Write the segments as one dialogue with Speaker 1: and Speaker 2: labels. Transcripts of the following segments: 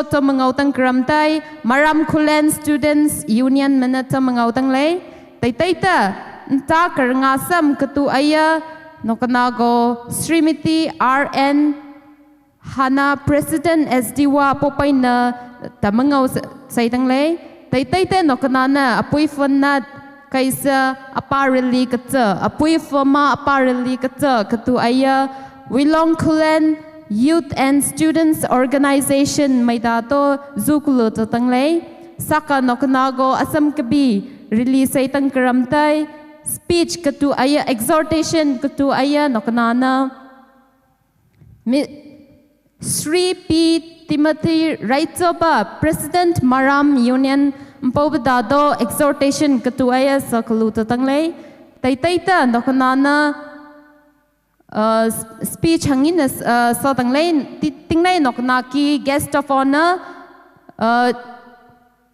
Speaker 1: to mengautang keramtai maram kulen students union menata mengautang lay taita entah kerengasam ketu aya nokanago Srimati RN Hana President SDwa popaina tamangau saitang lay taita nokanana apui fanat kaisa apparently kata apui forma apparently kata ketu aya Wilong Kulen Youth and Students Organization may dato zukulu tatanglay saka noknago asam kabi release ay tang karamtay speech katu aya exhortation katu aya noknana Sri P. Timothy Raitsoba President Maram Union mpobadado exhortation katu aya sakulu tatanglay tayta noknana speech hangin sa tanglay tingnay noknaki guest of honor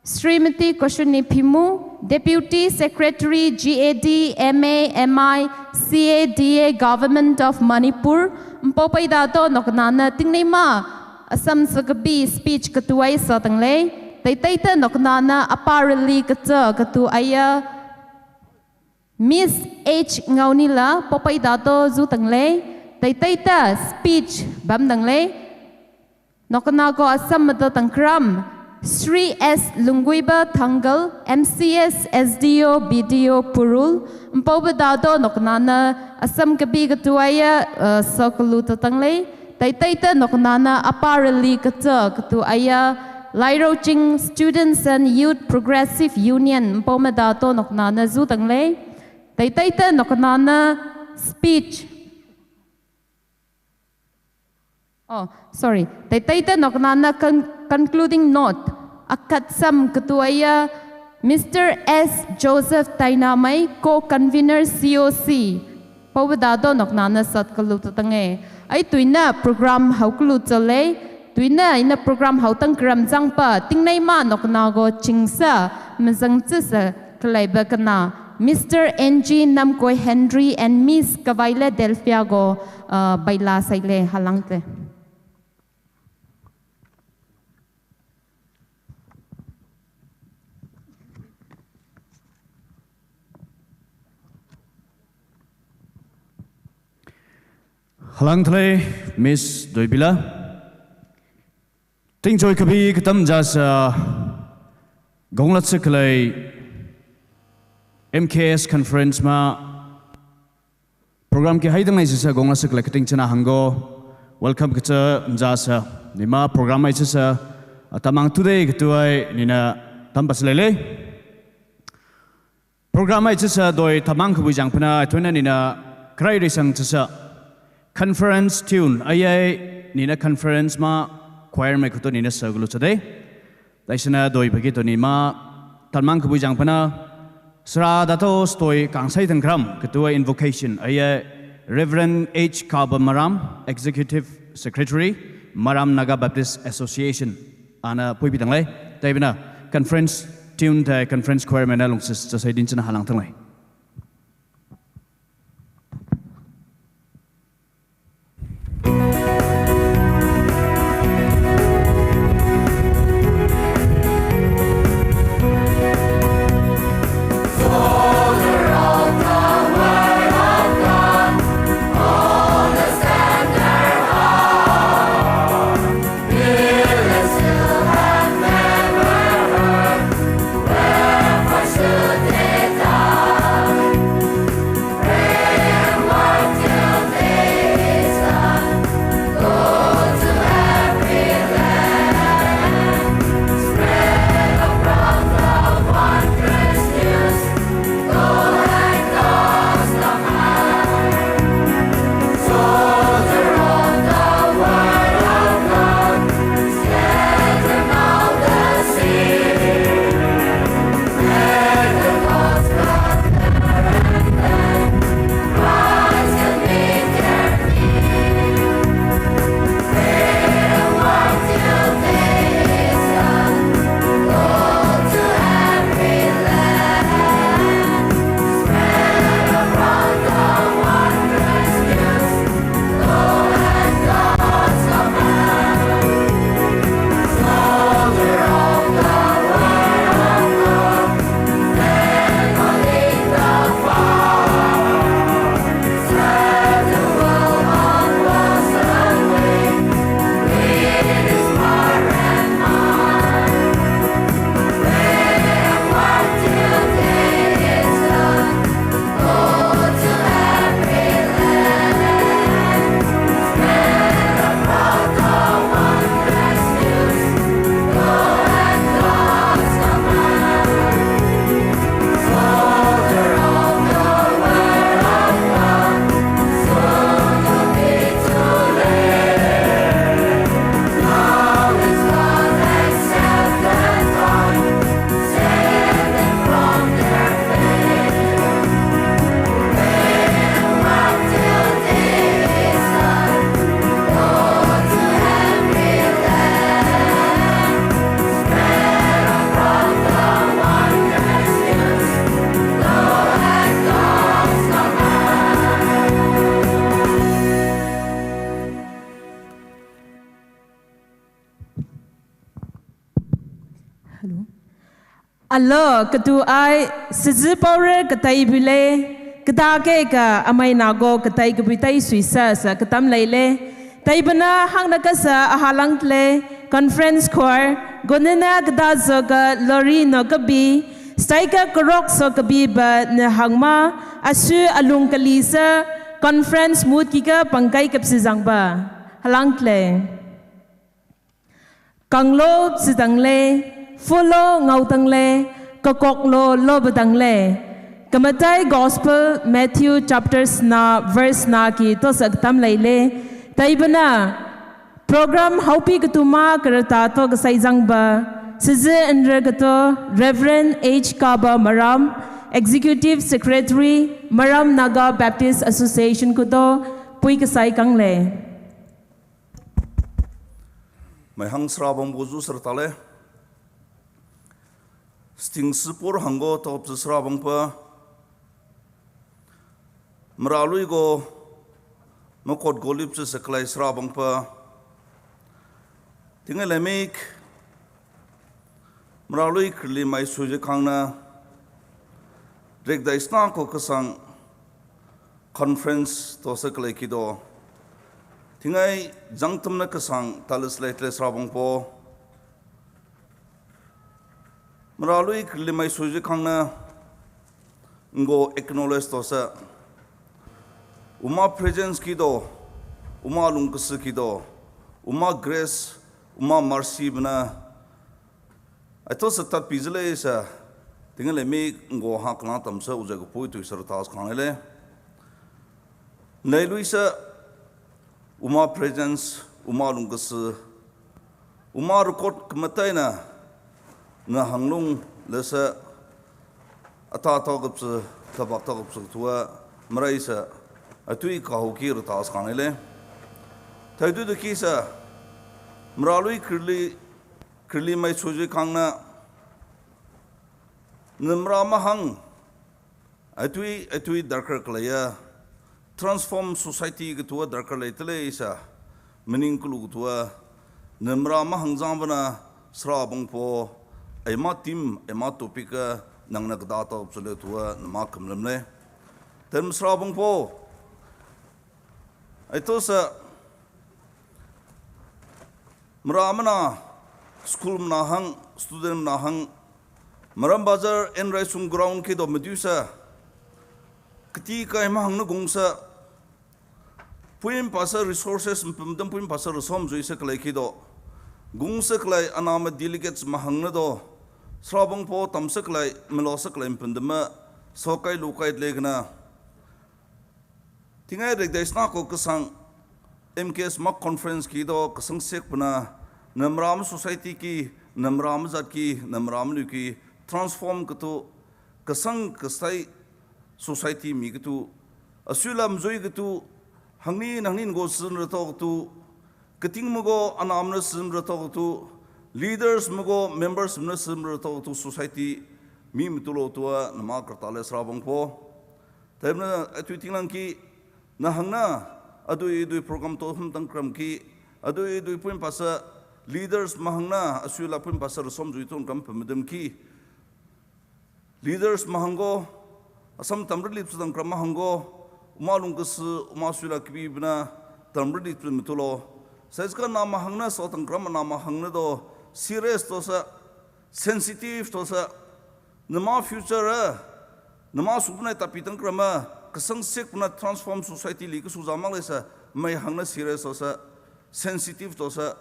Speaker 1: Srimati Koshuni Pimu Deputy Secretary GAD MA MI CADA Government of Manipur mpopay dato noknana tingnay ma asam sagabi speech katuay sa tanglay tayta noknana apparently katu aya Miss H ngaunila popay dato zu tanglay tayta speech bam tanglay nokanago asam mata tangkram Sri S Lunguiba Tanggal MCS SDO BDO Purul mpaw dato noknana asam kabi katuaya sokulu tanglay tayta noknana apparently katuaya Lairoching Students and Youth Progressive Union mpaw dato noknana zu tanglay tayta noknana speech tayta noknana concluding note akatsam ketuaya Mr. S. Joseph Tainamay co-convener COC pawdado noknana satkalu tatange ay tuina program hauklu chale tuina ina program hautang kram jangpa tingnay ma noknago chingsa mjang chisa klaiba kana Mr. NG Namkoy Henry and Miss Kavaile Delfiago baila saile halangte.
Speaker 2: Halangtle Miss Doibila Tingjoy kabi katam jasa gonglat seklai MKS conference ma program ke haidang nai sisa gongla sekla keting chana hango welcome kata jasa nima program ai sisa tamang today ketuai nina tampas lele program ai sisa doi tamang ku bujang pana tuina nina krai resang sisa conference tune ayai nina conference ma choir mai kuto nina saglu today daisana doi bagi to nima tamang ku bujang pana Sra dato stoi kangsai tangkram ketua Invocation aya Reverend H. Kaba Maram Executive Secretary Maram Naga Baptist Association ana pui bitang lai taibina conference tune ta conference choir mena lungsis jasai din chana halang tanglai
Speaker 3: Should they die? Allah ketu ai sezi power ketai bile kedake ka amai nago ketai kebitai suisa sa ketam laile tai bana hang nakasa ahalang tle conference choir gonena gda zoga lori no kabi staika korok so kabi ba na hangma asu alung kalisa conference mood kika pangkai kapsizang ba halang tle kanglo sidangle follow ngautang le kakoklo lobadang le kamatai gospel Matthew chapters na verse na ki to sagtam laile taibana program haupi katuma karata to gasaizang ba size andre gato Reverend H Kaba Maram Executive Secretary Maram Naga Baptist Association kudo pui kasai kang le
Speaker 4: mai hang srabang bozu sertale sting sipur hango top srabang pa meralui go makot golip se seklai srabang pa tinggal lemik meralui kerli mai suje kangna rek da isna ko kesang conference to seklai kido tinggai jangtum na kesang talis letle srabang po meralui kerlimai suji kangna ngo acknowledge tosa uma presence kido uma lungkas kido uma grace uma mercy bna ato satat pizle isa tingale me ngo hakna tamsa ujago poi tu sartas khanele nailuisa uma presence uma lungkas uma record kmataina na hanglung lesa ata togps tabak togps tua maraisa atui kahukir tas kanele thaidu de kisa mralui kirli mai choje kangna namra mahang atui darkar klaya transform society tua darkar leitele isa meaningful tua namra mahang jambana srabang po ema tim ema topika nang nagdata obsole tua nama kamlamle term srabang po ito sa maramana school manahang student manahang maram bazar en raisung ground ke do medusa kati ka ema hang na gungsa puim pasa resources pumdam puim pasa resom joisa klai ke do gungsa klai anama delegates mahang na do srabang po tamsak lai melosak lai pendema sokai lukai legna tingai rek daisna ko kesang MKS mak conference ki do kesang sek puna namram society ki namram zat ki namram lu ki transform kato kesang kesai society mi kato asulam zoi kato hangni nangnin go sin rato kato keting mo anamna sin rato kato leaders mago members na simra to society mi mitulo tua nama kartale srabang po taimna atwiting lang ki na hangna adui program to hum tangkram ki adui puin pasa leaders mahangna asula puin pasa resom juitun kam pamedem ki leaders mahango asam tamrlip sudang kram mahango umalung kas umasula ki bina tamrlip mitulo saizka na mahangna so tangkram na mahangna do serious tosa sensitive tosa nama future nama supna tapitang krama kesang sek puna transform society li ke suzamal esa mai hangna serious tosa sensitive tosa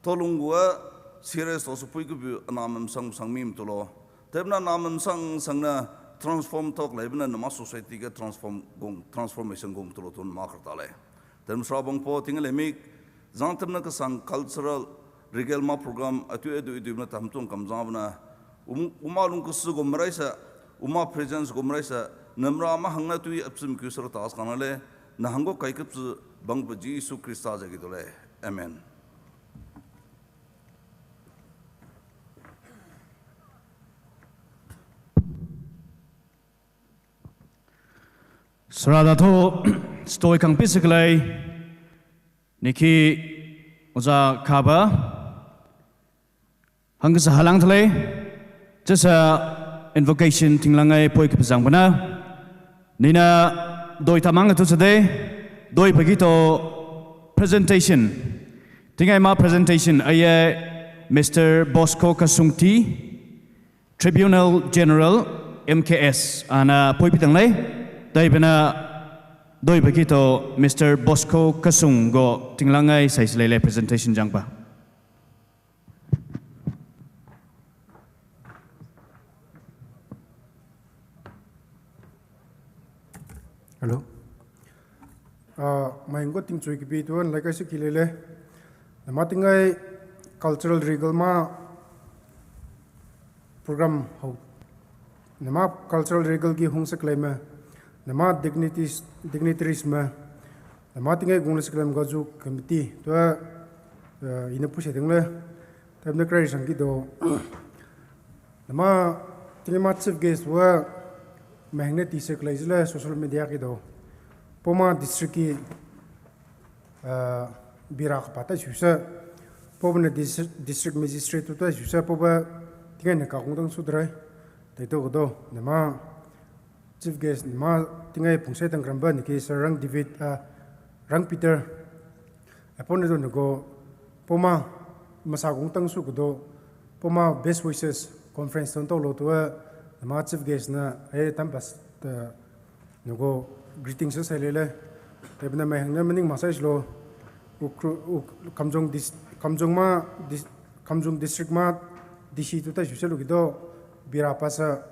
Speaker 4: tolungwa serious tosa pui ku namam sang mim tolo tebna namam sangna transform tok laibna nama society ke transformation gong tolo ton ma kartale tem srabang po tingle mi zantamna ke sang cultural Regale ma program atu na tamtung kamzabna umalung kusu gomraisa uma presence gomraisa namra ma hangna tu apsim kusar tas kanale na hango kaikups bang baji su krista jagidole amen
Speaker 2: Sarada to stoi kang physically niki oza kaba hangsa halang thle just invocation tinglangai poi ke pesang bana nina doi tamang tu sade doi pagito presentation tingai ma presentation aye Mr. Bosco Kasungti Tribunal General MKS ana poi pitang lai dai bana doi pagito Mr. Bosco Kasung go tinglangai saislele presentation jangpa.
Speaker 5: Hello. My English thing to keep it one like I said, Kilele. The Matingai cultural regal ma program how. The map cultural regal ki hung claim. The map dignitaries ma. The Matingai Gunus claim Gazu committee to in a push it. Time the creation kido. The ma Timatsive guests were magnetic circulation social media kido. Poma district ki birak pata jusa pobna district magistrate to jusa poba tinga ne ka kungdang sudrai taito godo nama chief guest ma tinga pungse tang gramba ni ke sarang David rang Peter apon do go poma masa kungtang su godo poma best wishes conference ton to lo to nama chief guest na tampas go greetings sa lele tebna mai hangna mening message lo kamjong district ma DC to ta juselu gido birapa sa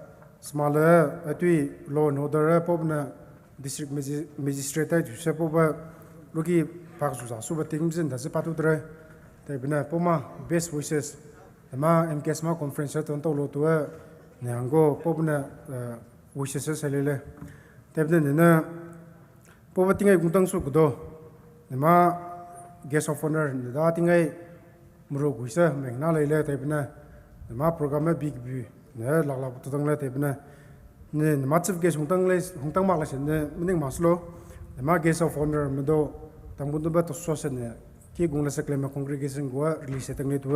Speaker 5: smala atui law and order pobna district magistrate jusa poba logi paksu sa suba tingmsen da se patu dre tebna poma best wishes ma MKS ma conference ton to lo to ne ango pobna wishes sa lele tebna na poverty gutang su kudo nema guest of honor da tingai muro guisa mengna leile tebna nema program big view ne lagla tutang le tebna ne massive guest hungtang mak la sen ne mening maslo nema guest of honor medo tambundu ba to sosen ne ki gungla sa claim congregation go release tang le to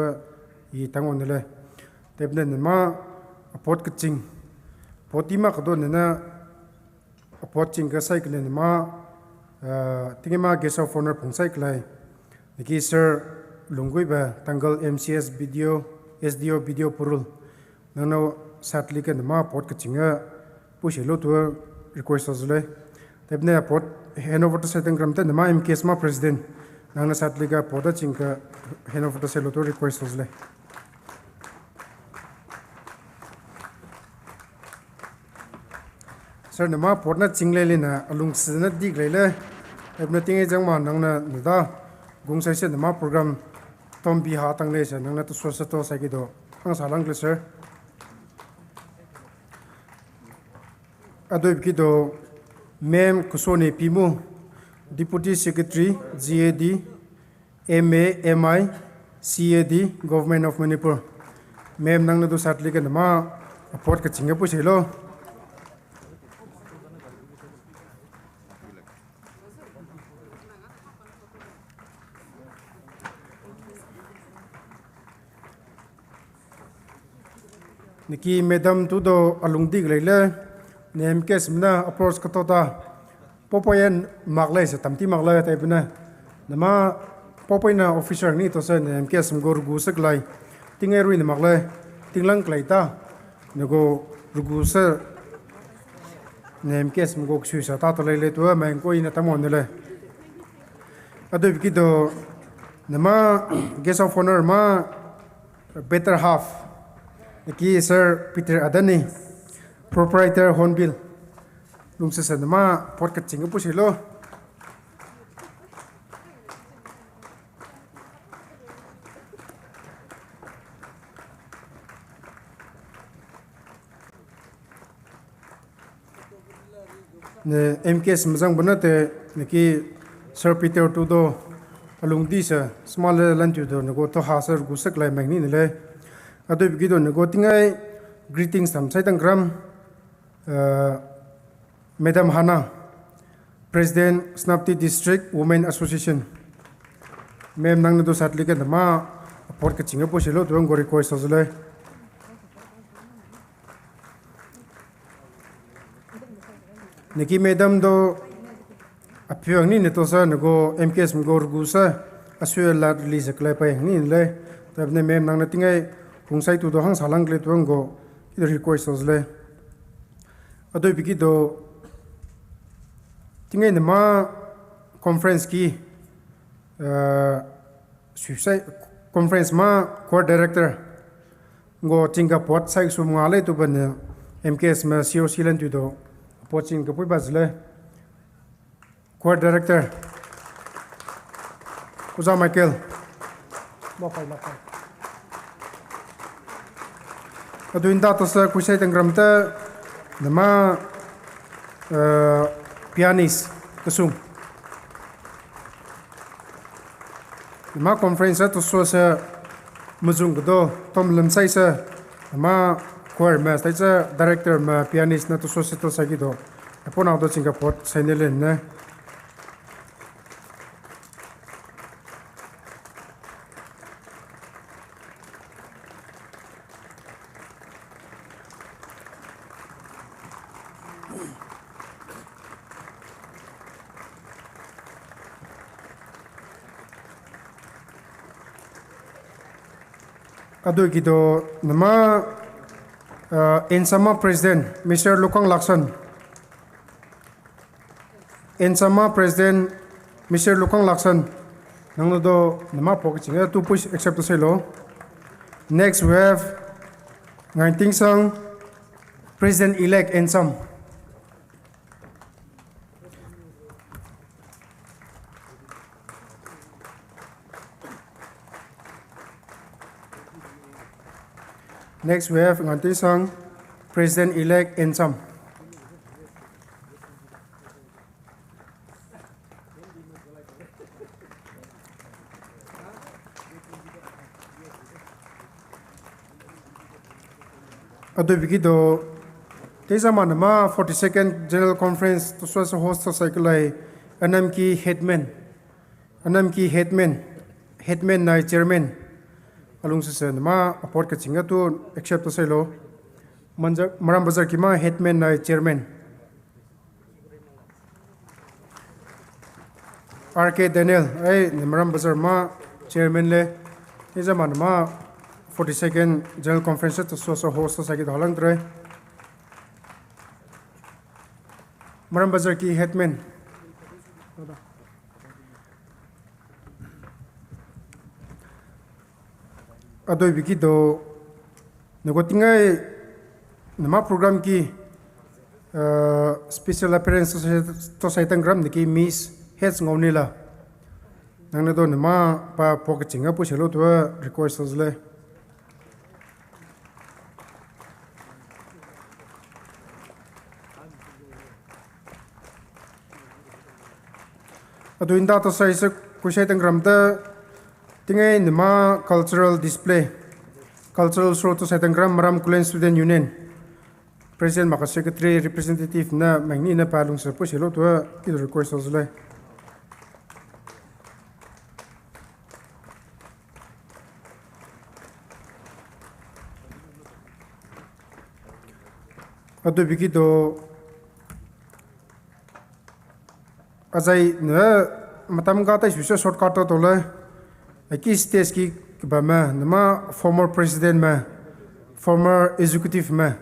Speaker 5: I tangon le tebna nema pot kitching potima kdo ne na approaching ka cycle ni ma tingema guest of honor pung cycle ni sir lungui ba tangal MCS video SDO video purul nano satli ka ma pot ka chinga pushelo to request azle tebne pot handover to setting gram ta ma MKS ma president nana satli ka pot chinga handover to selo to request azle sir nama porna chinglele na alung sna diglele ebna tinge jangma nangna nida gungsai se nama program tombi ha tangle se nangna to sosa to sagido ang salang le sir adob kido mem kusone pimu deputy secretary GAD MAMI CAD government of Manipur mem nangna do satli ka nama port ka chinga pu selo Niki madam tu do alung dig leile ne MKS mna approach ka to ta popoyen maglai se tamti maglai ta ibna nama popoina officer ni to se ne MKS mgor gu sak lai tingai ruin maglai tinglang klai ta nego rugu se ne MKS mgo khu sa ta to leile to ma ko ina tamon le ado ki do nama guest of honor ma better half Niki Sir Peter Adani, proprietor Hornbill. Lungsa sa nama podcast singa po silo. Ne MKS mazang banate niki Sir Peter Tudo alung di sa small lantu do nago to hasar gusak lai magni nile. Ado begitu nego tingai greetings tam sai tanggram Madam Hana President Snapti District Women Association mem nang do satli ka nama port ka chinga po selo to ngori ko sozle Niki madam do appearing ni netosa nago MKS mgor gusa asue la release klai pa ni le tabne mem nang natingai hungsai tu do hang salang kle tuang go request os le adoi biki do tingai nama conference ki suicide conference ma core director go tinga pot sai su ngale tu ban MKS ma COC lan tu do poching ka pui bazle core director Uza Michael mapai adu inda to sa kusai tangram ta nama pianist kusum nama conference to so sa muzung do tom lamsai sa nama choir ma sai sa director ma pianist na to so sa to sa gido apona do singapore sainelen na Adu gido nama Ensama President Mr. Lukang Lakson Ensama President Mr. Lukang Lakson nang do nama pokchinga to push accept to say lo. Next we have Nganting Sang President elect Ensam Next, we have Nganting Sang, President-elect Ensam. Ado bigido, teza manama 42nd General Conference to swasa host to cycle ay anam ki headman na chairman. Alung sa nama aport ka chinga tu accept to say lo maram bazar ki ma headman na chairman RK Daniel ay maram bazar ma chairman le e zaman ma 42nd General Conference to so host to sagi halang trai maram bazar ki headman adoi biki do nagotingai nama program ki special appearance to saitan gram niki miss heads ngaunila nangna do nama pa pokchinga pu selo to request le ado inda to sai se kusaitan gram ta tingai nama cultural display cultural show to Satangram Maram Kulen Student Union President Maka Secretary Representative na mangni na palung sa po silo to kid request os le ado biki do azai na matam ga ta susa shortcut to le aki stage ki bama nama former president ma former executive ma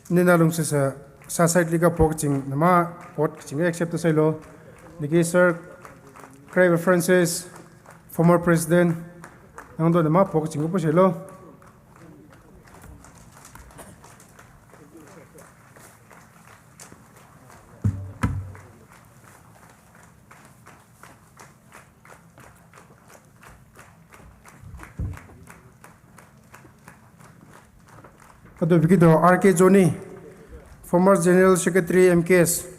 Speaker 5: nina lung sa side liga pokching nama pot ching accept say lo niki sir Craig Francis former president nang do nama pokching po say lo Ado bikido RK Joni, former General Secretary MKS.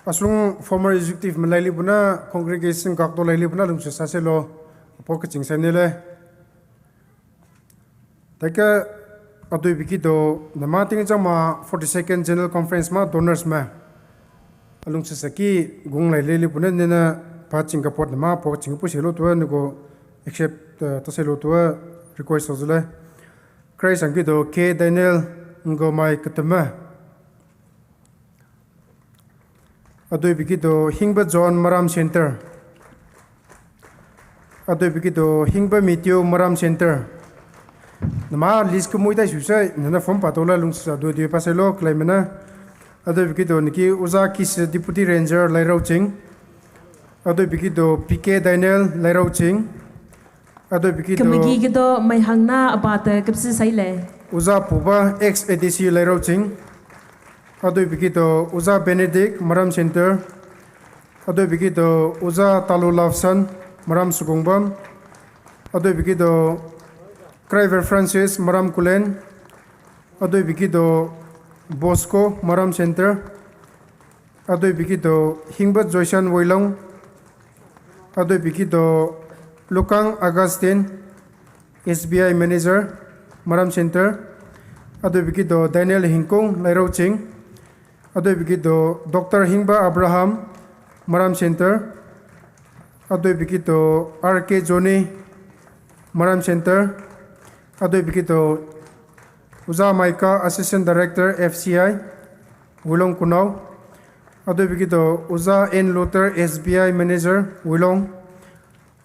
Speaker 5: asung former executive malaili buna congregation gakto laili buna lungse saselo pok ching sanile taka adoi biki do namating jama 42nd general conference ma donors ma alungse saki gung laili buna nena pa chingka pot ma pok ching pu selo to nego accept to selo to request ozule Christ angki do K Daniel ngo mai katama adoi biki do hingba John Maram Center adoi biki do hingba Matthew Maram Center nama list ko muita susai nana form patola lungsa do de paselo claimena adoi biki do niki uza kis deputy ranger lairau ching adoi biki do PK Daniel lairau ching adoi biki do
Speaker 3: Kamagi gido may hangna abata kapsi saile.
Speaker 5: uza puba ex ADC lairau ching adoi biki do uza Benedict Maram Center adoi biki do uza Talu Lafsan Maram Sugungbam adoi biki do Criver Francis Maram Kulen adoi biki do Bosco Maram Center adoi biki do Hingbat Joysan Woilong adoi biki do Lukang Augustine SBI Manager Maram Center adoi biki do Daniel Hinkong Lairau Ching adoi biki do Dr. Hingba Abraham Maram Center adoi biki do RK Johnny Maram Center adoi biki do Uza Maika Assistant Director FCI Wulong Kunau adoi biki do Uza N Luther SBI Manager Wulong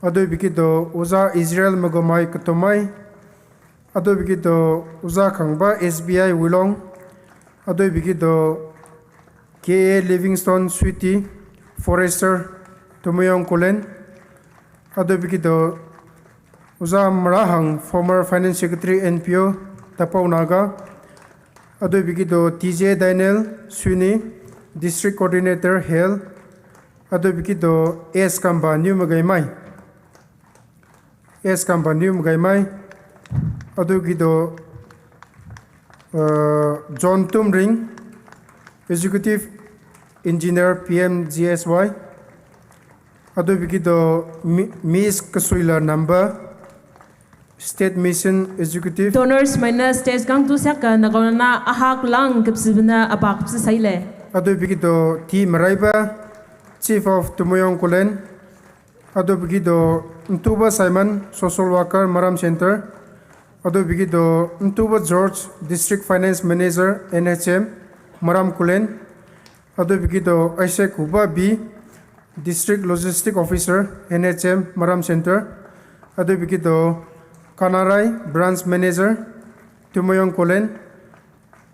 Speaker 5: adoi biki do Uza Israel Magomai Katomai adoi biki do Uza Khangba SBI Wulong adoi biki do KA Livingstone Sweetie Forester Tumayong Kulen adoi biki do Uza Marahang former Finance Secretary NPO Tapau Naga adoi biki do TJ Daniel Sweeney District Coordinator Hale adoi biki do S Kamba New Magaimai S Kamba New Magaimai adoi biki do John Tumring Executive Engineer PMGSY adoi biki do Miss Kasuila Number State Mission Executive
Speaker 3: Donors minus stage gang tu saka nagona ahak lang kapsi bina abak kapsi saile.
Speaker 5: adoi biki do T Maraiba Chief of Tumoyong Kulen adoi biki do Ntuba Simon Social Worker Maram Center adoi biki do Ntuba George District Finance Manager NHM Maram Kulen adoi biki do Isaac Huba B District Logistic Officer NHM Maram Center adoi biki do Kanarai Branch Manager Tumoyong Kulen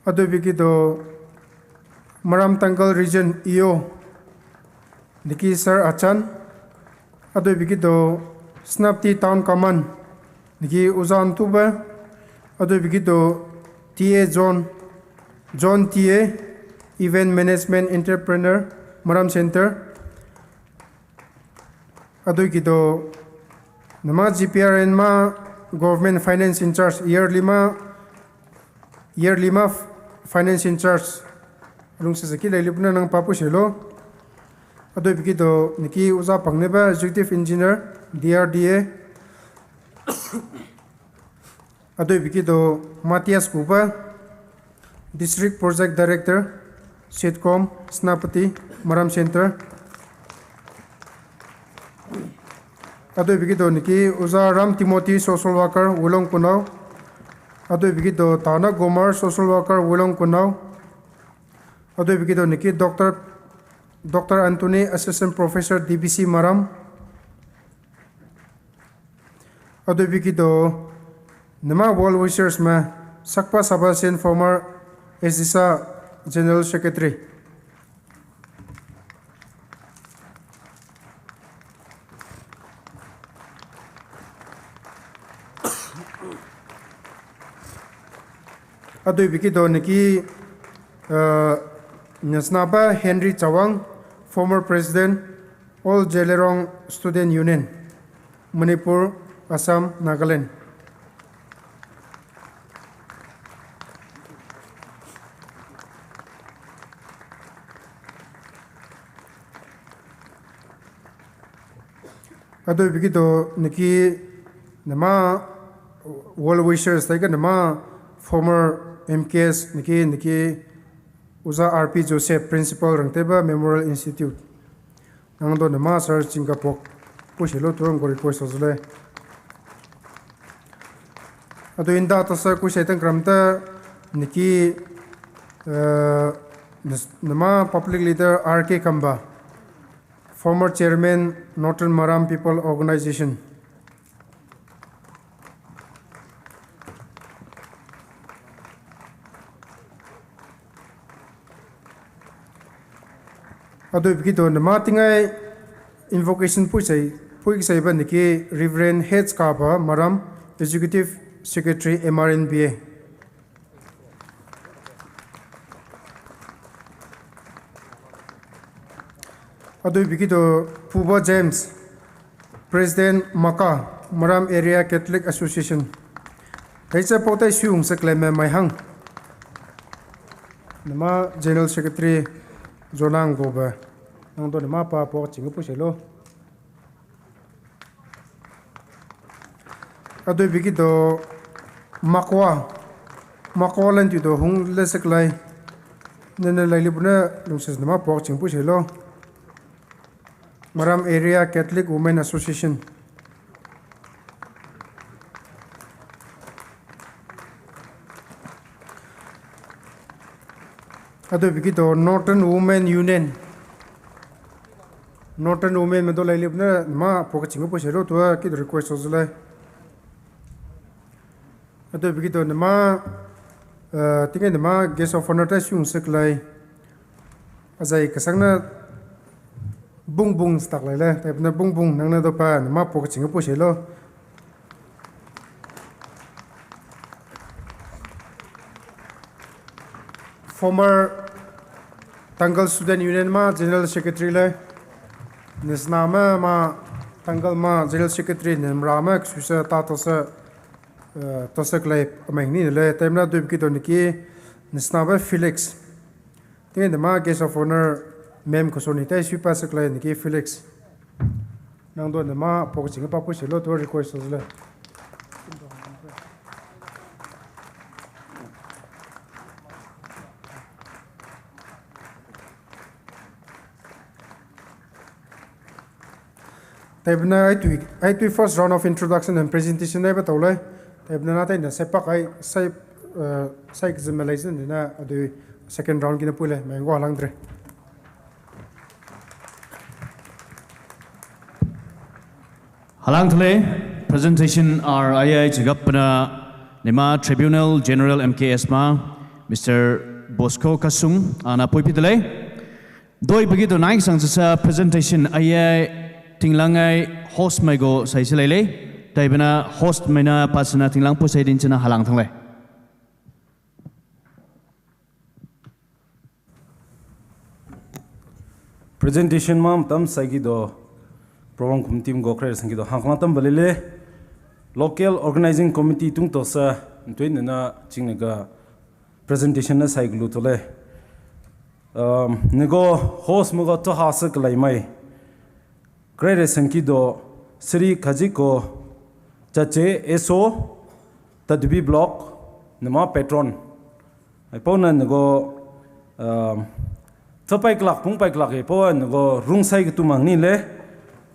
Speaker 5: adoi biki do Maram Tanggal Region EO Niki Sir Achan adoi biki do Snapti Town Command Niki Uzan Tuba adoi biki do TA John TA Event Management Entrepreneur Maram Center adoi biki do nama GPRN ma Government Finance in Charge yearly ma Finance in Charge Alung sa sakil ay lipna ng papu silo adoi biki do niki uza pangneba Executive Engineer DRDA adoi biki do Matias Kuba District Project Director Sitcom Snapati Maram Center adoi biki do niki uza Ram Timothy Social Worker Wulong Kunau adoi biki do Tana Gomar Social Worker Wulong Kunau adoi biki do niki Dr. Anthony Assistant Professor DBC Maram adoi biki do nama World Wishers ma Sakpa Sabasin former SDSA General Secretary adoi biki do niki Nyasnaba Henry Chawang former President All Jelerong Student Union Manipur Assam Nagaland Ado bigito niki nama well wishers like nama former MKS niki uza RP Joseph Principal Rangteba Memorial Institute nangdo nama sir Singapore pushilo turang go request ozle ado inda tasa kushaitan kramta niki nama public leader RK Kamba, former chairman Northern Maram People Organization. Ado bigito nama tingai invocation puisai ba niki Reverend Heads Kaba Maram Executive Secretary MRNBA. Ado bigito Puba James, President Maka Maram Area Catholic Association. Kaisa potai siung sa kleme mai hang. Nama General Secretary Zonang Goba. Nang do nama pa po chingu puselo. Ado bigito Makwa lan tu do hung lesaklai. Nene laili buna lungses nama po chingu puselo. Maram Area Catholic Women Association. Ado bigito Northern Women Union. Northern Women medo laili buna ma poka chingo posero tua kid request ozle. Ado bigito nama tingay nama guest of honor ta siung seklai. Azai kasangna bung stak lai le type na bung nang na do pa ma po chinga po shelo former Tangal Student Union ma General Secretary le nisnama ma Tangal ma General Secretary nimrama susa ta to sa klai amengni le type na do ki to niki nisnama Felix tinga de ma guest of honor Mem Kosonita Super Secretary Niki Felix Nangdo Nama Poking Papu Shilo to request as well. Tabna I tweet first round of introduction and presentation never told. Tabna not in the sepak I say psychizimalization in the second round in the pool. Mango Langdre.
Speaker 2: Halang thale presentation are ayai chigapna Nema Tribunal General MKS ma Mr. Bosco Kasung ana poipitale doi begito nai sang sa presentation ayai tinglangai host maigo saisilele taibana host maina pasana tinglang posaidin chana halang thale
Speaker 6: presentation mam tam saigi do program committee go krer sangi do hanglatam balile local organizing committee tung to sa twin na chingnaga presentation na saiglu tole nego host mo to hasak laimai krer sangi do sri khajiko chache eso tadbi block nama patron ai pona nego topai klak pung pai klak e po nego rung sai tu mangni le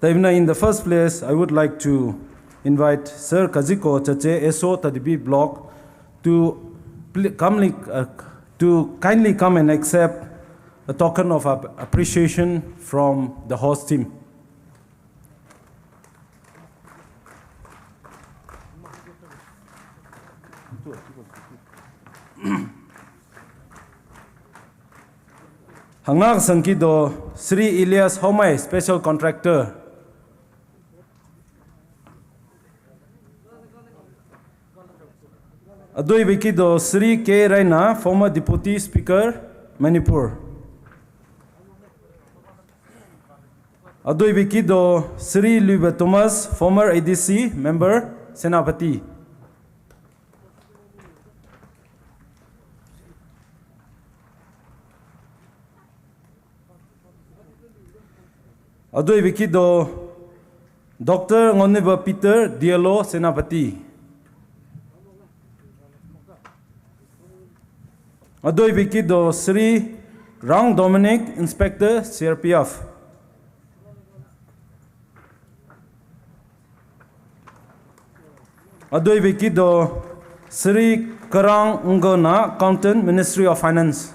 Speaker 6: in the first place, I would like to invite Sir Kajiko Chache Eso Tadibi Block to kindly come and accept a token of appreciation from the host team. Hangnak Sankido Sri Ilyas Homai, Special Contractor. Adoi Vikido Sri K. Raina, former Deputy Speaker, Manipur. Adoi Vikido Sri Luba Thomas, former ADC member, Senapati. Adoi Vikido Dr. Ngoniba Peter Diallo Senapati. Adoi Vikido Sri Rang Dominic Inspector CRPF. Adoi Vikido Sri Karang Ungona Accountant Ministry of Finance.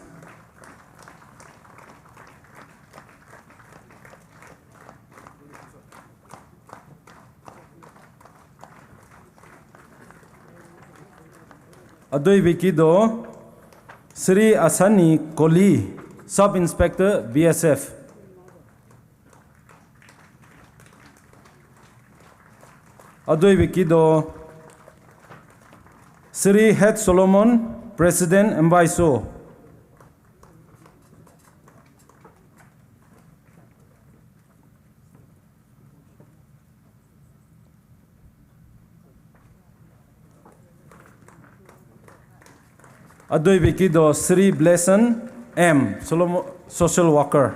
Speaker 6: Adoi Vikido Sri Asani Koli, Sub-Inspector BSF. Adoi Vikido Sri Het Solomon, President Mbaiso. Adoi Vikido Sri Blesson M, Solomon, Social Worker.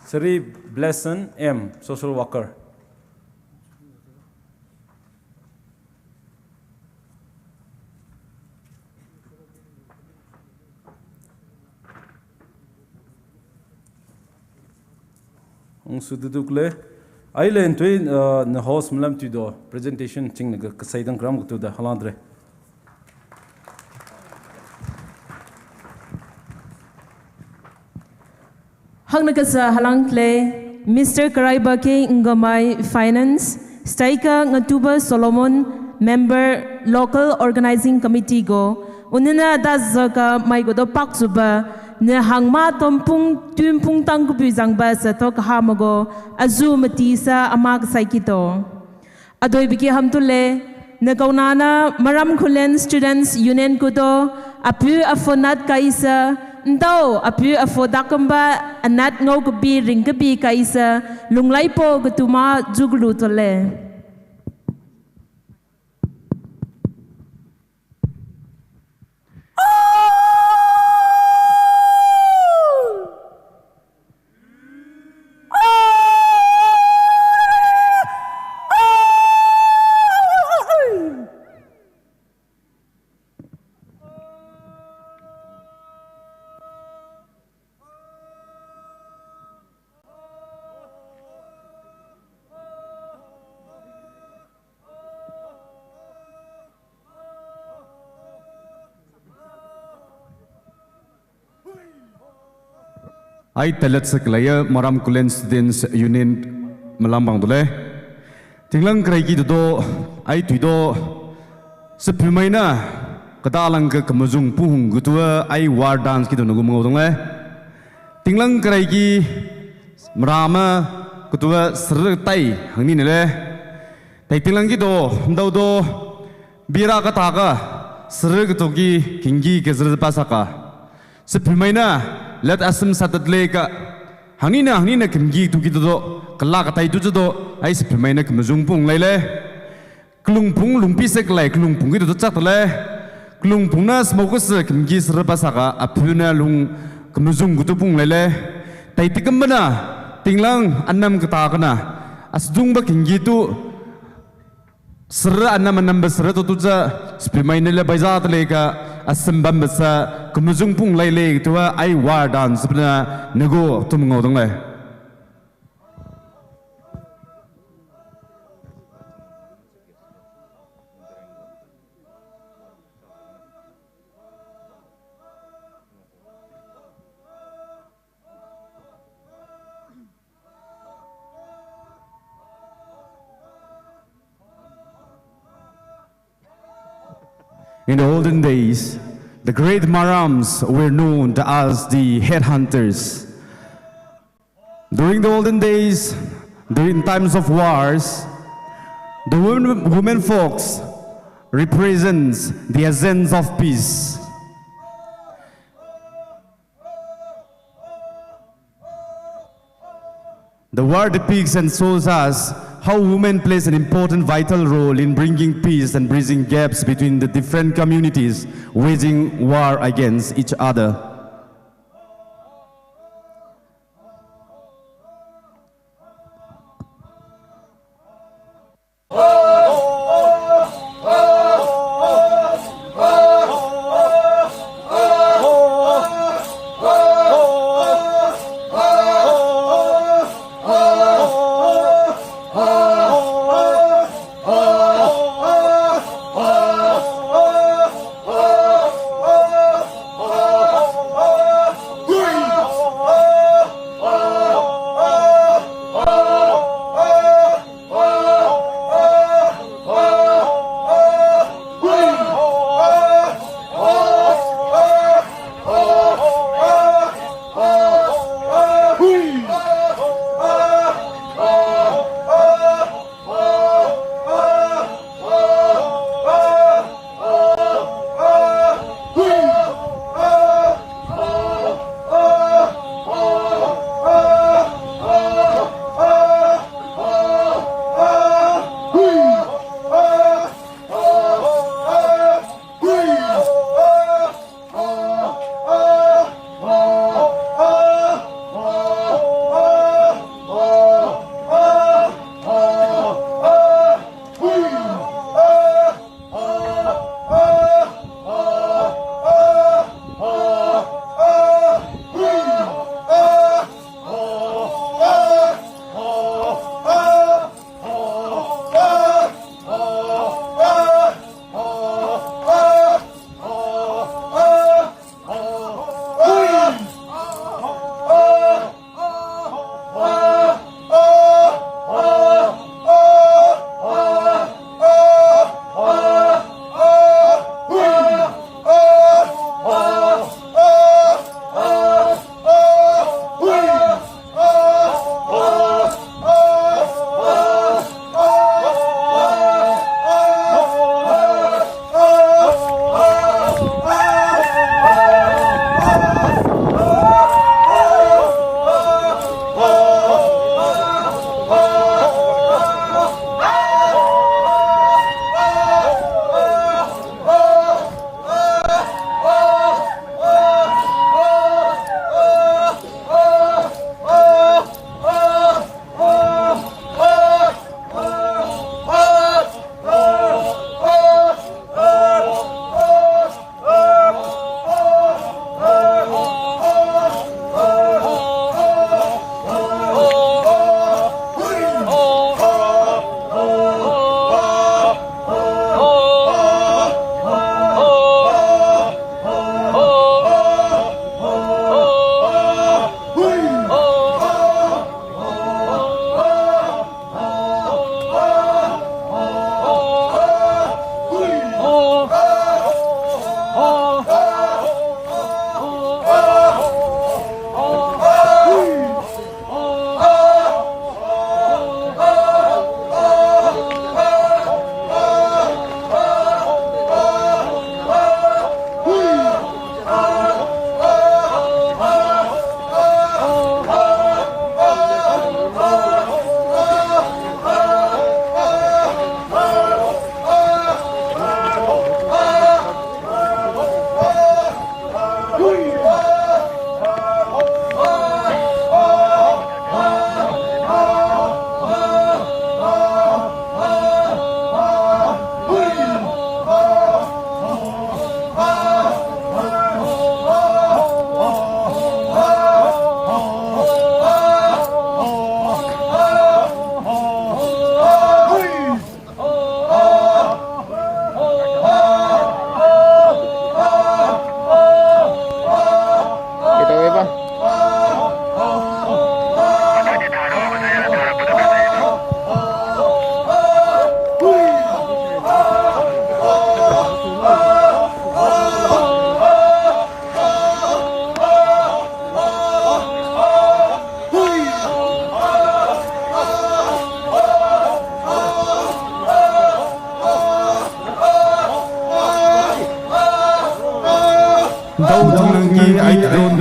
Speaker 6: Sri Blesson M, Social Worker. Sududukle Island twin na host malam tu do presentation ching na kasaidang kram tu da halandre.
Speaker 3: Hang nagasa halang tle Mr. Karaiba ke ngamai finance Staika ngatuba Solomon member local organizing committee go unina da zaka mai go do pak suba ne hangma tompung tumpung tang ku bizang ba sa to hamago azu mati sa amag saikito adoi biki hamtule ne kaunana maram khulen students union ko do apu afonat kaisa ndau apu afodakamba anat ngau ku bi ring ku bi kaisa lunglai po gutuma juglu tole
Speaker 7: I telat sekelaya maram kulen students union melambang dole. Tinglang kerai kita do, I tuido sepimaina kadalang ke kemuzung puhung gutua I war dance kita nunggu mengodong le. Tinglang kerai ki merama gutua sertai hangni nile. Tai tinglang kita ndau do bira kataga ser gutogi kinggi kezer pasaka. Sepimaina let asam satat leka hangina kimgi tu kita do kelak katai tu jodo ai sepemaina kemuzungpung lele kelungpung lumpi seklai kelungpung itu cak le kelungpung na semokus kimgi serpasaka apuna lung kemuzung gutupung lele tai tikam bana tinglang annam ketakana asdung ba kimgi tu serra annam besar tu ja sepemaina le baizat leka asembam besa kemuzung pung lele tua ai war dan sebenarnya nego tu mengodong le. In the olden days, the great Marams were known as the headhunters. During the olden days, during times of wars, the women folks represents the essence of peace. The war depicts and shows us how women plays an important vital role in bringing peace and bridging gaps between the different communities waging war against each other.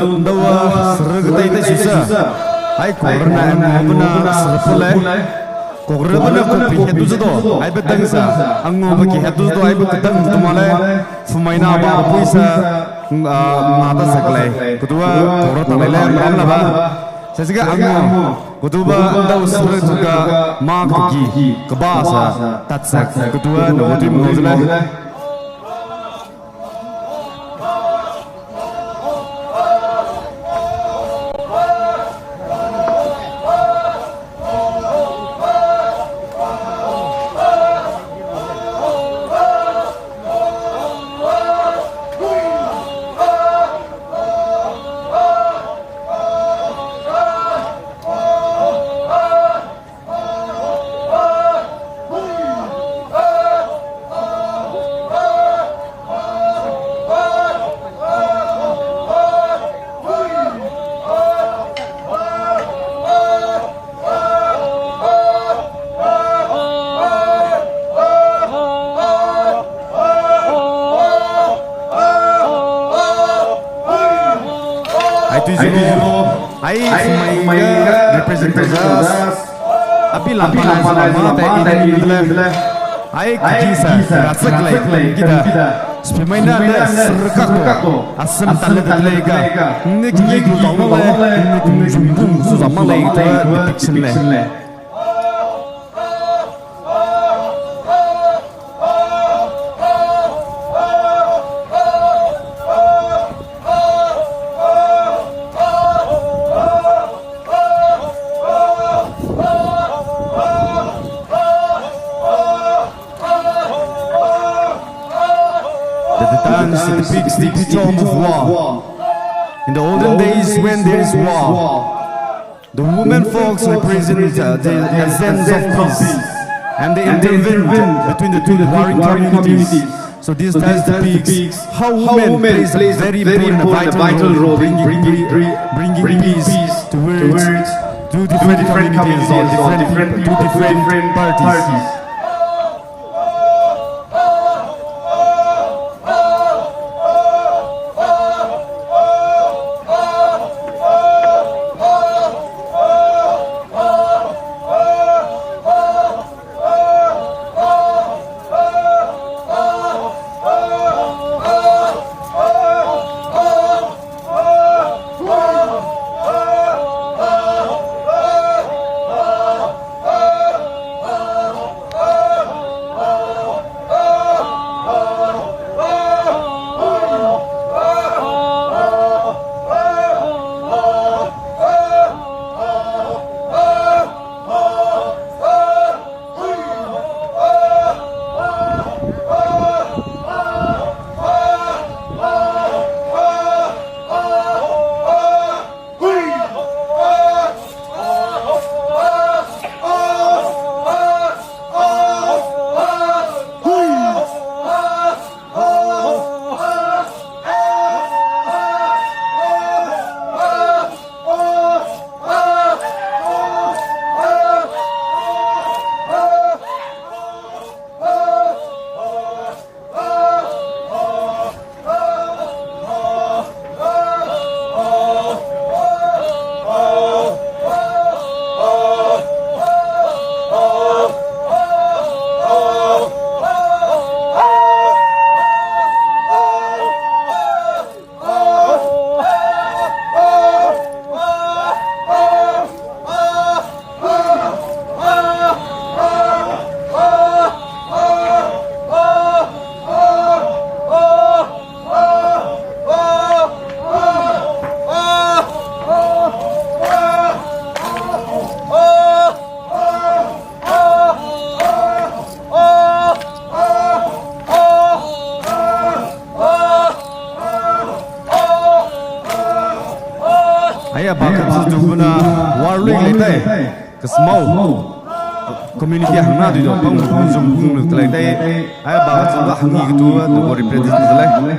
Speaker 7: dawa sergetai te sisa ai korna ngobna serpole korna bana ko pihe tu jado ai betang sa ango ba ki hatu jado ai betang tumale fumaina ba puisa mata saklai kutua korna talele ramla ba sesiga ango kutuba daw serga ma ki kabasa tatsak kutua no tim ngozla representatives api lampana sama te ini ai kisa rasak lai kita spemaina le serkako asam talle talega ne ki glu tawna le ne jumbum su zaman lai ta depiction le the epitome of war. In the olden days when there is war, the women folks represent the essence of peace, and they intervene between the two warring communities. So this tells the peaks how women plays a very important vital role bringing peace towards two different communities or two different parties. Ayah bakal sejumlah warling letai kesmau community hangna di dopang zoom letai ayah bakal sejumlah hangi gitu tu represent letai.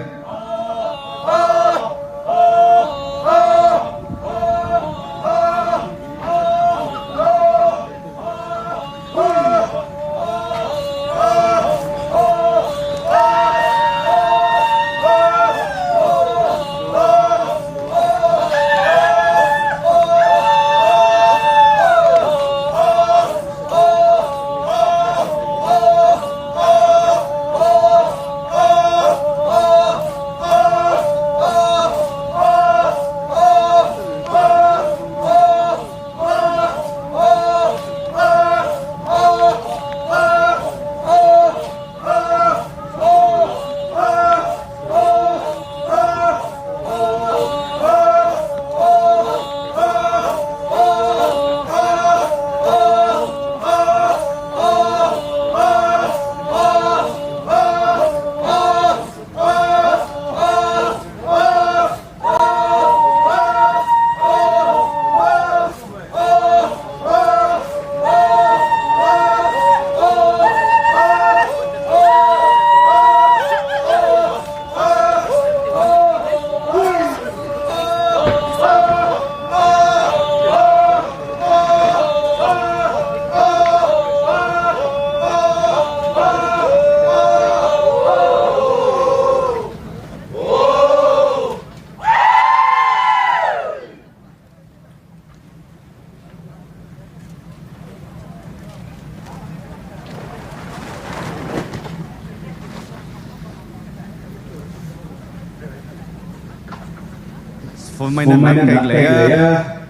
Speaker 7: phone mainan nan kai le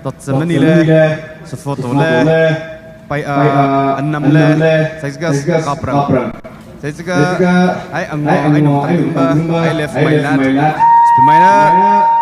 Speaker 7: tot zamani le sa photo le pai annam le saisga kaprang saisga ai ango ai nom tangba ai left mainan mainan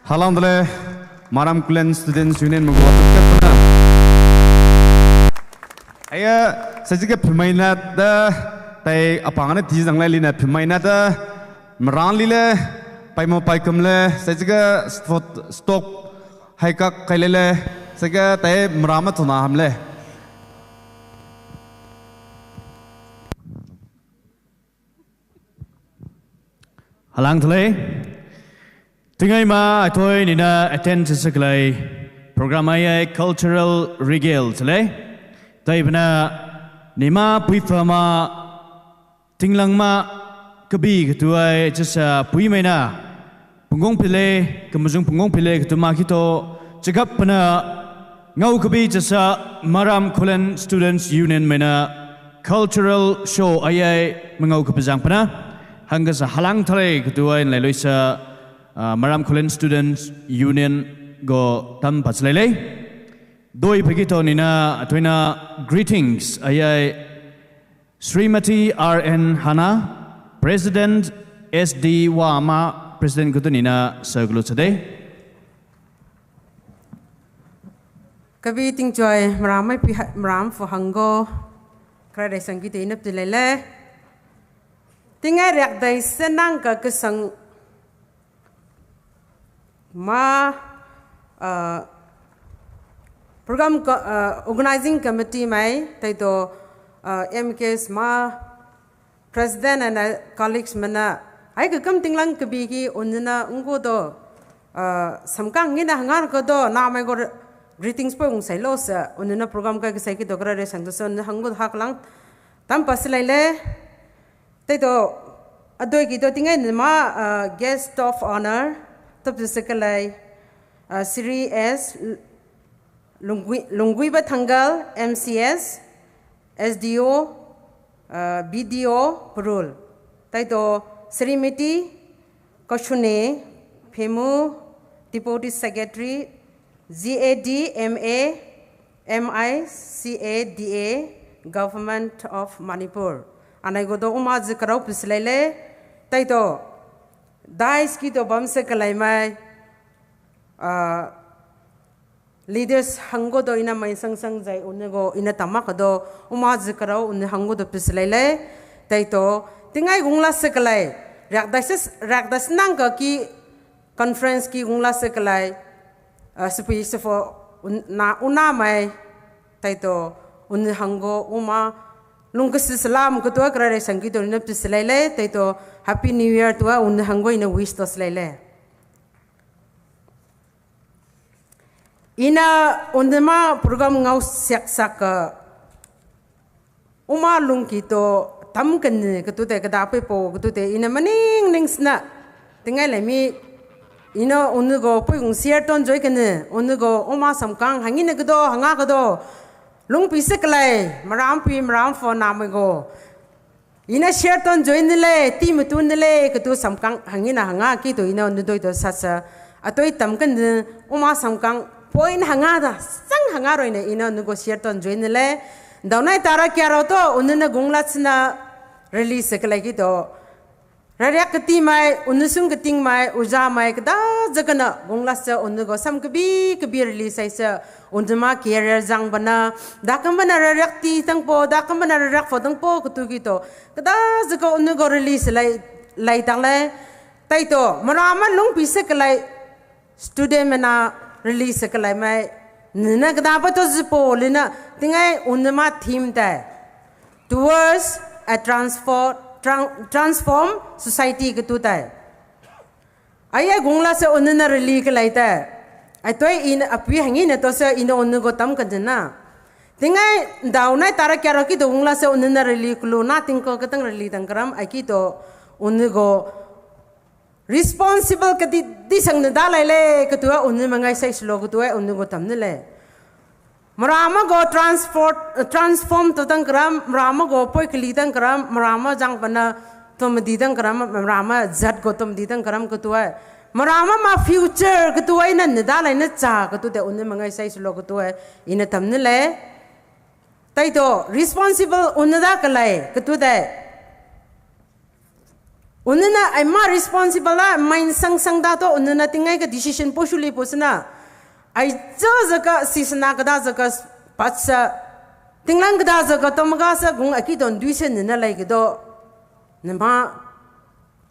Speaker 7: Halang dale maram kulen students union magwat kapna aya sajike phmaina da tai apangana ti janglai lina phmaina da mran lile paimo paikamle sajike stock haika kailele saga tai mrama thuna hamle
Speaker 2: halang dale Tingai ma atoi nina attend seklai program ai cultural regale tale tai bana nima puifama tinglang ma kabi ketuai jasa pui maina pungong pile kemujung pungong pile ketuma kito cegap bana ngau kabi jasa maram kulen students union maina cultural show ai mengau kepejang bana hangga sa halang tale ketuai lailoisa Maram Kulen Students Union go tam paslele doi pagito nina atwina greetings ayay Srimati RN Hana President SD Wama President ko nina saglo today
Speaker 8: Kabi ting joy maramai pihak maram for hango krade sangkita inap dilele tingai rak dai senang ka kesang ma program organizing committee mai taito MKS ma president and colleagues mana ai ka kam tinglang kabi ki onina ungo do samkang ngina hangar ko do na mai go greetings po ung sai lo sa onina program ka sai ki dokra re sang do son hango haklang tam paslaile taito adoi ki do tingai ma guest of honor Top sekalai Siri S Lungui Batanggal MCS SDO BDO Perul Taito Srimati Koshune Pemu Deputy Secretary ZAD MA MICADA Government of Manipur Anai godo uma zikarau pislele Taito Dais ki to bam se kalai mai leaders hango do ina mai sang sang jai unego ina tamak do uma zikrao un hango do pislele taito tingai gungla se kalai rakdas nang ka ki conference ki gungla se kalai speech for na una mai taito un hango uma lungkas salam ko to krare sangito ina pislele taito Happy New Year to un hango ina wish to slele. Ina undema program ngau sak uma lungki to tamkan ketute kadape po ketute ina maning ningsna tingai lemi ina unugo poing share ton joy kene unugo uma samkang hangina kedo hanga kedo lung piseklai maram fo namago ina share ton join le team tun le ketu samkang hangina hanga ki to ina undoi to sasa atoi tamkan uma samkang point hanga da sang hanga roine ina nugo share ton join le daunai tara kya ro to unna gungla chna release klai ki to Rariak keti mai unusung keting mai uja mai kada jagana gonglasa unugo sam kebi release saisa undema career jang bana dakam bana rariak ti tangpo dakam bana rariak fo tangpo kutu gitu kada jaga unugo release lai tang lai taito marama long pise kelai student mena release kelai mai nina kada pa to zipo lina tingai undema theme ta towards a transform society gitu ta ayah gongla se onena release kelai ta atoi in api hangi na to se in onugo tam kajana tingai daunai tara kyaro ki gongla se onena release klu na tingko katang release tangkram aki to onugo responsible kati di sang na dalai le ketua unu mangai sai slow ketua unu go tamne le marama go transform to tang gram marama go poi kli tang gram marama jang pana tom di tang gram marama zat go tom di tang gram ketua marama ma future ketua ina na dalai na cha ketua unu mangai sai slow ketua ina tamne le tai to responsible unu da kalai ketua unna ai ma responsible la main sang da to unna tingai ka decision posuli posna ai zaka sisna kada zaka patsa tinglang kada zaka tomaga sa gung aki don duisen na lai do nama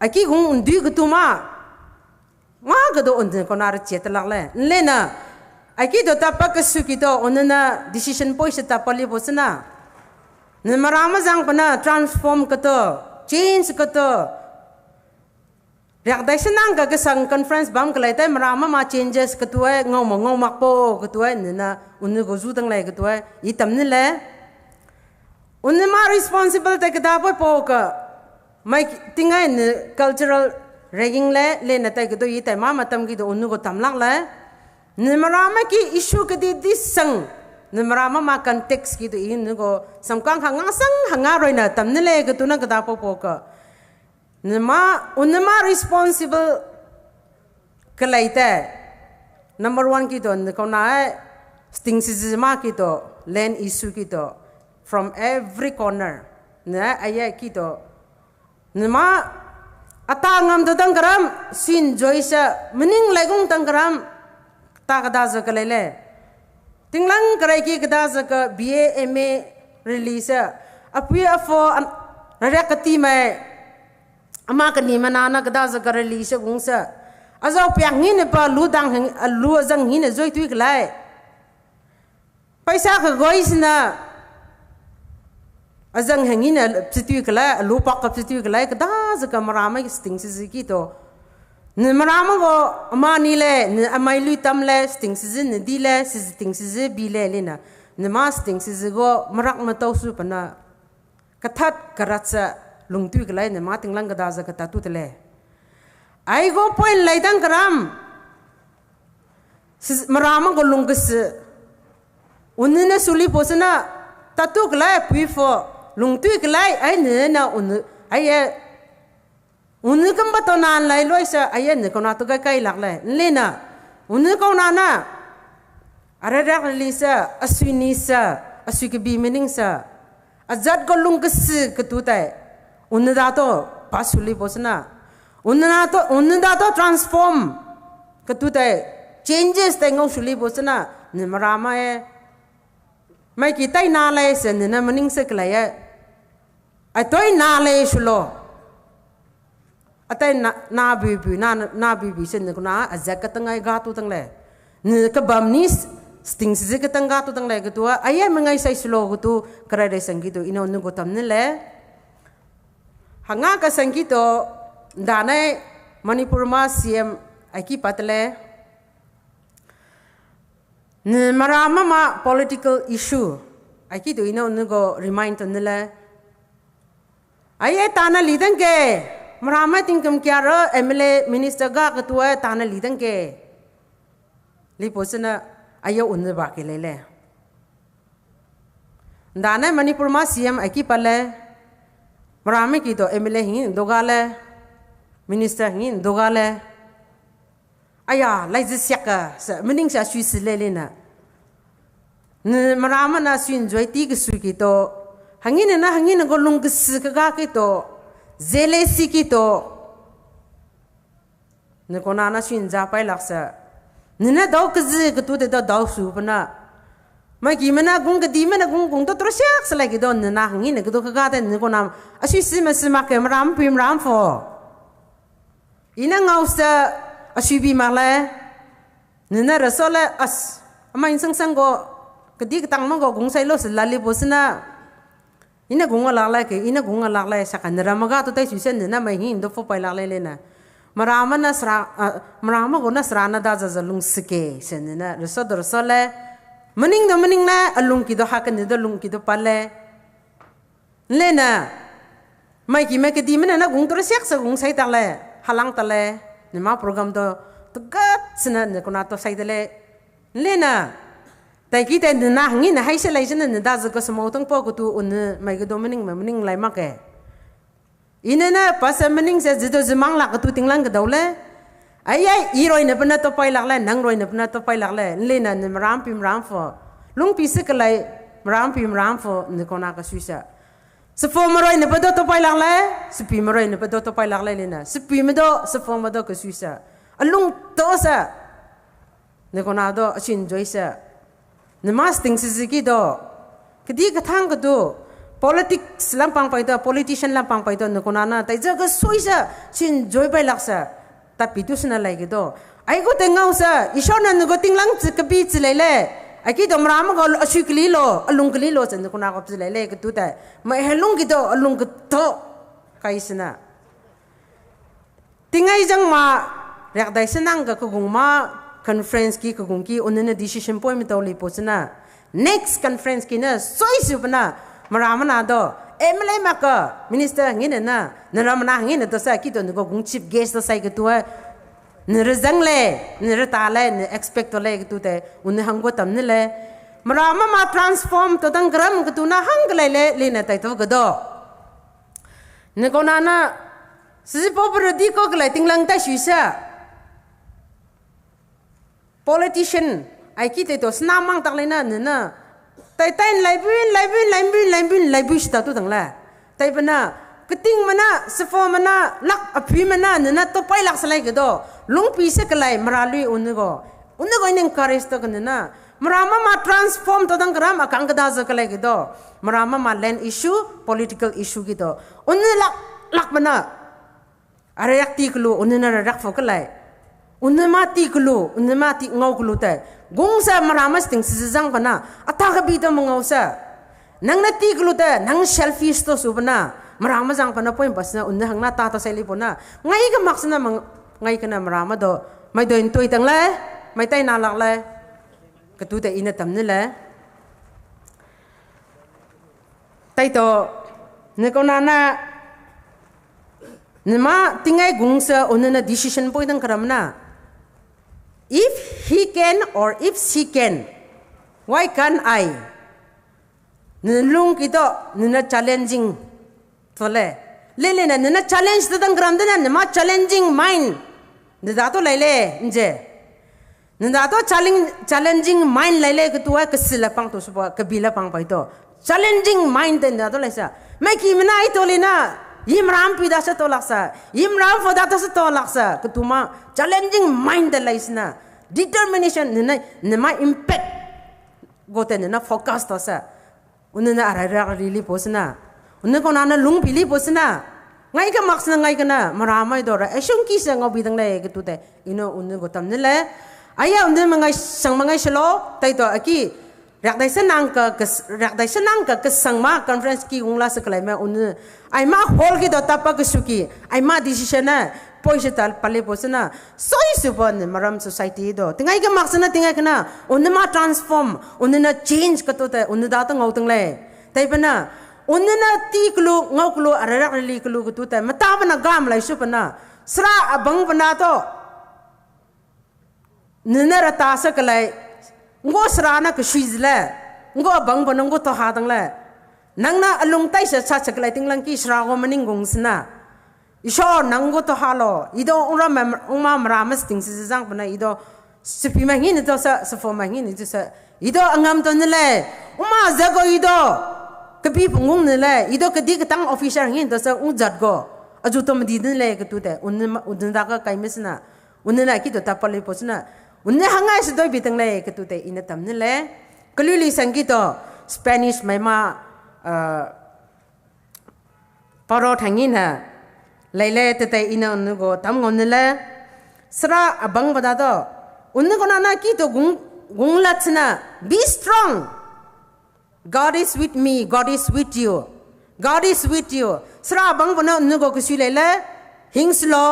Speaker 8: aki gung undu gutuma ma gado unna konar chetla le lena aki do tapak suki to unna decision pois tapali posna namarama jang pana transform kato change kato Reaction nang ka sang conference bam kalai tai marama ma changes ketua ngom makpo ketua nina unu gozu tang lai ketua itam ni le unu ma responsible ta kada po ka mai tingai ne cultural ragging le na tai ketua itai ma matam ki do unu go tamlak le ni marama ki issue ke di sang ni marama ma context ki do in go samkang hanga roi na tam ni le ketua na kada po ka unma responsible kalaita number 1 kito kona sting sizma kito land issue kito from every corner na aya kito nama atangam to tangram sin joisa mening lagung tangram ta kada za kalele tinglang karai ki kada za ka BA MA release apia for rakati mai ama kani manana kada za karali se gungsa azau pyangin pa ludang lu azang hin zoi tuik lai paisa ka goisna azang hangin psitu kala lu pak psitu kala kada za kamarama sting si to ne marama go ama ni le ne amai lu tam le sting si ne di le si sting si bi le lena ne ma sting si go marak ma to su pana kathat karatsa lungtu kelai ne mating lang kada za kata tu tele ai go point lai dang gram marama go lunggus unne suli posna tatu kelai pifo lungtu kelai ai ne na un ai unne kam batonan lai loisa ai ne kona to kai lak lai lena unne kona na are rak lisa aswini sa aswiki bi mening sa azat go lunggus ketutai unna to pasuli posna unna to transform ketutai changes tengong suli posna ne marama mai kitai na lai sen ne maning se klaya atoi na lai sulo atai na bibi sen ne kuna azak tangai gatu tang le ne ka bamnis sting se ka tang gatu tang le ketua ayai mengai sai sulo gutu krade sangitu ino nu gotam ne le hanga ka sangito danai Manipur ma CM aki patle ne marama ma political issue aki do ina unugo remind onle aye tana lidang ke marama tingkam kyara MLA minister ga ketua tana lidang ke liposna ayo unne ba ke lele danai Manipur ma CM aki pale marame ki to MLA hin dogale minister hin dogale aya lai zisyaka sa mening sa sui lelena ne marama na suin joy ti ki su ki to hangin go lung ki ka ki to zelesi ki to ne kona na shin ja pai laksa nina dau kzi ketu de dau su pena mai ki mana gung ke di mana gung to terus yak selai ki don na hangi ne ketu ka ta ne kona asu si ma ke ram pim ram fo ina ngau sa asu bi ma le nina rasole as ama insang sang go kedi ketang ma go gung sai lo selali bosna ina gung la la ke ina gung la la sa kan ramaga to tai su sen na mai hin do fo pai la le na marama go na srana da za lung sike sen na rasole maning na alung ki do hakan do lung ki do pale le na mai ki me ke di mena na gung to siak sa gung sai ta le halang ta le ni ma program do to gat sna ne ko na to sai le na tai ki te na hangi na hai se lai sen na da za ko smo tong po ko tu un mai ke do maning lai ma ke ina na pasa maning se jido jimang la tu tinglang ke daule ai iroi na bana to pai lak la nang roi na bana to pai lak la le na ram pim ram fo lung pi se ke lai ram pim ram fo ne kona ka suisa se fo maroi na bado to pai lak la se pi maroi na bado to pai lak la le na se pi medo se fo medo ka suisa alung to sa ne kona do achin joisa ne mas ting se ki do kedi ka thang ka do politics lampang pai to politician lampang pai to nukona na tai jaga soisa chin joy pai laksa ta pitus na lai do ai go tengau sa ishona nugo tinglang chikapi chilele ai ki dom ram go ashikli lo alungli lo chen nukona ko chilele ke tu ta mai helung ki do alung ko to kaisna tingai jang ma yak dai senang ga kugung ma conference ki kugung ki onena decision point mi to li pochna next conference ki na soisu bana Maramana do emle maka minister ngine na naramana ngine to sa ki to ngo gung chief guest to sai ke tu ne rezang le ne reta le ne expect to le ke tu te un hang go tam ne le marama ma transform to dang gram ke tu na hang le na tai to go do ne ko na na si popro di ko ke le tinglang ta shu sa politician ai ki te to snamang tak le na ne na tai lai bin sta tu tang la tai bana keting mana sefo mana lak api mana na to pai lak salai gedo lung pi se kelai maralui unego ning encourage to kana marama ma transform to dang gram akang kada za kelai gedo marama ma land issue political issue gedo lak mana are yak ti klu unna rak fo kelai unna mati klu unna mati ngau klu tai gongsa maramas ting sizang bana ataka bita mangausa nang nati gluta nang selfish to subana maramas ang bana point basna unna hangna ta seli pona ngai ka maksna ngai kana marama do mai do intoi tang le mai tai na lak le katu te ina tamne le tai to ne ko na ma tingai gongsa unna decision point ang karamna if he can or if she can, why can't I? Nilung kito, nina challenging tole. Lele na nina challenge to tang gram na nima challenging mind. Nidato lele nje. Nidato challenging mind lele ketua kesila pang tu sebuah kabila pang pa ito. Challenging mind den dato lesa. Mai kimna ito lina. Imram pida sa tolak sa, imram foda sa tolak sa, ketuma challenging mind the laisna, determination nena impact, gote nena focus to sa, unna arara really posna, unna kona lung pili posna, ngai ka maksna ngai kana maramai dora, esung kisa ngobidang le ketute, ino unna gotam nile, aya unna mangai selo, taito aki. Rakdai senang ka kesang ma conference ki ungla sekalai ma un ai ma hol ki dota pa kesuki ai ma decision na poise tal pale posna soi supon maram society do tingai ka maksana tingai kana un ma transform un na change ka to ta un da ta ngau tang le tai pana un na ti klu ngau klu ararak li klu ku ta mata bana gam lai supana sra abang bana to nina rata sekalai ngo srana ke shizle ngo bang ban ngo to ha dang le nangna alung tai sa cha chaklai tinglang ki sra go maning gong sna isho nang go to ha lo ido ura ma maramas ting si jang bana ido sipi ma ngin to sa fo ma ngin to sa ido angam to ne le uma za go ido ke bi pungong ne le ido ke di ke tang officer ngin to sa jat go aju to mdi ne le ke tu te un da ka kai mesna unna ki to tapali posna unne hangai se doi bitang le ke tu te ina tam ne le kaluli sangi to Spanish mai ma paro thangina leile te te ina unne go tam ngon ne le sra abang bada to unne ko na ki to gung lachna be strong. God is with me, God is with you. God is with you. Sra bang bana unne go kusi leile hingslo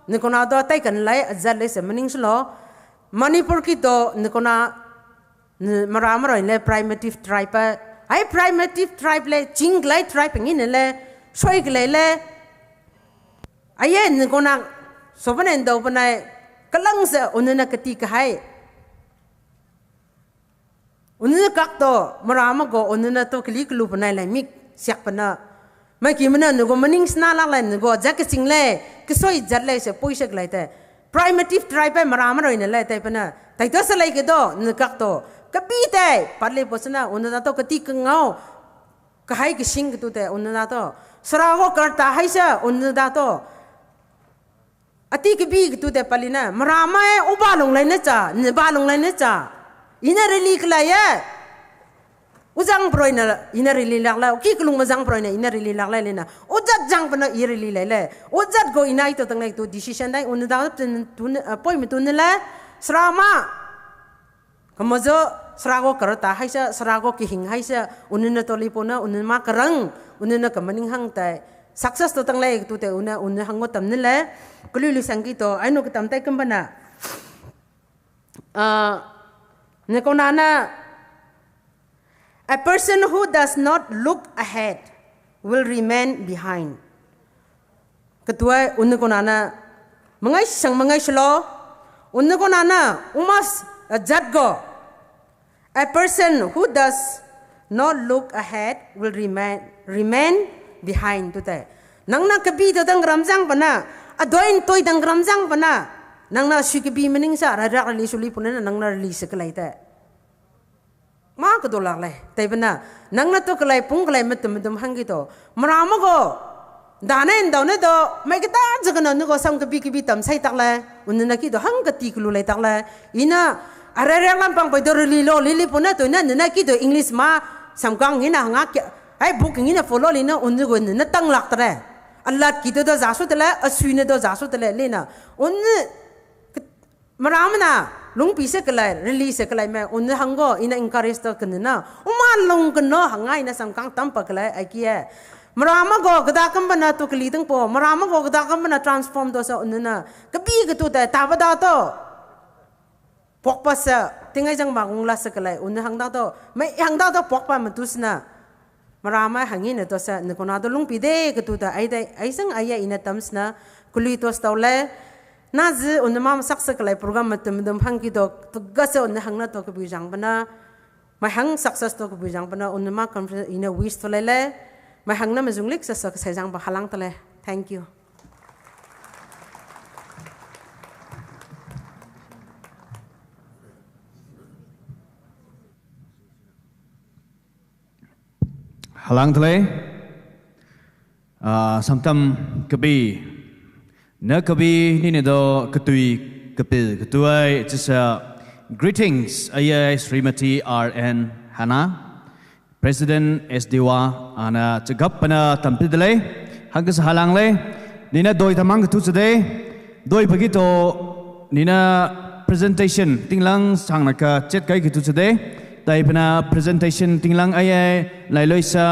Speaker 8: nikona do tai kan lai azal le se maning slo Manipur ki to nikona maramaro le primitive tribe ai primitive tribe le jing lai tribe ngin le soi le aye nikona sobanen do banai kalang se unna kati ka hai unna kak to marama go unna to kli klu banai le mik siak pana mai ki mana nugo maning sna la la nugo jak sing le ke soi jat le se poisak lai te primitive tribe marama roi ne le te pana tai to sa lai ke do nikak to kapi te patle posna unna to kati ka ngau ka hai ki sing tu te unna to sara go karta hai sa unna to ati ki bi tu te palina marama e ubalong lai ne cha ne balong lai ne cha ina reli kla ya Ujang proina ina rili lakla ki kulung mazang proina ina rili lakla lena ujat jang pana ira rili lele ujat go ina ito tang to decision dai un da tun appointment tun la srama kamazo srago karata haisa srago ki hing haisa unna to lipona unna ma karang unna kamaning hang tai success to tang lai tu te unna hango tam ne le kululu sangi to aino ka tam tai kambana ne konana a person who does not look ahead will remain behind. Ketua unna konana mangai shlo unna konana umas jadgo. A person who does not look ahead will remain behind. Tute nangna kabi to dang ramjang pana adoin toy dang ramjang pana nangna shikabi mening sa ra li suli punana nangna li sekalai te ma ko dolak le tai bana nang na to kalai pung kalai matum hangi to marama go danen daune do mai kita jagana no go sam ka bi tam sai tak le unna ki do hang ka ti klu le tak le ina are lam pang pai do li lo li puna to na ki do english ma sam kang ina nga ai book ina follow li na unna go na tang lak tare allah ki do jasu tele aswine do jasu tele le na unna marama na lung pisa kalai release kalai me un hango ina encourage to kanna uma lung kno hangai na samkang tampa kalai akia marama go gada kambana to kli tang po marama go gada kambana transform to sa unna kabi ka tu ta tabada to pokpa sa tingai jang bangung la sakalai un hangda to mai hangda to pokpa matusna marama hangin to sa nikona to lung pide ka tu ta ai sang aya ina tamsna kuli to stawle Nazi unna mam saksa kalai program matum hangi do tugase unna hangna to ku bijang bana mai hang success to ku bijang bana unna ma conference ina wish to lele mai hangna mazunglik sa sajang ba halang tale thank you
Speaker 2: halang tale samtam kabi na kabi ni do ketui kepil ketuai jisa greetings ayai Srimati RN Hana President SDwa ana cegap pana tampil dele hanggas halang le nina doi tamang ketu sede doi begitu nina presentation tinglang sang naka chat kai ketu sede tai pana presentation tinglang ayai lailoi sa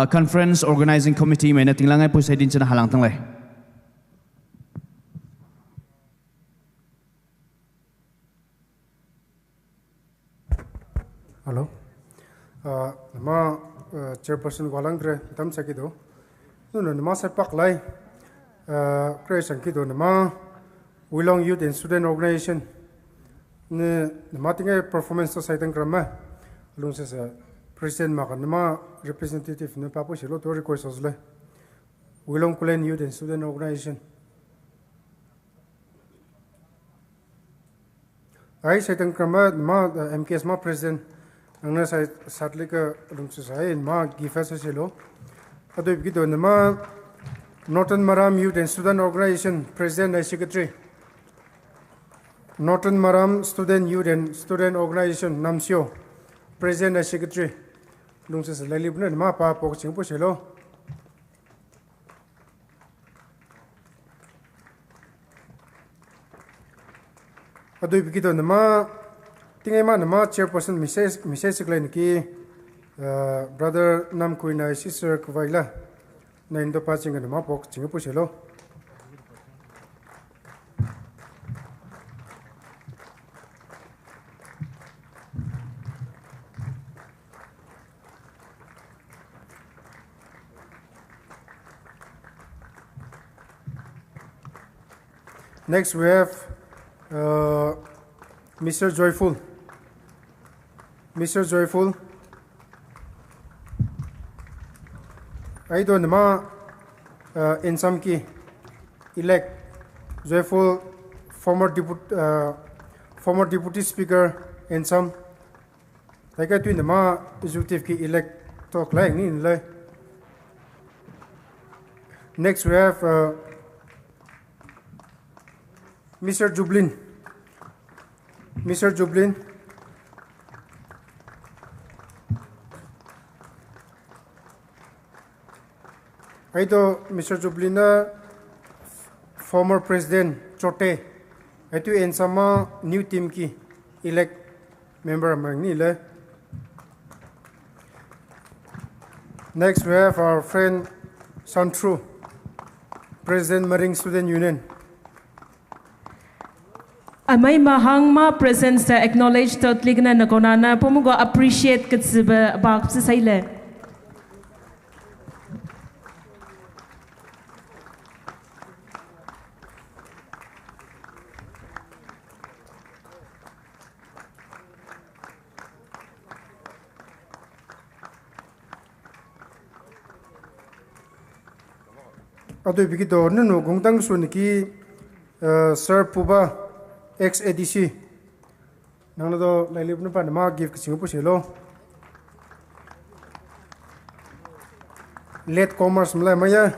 Speaker 2: conference organizing committee mena tinglang ai pusai din chana halang tang le
Speaker 5: Hello. Nama chairperson Walang Dre tam sakido. Nuno nama sepak lai. Creation kido nama Wilong Youth and Student Organization. Ne nama tinggal performance to saitan krama. Lung se president makan nama representative ne papu silo to request osle. Wilong Kulen Youth and Student Organization. Ai saitan krama nama MKS ma president. Angna sai satli ka lumsu sai ma gifasa silo ado bido nama Northern Maram Youth and Student Organization President and Secretary Norton Maram Student Youth and Student Organization Namsio President and Secretary Lungsa Lalibna Mapa Poching Pushelo. Adu Bikito Nama Tingema Nama Chairperson Mrs. Glenki Brother Nam Kuina Sister Kuvaila Naindo Passing and Mapok Chingapushelo. Next we have Mr. Joyful. Mr. Joyful. I don't know in some key elect Joyful former deputy speaker in some like I do the ma executive key elect talk like in like. Next we have Mr. Jublin. Mr. Jublin. I do Mr. Jublin, former president Chote. I do in some new team ki elect member among nile. Next we have our friend Santru, President Marine Student Union.
Speaker 3: Amay mahang ma presence ta acknowledge totally na nakonana pumugo appreciate katsiba bak sa saile.
Speaker 5: Ado bigito nanu gongtang suniki Sir Puba ex-ADC nang do lailip na pa na mga give kasi po silo late commerce mla maya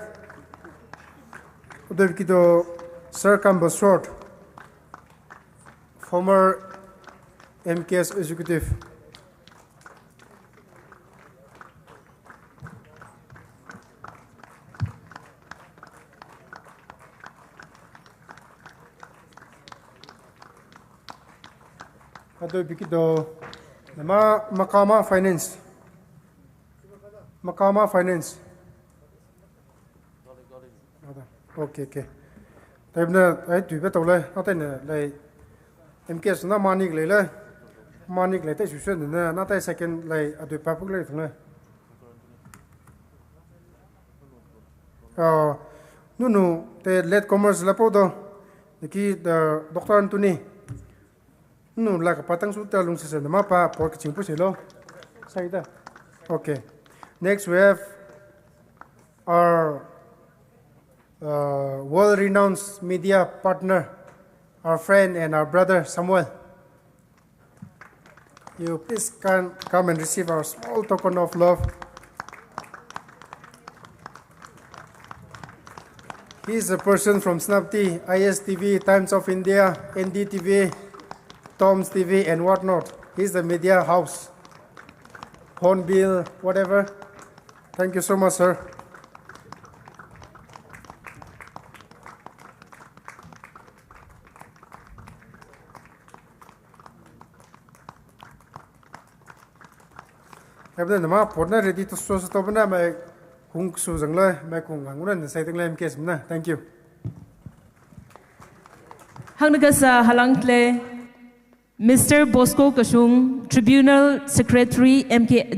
Speaker 5: udah kita Sir Campbell Short former MKS executive Ado bikito nama Makama Finance. Makama Finance. Okay. Tapi na ay tu betul lah. Nanti na lay MKS na manik lay lah. Manik lay tu susah na. Nanti second lay ado papuk lay tu lah. Nunu te late commerce la po do. Niki Dr. Anthony. No, like a patang suta lung sa nama pa pork chingpo silo. Saida. Okay. Next we have our world-renowned media partner, our friend and our brother Samuel. You please come and receive our small token of love. He is a person from Snapti, ISTV, Times of India, NDTV, Tom's TV and whatnot. He's the media house. Hornbill, whatever. Thank you so much, sir. Everything the map, ready to show stop na may kung susang la may kung angunan sa iting lam case na. Thank you.
Speaker 3: Hang nagasa halangtle Mr. Bosco Kasung, Tribunal Secretary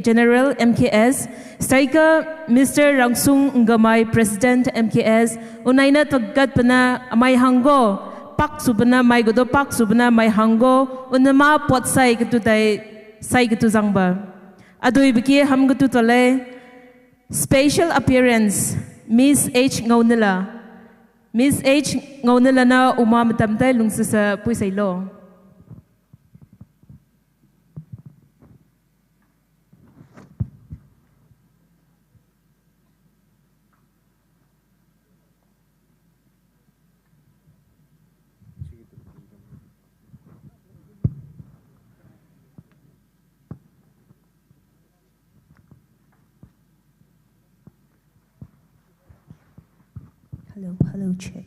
Speaker 3: General MKS, Staika Mr. Rangsung Ngamay, President MKS, Unaina Tagat Pana, May Hango, Pak Subana, May Godo Pak Subana, May Hango, Unama Pot Sai Gitu Zangba. Adoy Biki Ham Gutu Tole, Special Appearance, Miss H. Ngaunila. Miss H. Ngaunila na umamatamtay lungsa sa Puisaylo. Hello, check.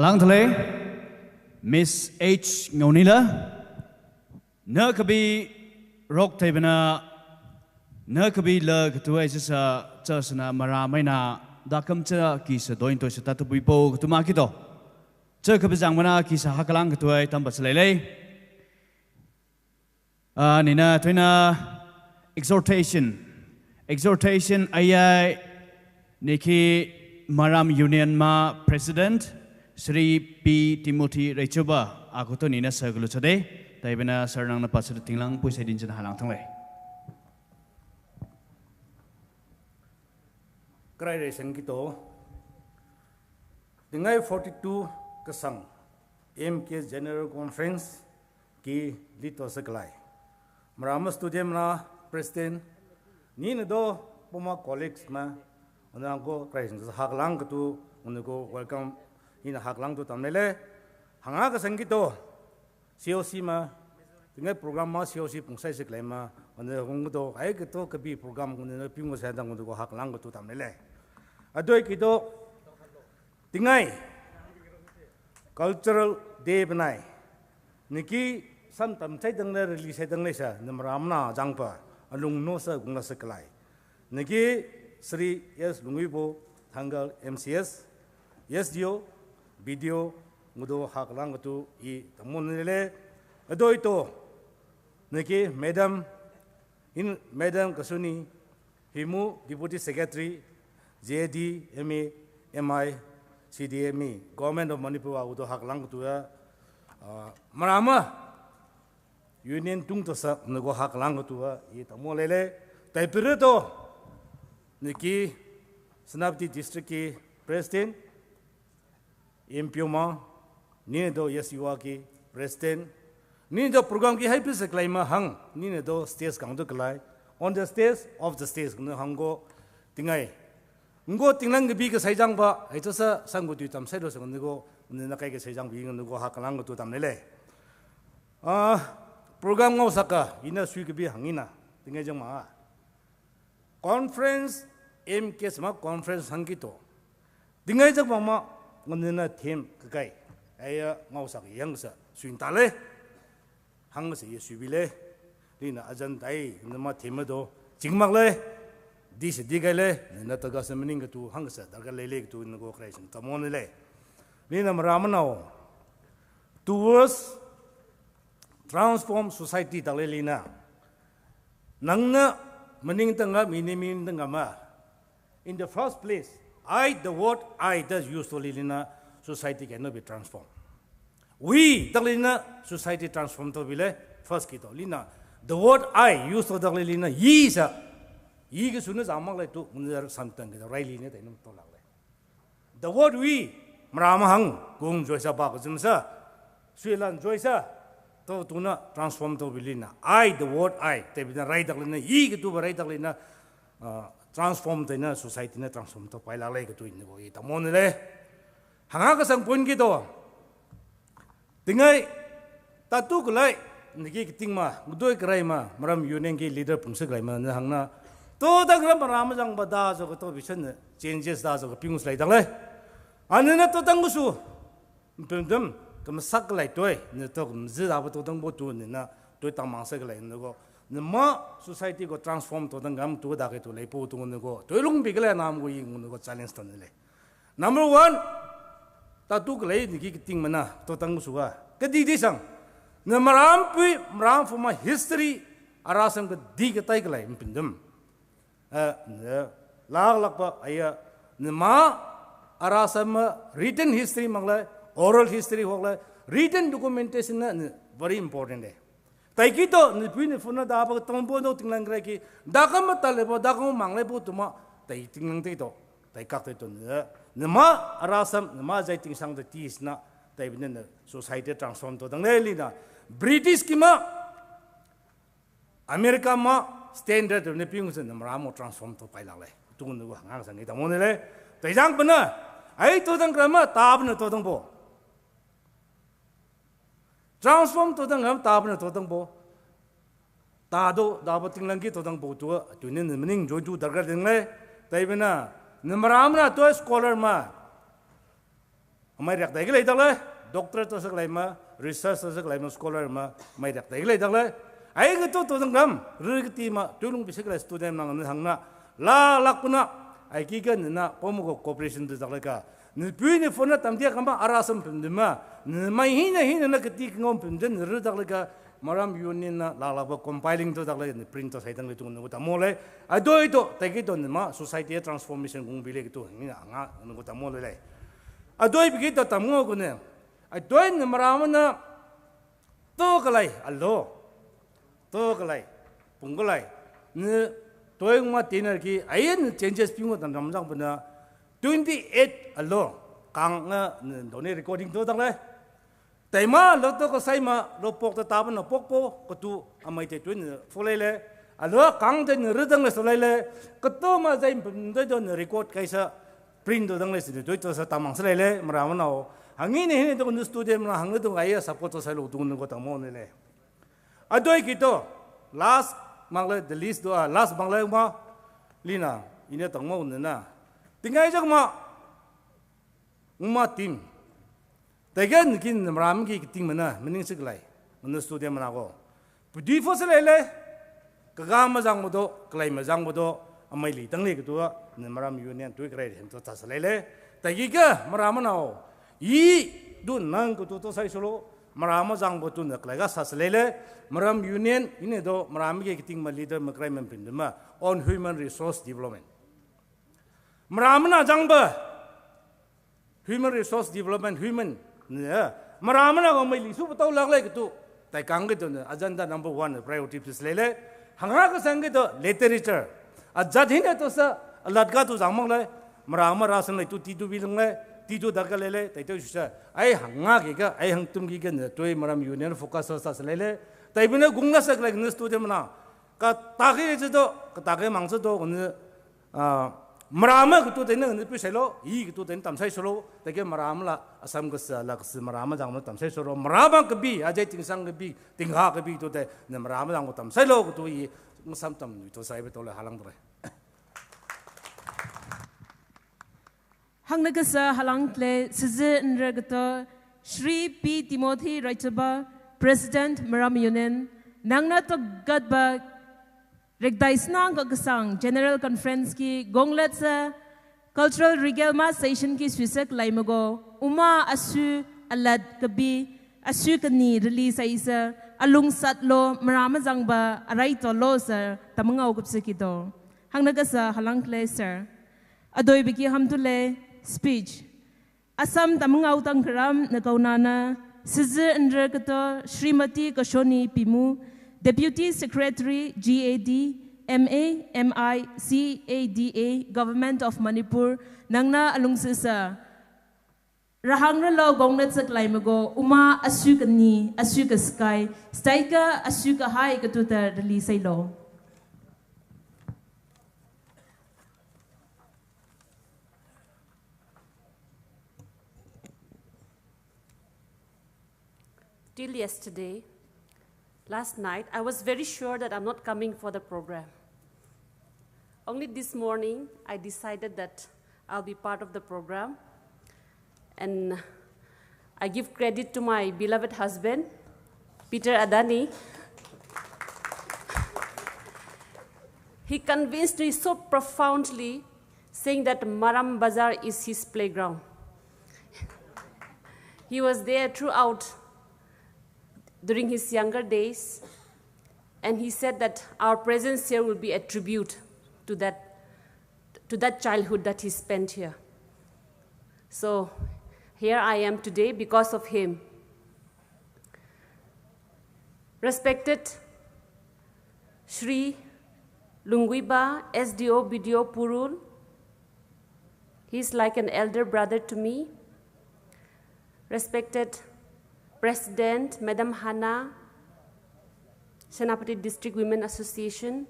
Speaker 2: Halang thale Miss H Ngonila, Nakabi Rock Tabana, Nakabi Lug to Asia Chasana Maramaina, Dakamcha Kisa Dointo Shatatu Bipo to Makito, Chakabizangmana Kisa Hakalang to a Tambaslele, Nina Twina exhortation ayai Niki Maram Union Ma President Sri P. Timothy Rechuba Akuto Nina Circle today, Taibana Sarang na Pastor Tinglang Pusedin Halang Tongway.
Speaker 9: Cry Sangito Tingai 42 Kasang MKS General Conference Ki Lito Saklai Maramas Studium na President Nina do Puma colleagues ma Unango Christ Haklang to Unago welcome in a Haklang to Tamele Hangaka Sangito COC ma Tingai program ma COC Pungsai Claima on the Hungo I get to be program when the Pimus had to go Haklang to Tamele Adoikido Tingai Cultural Day Benai Niki sometimes Satan release Satan Lisa, Namramna, Jangpa, along no sir Gungasakalai. Niki, Sri, yes, Lungibo, Tangal, MCS, yes, Dio, video, Mudo Haklangatu, E. Tamunele, Adoito, Niki, Madam Kasuni, Himu, Deputy Secretary, JD, MA, MI, CDME, Government of Manipur, Udo Haklangatu, Marama. Union tung to sa nago hak lang tua I tamo lele tai pireto niki Senapati district ki president MPO ni do yesiwa ki president ni do program ki happy se klaima hang ni do stage kang do klai on the stage of the stage no hango tingai ngo tinglang bi ka saijang ba ai to sa sangu tu tam sai do sang nago na kai ke saijang bi ngo hak lang tu tam lele program ngau saka ina sui ke bi hangina tingai jang ma conference MKS ma conference hangito tingai jang ma ngonena theme kai aya ngau sak yang sa suin tale hang se ye sui bile lina ajan dai nama theme do jingmak le di se di gai le na ta ga se mening tu hang sa da ga le le tu ngo creation tamon le lina maramnao towards transform society dalelina nangna mening tanga minimin tanga ma in the first place the word I does used to lina society cannot be transformed we dalina society transformed to bile first kito lina the word I used to dalina yi sa yi ke sunu zamak le tu munjar samtang ke rai lina tainum to lag le the word we mramahang gung joisa ba ko jumsa suilan joisa to tuna transform to bilina the word te bina right daklina yi ke tu right daklina transform to na society na transform to paila le ke tu in go ita mon le hanga ka sang pun ki to tingai tatu kulai niki kiting ma gdoi krai ma maram union ki leader pungsek lai ma hangna to da gram ram jang bada so to vision changes da so pingus lai dakle anena to tangusu pemdem咁塞嚟對，你都唔知道到等冇做你那對當忙塞嚟那個，你麼 society 個 transform 到等咁做大嘅到嚟報到那個，對龍別嘅咧南個應那個 challenge 到你嚟。Number one，但都個嚟你幾定乜呐？到等個數啊，個地地上，你maram for my history，arasam 個地個帶個嚟唔平等，拉吧，哎呀，你麼 arasam written history 乜咧？oral history hola written documentation na very important hai tai ki to ni pin phone da ba tombo no tinglang krai ki da kam tale bo da kam mangle bo tuma tai tinglang te to tai kak te to ne ma arasam ne ma jai ting sang de tis na tai bin na society transform to dang le na british ki ma america ma standard ne ping se ne ma mo transform to pai la le tu ne go hang sang ni ta mo ne le tai jang bana ai to dang krama ta bna to dang bo transform to dang ham ta bna to dang bo ta do da ba ting lang ki to dang bo tu tu ne mening jo ju dar ga ding le tai bna ne maram na to scholar ma amai rak dai ge le ta le doctor to sak lai ma research to sak lai ma scholar ma mai dak dai lai dak lai ai ga to dang ram ri ti ma tu lung bi sak lai student nang hang na la lak puna ai ki ga na pomo ko cooperation to dak lai ka ni pui ni phone tam dia kamba arasam pim ma ni mai hina na ka ti ngom pim den ri dak lai ka maram union na la la ba compiling to dak lai ni print to sai dang lai tu ngo ta mo lai ai doi to ta ki to ni ma society transformation kung bi le ki to ni nga ngo ta mo lai adoi bi to tamu ko ne adoi ne maramana to kalai allo to kalai pungalai ne toy ma tiner ki ayen changes pingo tan ramjang bana 28 allo kang nga done recording to dang lai taima lo to ko sai ma lo pok ta taban no pok po ko tu amai te twin folai le allo kang de ne redang le solai le ko to ma jai de don record kaisa print do dang le si do to sa tamang sele le maraman no hangin he to nu student na hang do ai support to sa lo tu nu ko tamo ne le adoi ki to last mangle the list do last mangle ma lina ine tang mo ne na tingai jak ma team tagan kin maram ki ting mana mening sik lai nu student na ko budi fo sele le ka ga ma jang mo do klai ma jang mo do amai li tang le ko ne maram union tu krai hen to ta sele le ta gi ga maram na o yi du nang ko to sai solo maram jang bo tu ne klai ga sa sele le maram union ine do maram ge kiting ma leader ma krai men pin ma on human resource development maram na jang ba human resource development human ne maram na ko mai li su to lag le ko tu tai kang ge to ne agenda number 1 priority sele le hanga ka sang ge to literature ajadhin to sa latga tu jamang le marama rasan le tu ti tu bilang le ti tu darga le tai to sa ai hanga ge ga ai hang tum gi ge ne toy maram union focus sa le tai bune gungna sak le ne stu dem na ka ta ge je do ka ta ge mang se do ne marama ku tu de ne pi selo yi ku tu de tam sai solo tai ge marama la asam ga sa la ka marama jang tam sai solo marama ke bi ajai ting sang ke bi ting ha ke bi tu de ne marama jang tam sai lo ku tu yi musam tam nu to sai be to le halang dre
Speaker 3: hang nagasa halang tle size nragato Shri P Timothy Raichaba President Maram Union nangna to gadba regdaisna gagasang General Conference ki gonglet sa Cultural Regale ma session ki swisak laimago uma asu alad kabi asu kani release isa alung satlo marama jangba arai to lo sir tamanga ogupse ki do hang nagasa halang tle sir adoi biki hamtule speech Assam tamanga utang kram nakaunana Size Indra Kato Srimati Kashoni Pimu Deputy Secretary GAD MA MI CADA Government of Manipur Nangna Alungsisa Rahang lo gongnet sak laimago uma asuka ni asuka sky staika asuka hai katuta release lo
Speaker 10: Till yesterday, last night, I was very sure that I'm not coming for the program. Only this morning, I decided that I'll be part of the program. And I give credit to my beloved husband, Peter Adani. He convinced me so profoundly, saying that Maram Bazar is his playground. He was there throughout during his younger days, and he said that our presence here will be a tribute to that childhood that he spent here. So here I am today because of him. Respected Shri Lunguiba SDO BDO Purul, he's like an elder brother to me. Respected President, Madam Hana, Senapati District Women Association,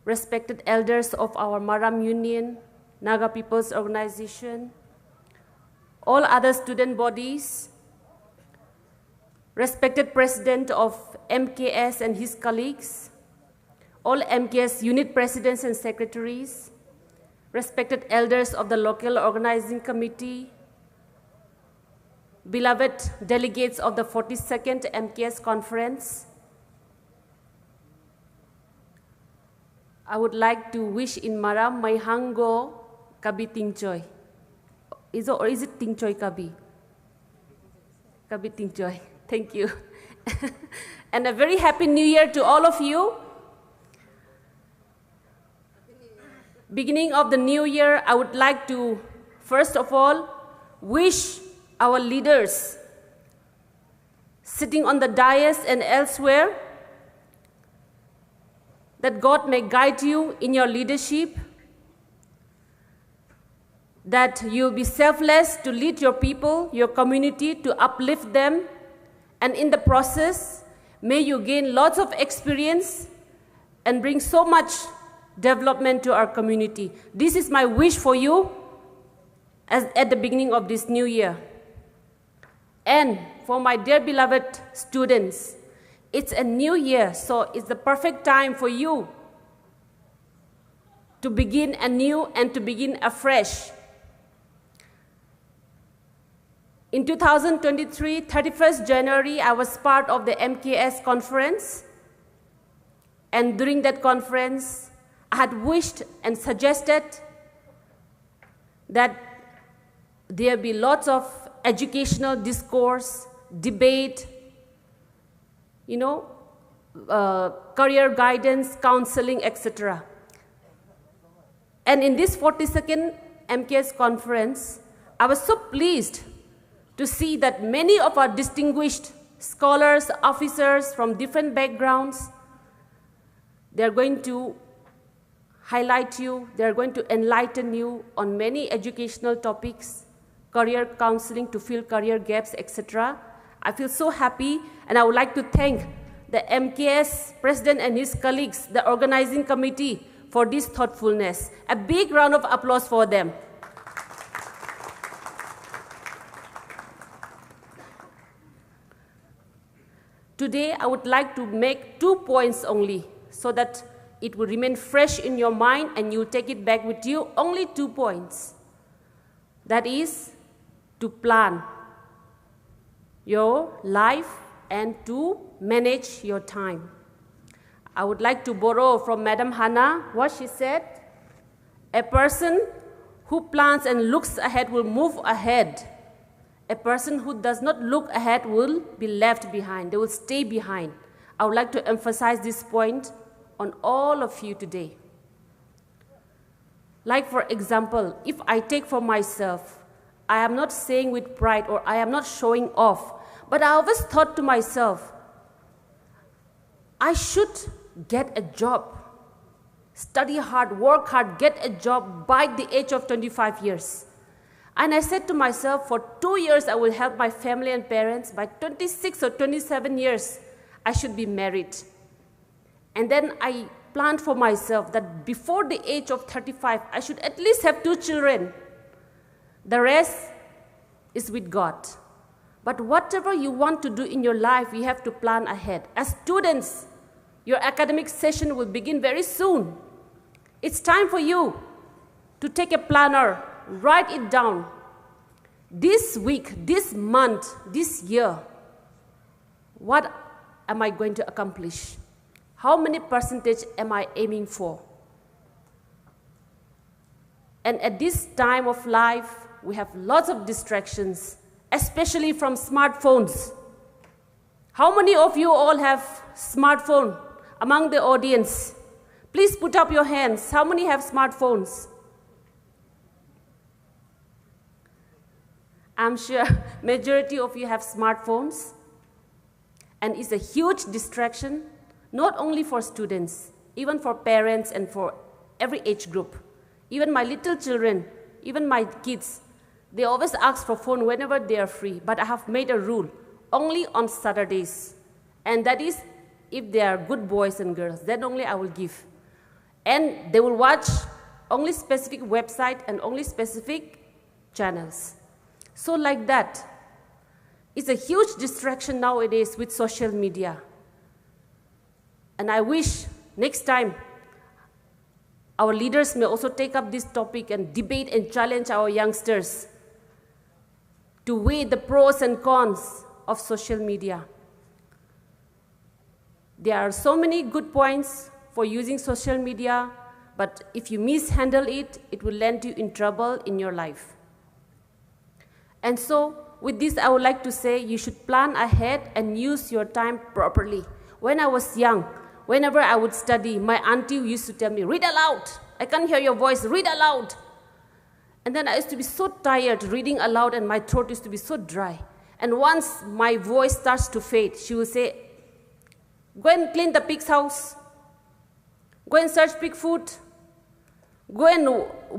Speaker 10: respected elders of our Maram Union, Naga People's Organization, all other student bodies, respected President of MKS and his colleagues, all MKS unit presidents and secretaries, respected elders of the local organizing committee, beloved delegates of the 42nd MKS conference, I would like to wish in Maram may hango kabi tingchoy. Is it tingchoy kabi? Kabi tingchoy. Thank you. And a very happy new year to all of you. Beginning of the new year, I would like to, first of all, wish our leaders sitting on the dais and elsewhere that God may guide you in your leadership, that you'll be selfless to lead your people, your community, to uplift them, and in the process, may you gain lots of experience and bring so much development to our community. This is my wish for you at the beginning of this new year. And for my dear beloved students, it's a new year, so it's the perfect time for you to begin anew and to begin afresh. In 2023, 31st January, I was part of the MKS conference. And during that conference, I had wished and suggested that there be lots of educational discourse, debate, career guidance, counseling, etc. And in this 42nd MKS conference, I was so pleased to see that many of our distinguished scholars, officers from different backgrounds, they're going to highlight you, they're going to enlighten you on many educational topics, career counseling to fill career gaps, etc. I feel so happy, and I would like to thank the MKS president and his colleagues, the organizing committee, for this thoughtfulness. A big round of applause for them. Today, I would like to make 2 points only, so that it will remain fresh in your mind and you take it back with you. Only 2 points. That is, to plan your life and to manage your time. I would like to borrow from Madam Hannah what she said. A person who plans and looks ahead will move ahead. A person who does not look ahead will be left behind. They will stay behind. I would like to emphasize this point on all of you today. Like, for example, if I take for myself, I am not saying with pride or I am not showing off, but I always thought to myself, I should get a job, study hard, work hard, get a job by the age of 25 years. And I said to myself, for 2 years I will help my family and parents. By 26 or 27 years, I should be married. And then I planned for myself that before the age of 35, I should at least have 2 children. The rest is with God. But whatever you want to do in your life, you have to plan ahead. As students, your academic session will begin very soon. It's time for you to take a planner, write it down. This week, this month, this year, what am I going to accomplish? How many percentage am I aiming for? And at this time of life, we have lots of distractions, especially from smartphones. How many of you all have smartphone among the audience? Please put up your hands. How many have smartphones? I'm sure majority of you have smartphones. And it's a huge distraction, not only for students, even for parents and for every age group. Even my little children, even my kids, they always ask for phone whenever they are free. But I have made a rule, only on Saturdays. And that is, if they are good boys and girls, then only I will give. And they will watch only specific website and only specific channels. So like that, it's a huge distraction nowadays with social media. And I wish next time our leaders may also take up this topic and debate and challenge our youngsters to weigh the pros and cons of social media. There are so many good points for using social media, but if you mishandle it, it will land you in trouble in your life. And so, with this, I would like to say you should plan ahead and use your time properly. When I was young, whenever I would study, my auntie used to tell me, read aloud. I can't hear your voice, read aloud. And then I used to be so tired reading aloud and my throat used to be so dry. And once my voice starts to fade, she will say, go and clean the pig's house. Go and search pig food. Go and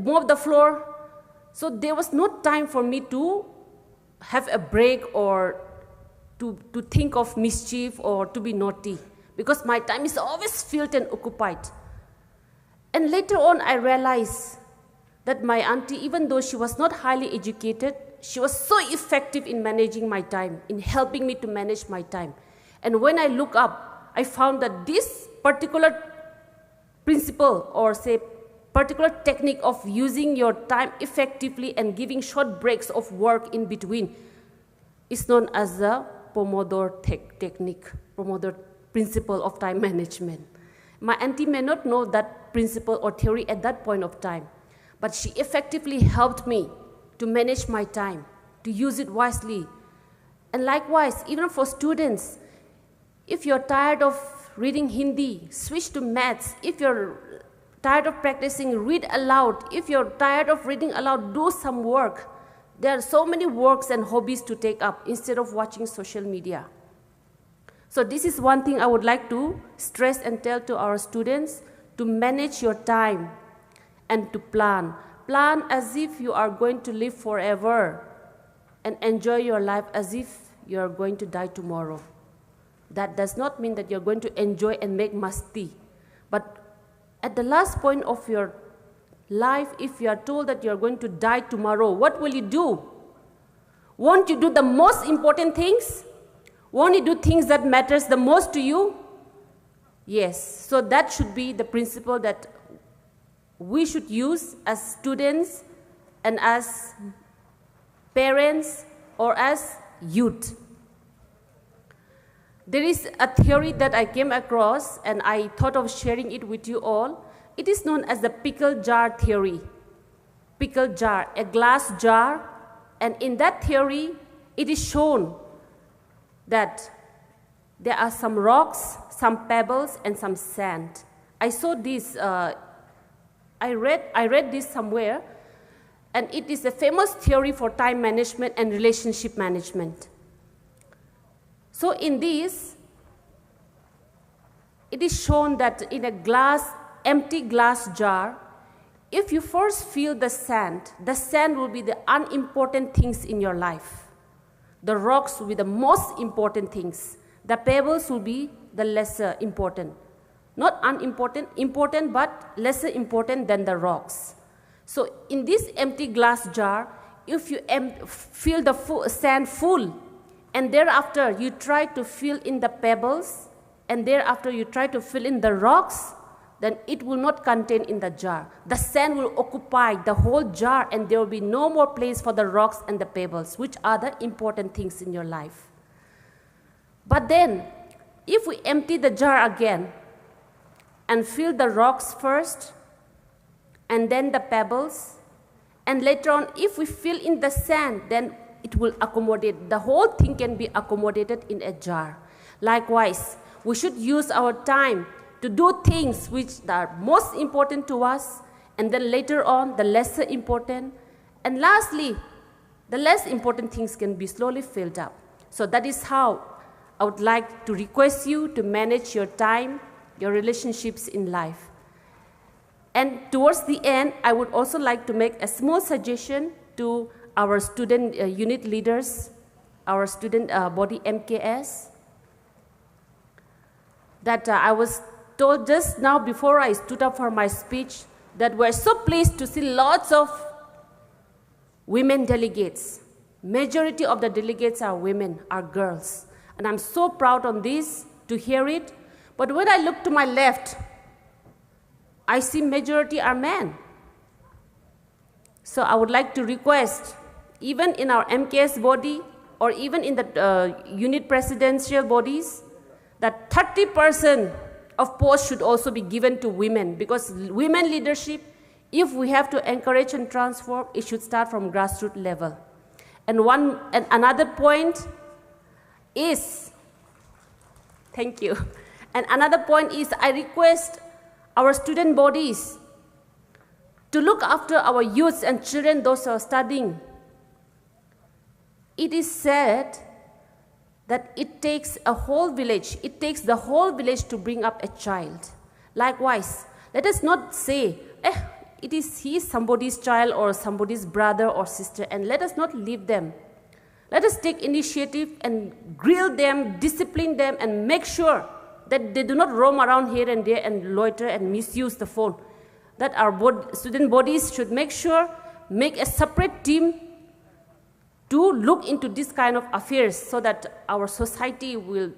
Speaker 10: mop the floor. So there was no time for me to have a break or to think of mischief or to be naughty, because my time is always filled and occupied. And later on, I realized that my auntie, even though she was not highly educated, she was so effective in managing my time, in helping me to manage my time. And when I look up, I found that this particular principle, or say particular technique of using your time effectively and giving short breaks of work in between, is known as the Pomodoro technique, Pomodoro principle of time management. My auntie may not know that principle or theory at that point of time, but she effectively helped me to manage my time, to use it wisely. And likewise, even for students, if you're tired of reading Hindi, switch to maths. If you're tired of practicing, read aloud. If you're tired of reading aloud, do some work. There are so many works and hobbies to take up instead of watching social media. So this is one thing I would like to stress and tell to our students, to manage your time and to plan. Plan as if you are going to live forever and enjoy your life as if you are going to die tomorrow. That does not mean that you're going to enjoy and make masti. But at the last point of your life, if you are told that you're going to die tomorrow, what will you do? Won't you do the most important things? Won't you do things that matters the most to you? Yes, so that should be the principle that we should use as students and as parents or as youth. There is a theory that I came across and I thought of sharing it with you all. It is known as the pickle jar theory. Pickle jar, a glass jar, and in that theory, it is shown that there are some rocks, some pebbles, and some sand. I saw this, I read this somewhere, and it is a famous theory for time management and relationship management. So in this, it is shown that in a empty glass jar, if you first fill the sand will be the unimportant things in your life. The rocks will be the most important things. The pebbles will be the lesser important. Not unimportant, important, but lesser important than the rocks. So in this empty glass jar, if you fill the sand full, and thereafter you try to fill in the pebbles, and thereafter you try to fill in the rocks, then it will not contain in the jar. The sand will occupy the whole jar and there will be no more place for the rocks and the pebbles, which are the important things in your life. But then, if we empty the jar again and fill the rocks first, and then the pebbles, and later on, if we fill in the sand, then it will accommodate. The whole thing can be accommodated in a jar. Likewise, we should use our time to do things which are most important to us, and then later on, the lesser important. And lastly, the less important things can be slowly filled up. So that is how I would like to request you to manage your time, your relationships in life. And towards the end, I would also like to make a small suggestion to our student unit leaders, our student body MKS, that I was told just now before I stood up for my speech that we're so pleased to see lots of women delegates. Majority of the delegates are women, are girls. And I'm so proud on this to hear it. But when I look to my left, I see majority are men. So I would like to request even in our MKS body, or even in the unit presidential bodies, that 30% of posts should also be given to women, because women leadership, if we have to encourage and transform, it should start from grassroots level. And another point is, thank you. And another point is, I request our student bodies to look after our youths and children, those who are studying. It is said that it takes a whole village, it takes the whole village to bring up a child. Likewise, let us not say, he is somebody's child or somebody's brother or sister, and let us not leave them. Let us take initiative and grill them, discipline them, and make sure that they do not roam around here and there and loiter and misuse the phone. That our student bodies should make a separate team to look into this kind of affairs, so that our society will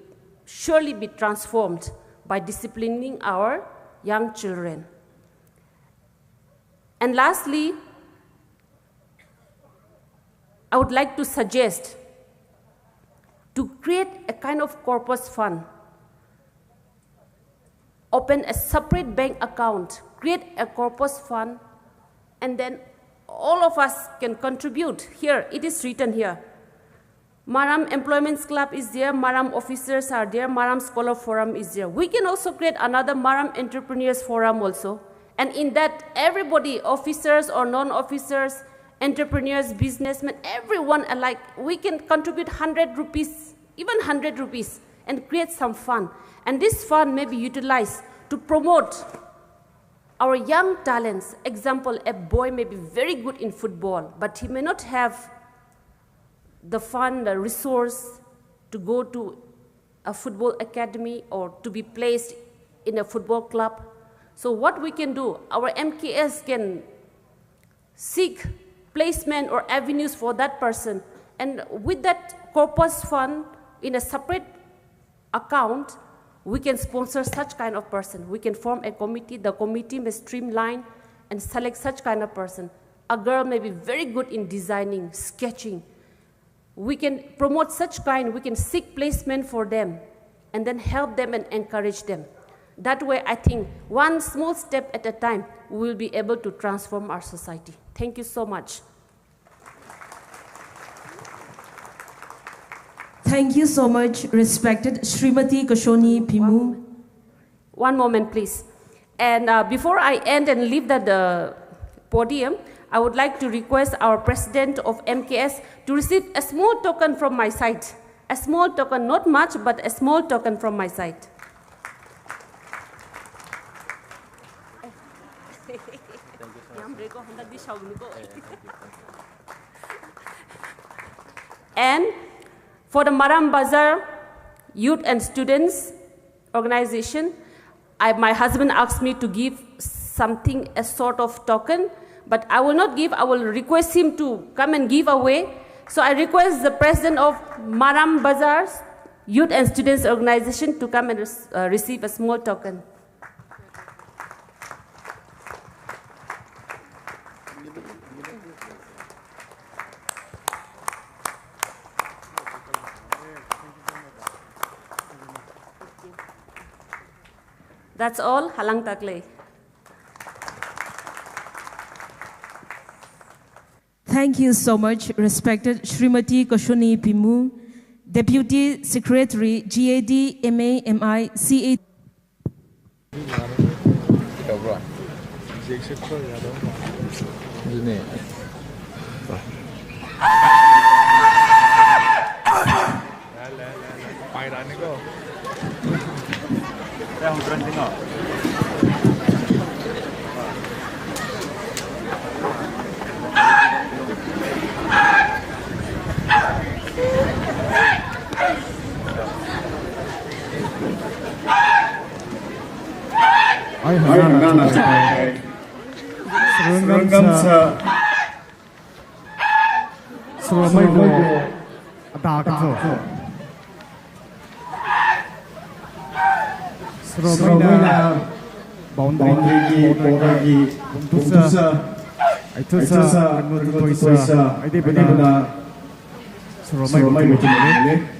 Speaker 10: surely be transformed by disciplining our young children. And lastly, I would like to suggest to create a kind of corpus fund, open a separate bank account, create a corpus fund, and then all of us can contribute. Here, it is written here. Maram Employment Club is there, Maram officers are there, Maram Scholar Forum is there. We can also create another Maram Entrepreneurs Forum also. And in that, everybody, officers or non-officers, entrepreneurs, businessmen, everyone alike, we can contribute 100 rupees, even 100 rupees, and create some fund. And this fund may be utilized to promote our young talents. Example, a boy may be very good in football, but he may not have the fund, the resource to go to a football academy or to be placed in a football club. So what we can do, our MKS can seek placement or avenues for that person. And with that corpus fund in a separate account, we can sponsor such kind of person. We can form a committee. The committee may streamline and select such kind of person. A girl may be very good in designing, sketching. We can promote such kind. We can seek placement for them and then help them and encourage them. That way, I think, one small step at a time, we will be able to transform our society. Thank you so much.
Speaker 3: Thank you so much, respected Srimati Kashoni Pimu.
Speaker 10: One moment, please. And before I end and leave the podium, I would like to request our president of MKS to receive a small token from my side. A small token, not much, but a small token from my side. And for the Maram Bazaar Youth and Students Organization, my husband asked me to give something, a sort of token, but I will not give, I will request him to come and give away. So I request the president of Maram Bazaar Youth and Students Organization to come and receive a small token. That's all. Halang Takle.
Speaker 3: Thank you so much, respected Srimati Kashoni Pimu, Deputy Secretary, GAD, MA, MI, CA.
Speaker 11: Itu sa menurut poisa, ini benar seromai betul ini.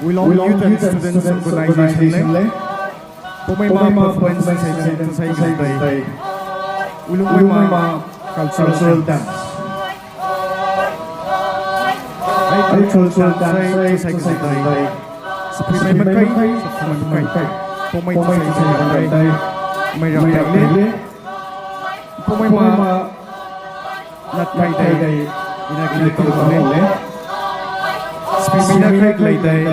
Speaker 11: Wilong Youth and Students Organization le Pumay performance sa gantay Wilong may cultural dance ay cultural dance sa gantay sa Pumay magkay Pumay sa gantay may Regale Pumay natkay day inagilito le Spimina kay Leyday,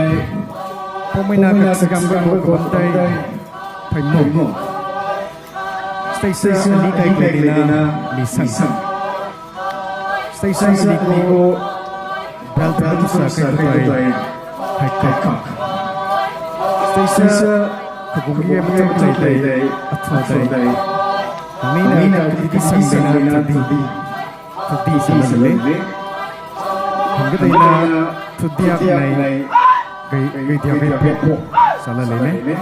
Speaker 11: Pumina sa gambar mo kontay, pay mo. Stay sa alikay Leyday na lisan. Stay sa alikay ko, beltan sa kay kakak. Stay sa kagungiya mo sa Leyday at Leyday. Hamina katikisan din na tadi sa Leyday. Hanggang na Tudiak nai gay tiak po salah lele.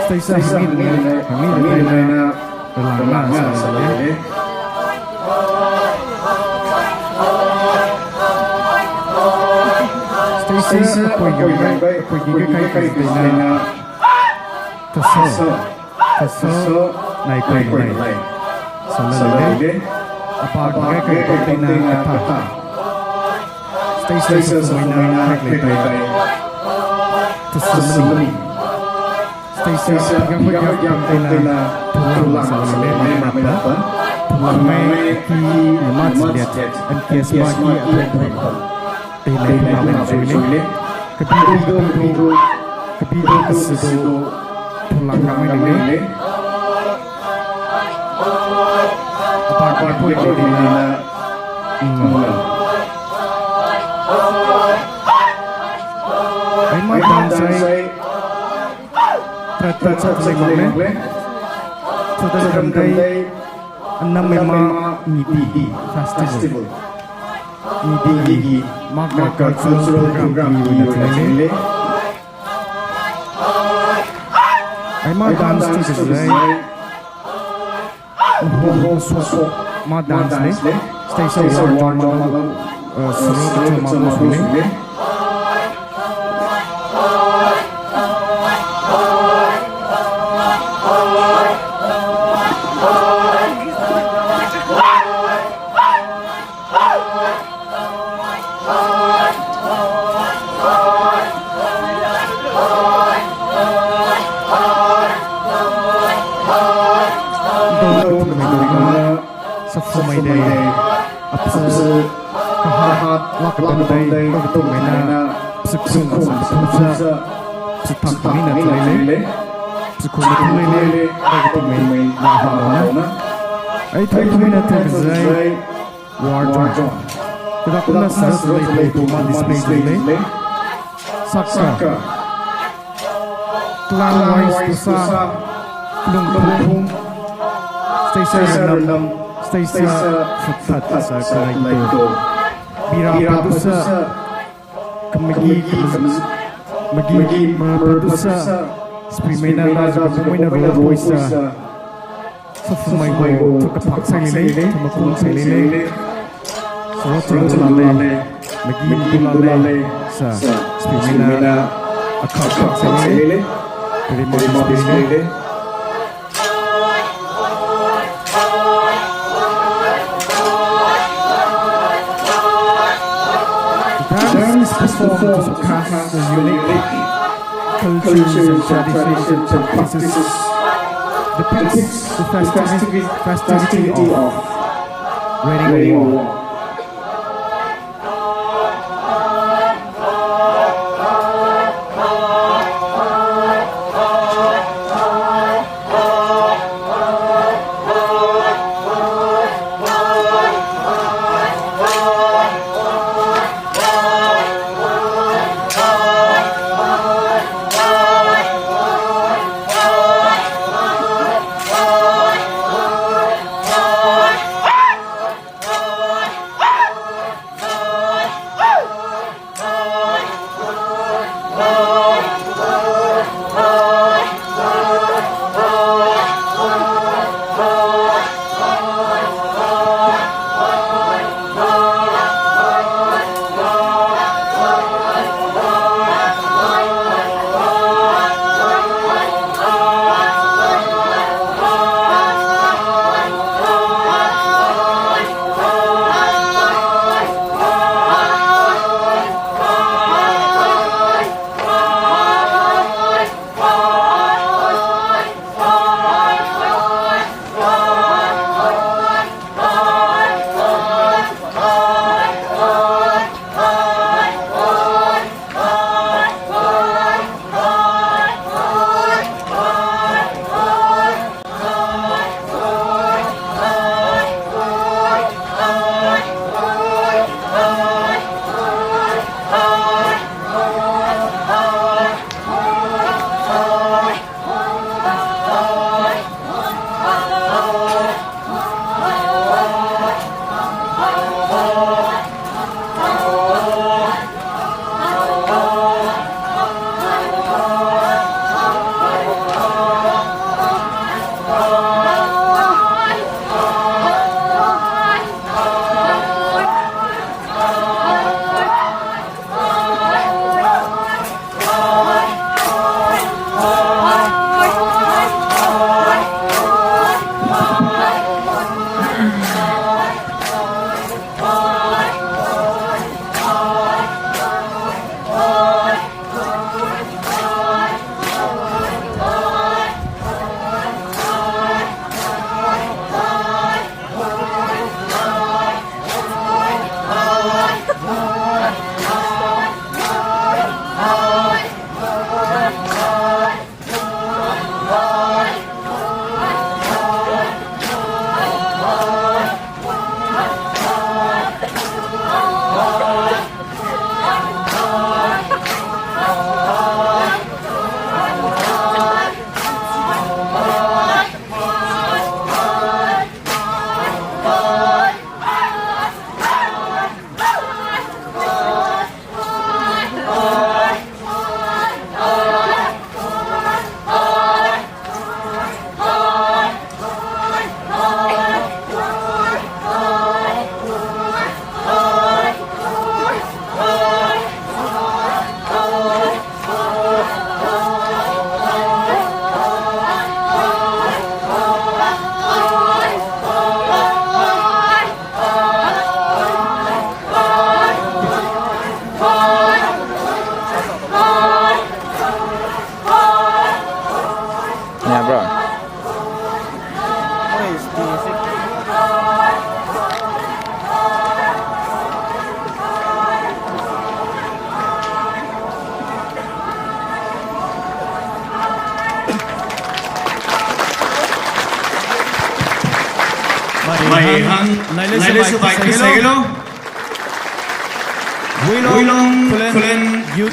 Speaker 11: Stay sa hamid na relanga salah lele. Stay sa apoy gigay kay na taso nai salah lele. Apagay kay na kata. Stay sa Pumay Regale to Sumali. Stay sa gambar na tulang sa Regale mapa. Pumay ki namat lihat MKS bagi apa Tele naman Juli. Kepido kesudo tulang kami Regale. Apa pun na Ay dansay Tratat sa mole Sudah gantay Anam memang ngiti festival Ngiti Maka cultural program Regale Ay dance tisay Sosok dance Stay sa warm Suruh Muslim Pumay day kahat lakbanday tumay na psiksung sa psitak kami na lele psikulit lele tumay na hana ay tumay na tagazay warjon tidak pernah selesai lele display lele saksa tulang wais tusa kulung stay sa futat sa kalaito bira produsa kemegi produsa Sprimena da jaka pumina road voice sa fumai go tuka pak sai le tumakung sai le Roto lale magin lale sa Sprimena akak sai le dari mana spirine dance performed to surpass the unique cultures and traditions and practices depicts the festivity of Regale.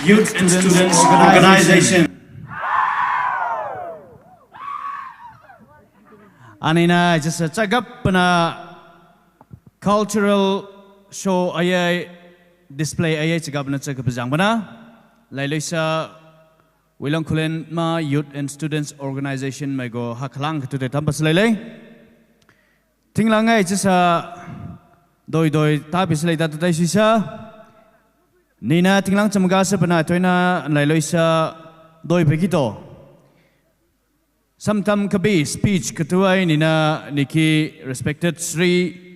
Speaker 2: Youth and Students Organization. Anina just a chagap na cultural show ayay display ayay chagap na chagap jang bana lailisa Wilang kulen ma youth and students organization may go haklang to the tampas lele. Tinglangai jisa doi tapis lele tatu tay sisa. Nina tinglang chamgasa pana toina lailoisa doi pekito. Samtam kabi speech ketua nina niki respected Sri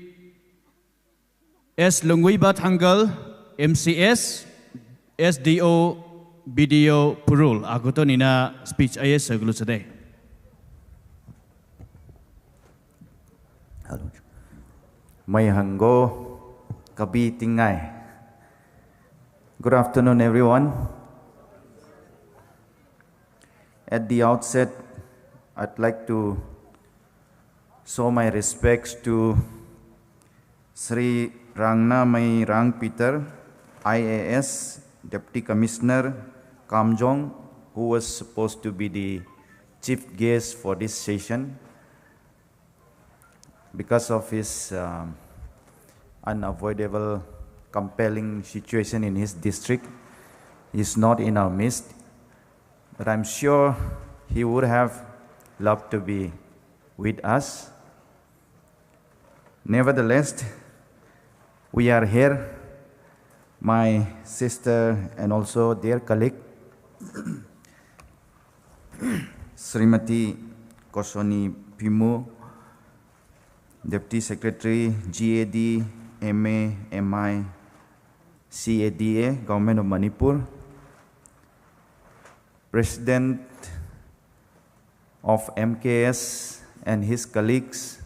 Speaker 2: S. Lungwibat Hanggal, MCS, SDO, BDO Purul. Aku to nina speech ayes segulu sedih.
Speaker 12: Halo. May hanggo kabi tingay. Good afternoon, everyone. At the outset, I'd like to show my respects to Sri Rangna Mai Rang Peter, IAS Deputy Commissioner Kamjong, who was supposed to be the chief guest for this session. Because of his unavoidable, compelling situation in his district, he's not in our midst. But I'm sure he would have loved to be with us. Nevertheless, we are here, my sister and also dear colleague, Srimati Kosoni Pimu, Deputy Secretary, GAD, MA, MI, CADA, Government of Manipur, President of MKS and his colleagues,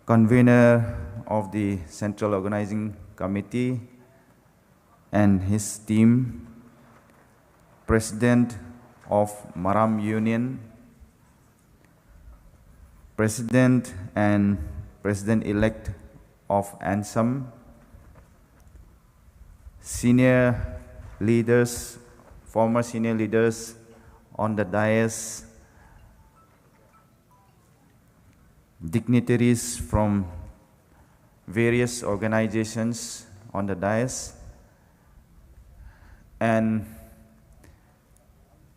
Speaker 12: convener of the Central Organizing Committee and his team, President of Maram Union, President and President-elect of ANSAM, senior leaders, former senior leaders on the dais, dignitaries from various organizations on the dais, and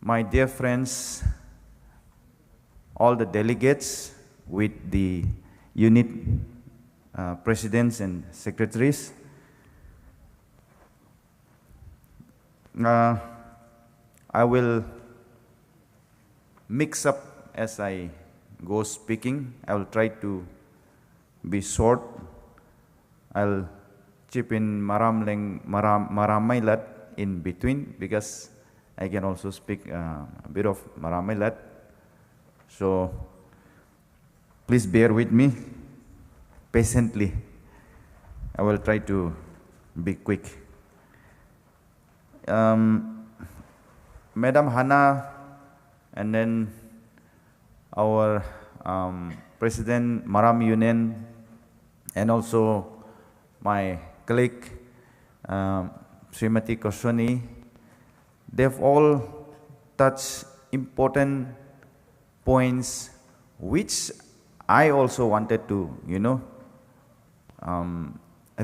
Speaker 12: my dear friends, all the delegates with the unit presidents and secretaries. I will mix up as I go speaking. I will try to be short. I'll chip in Maramailat in between because I can also speak a bit of Maramailat. So please bear with me patiently. I will try to be quick. Madam Hannah, and then our President Maram Union, and also my colleague Srimati Kosoni, they've all touched important points which I also wanted to,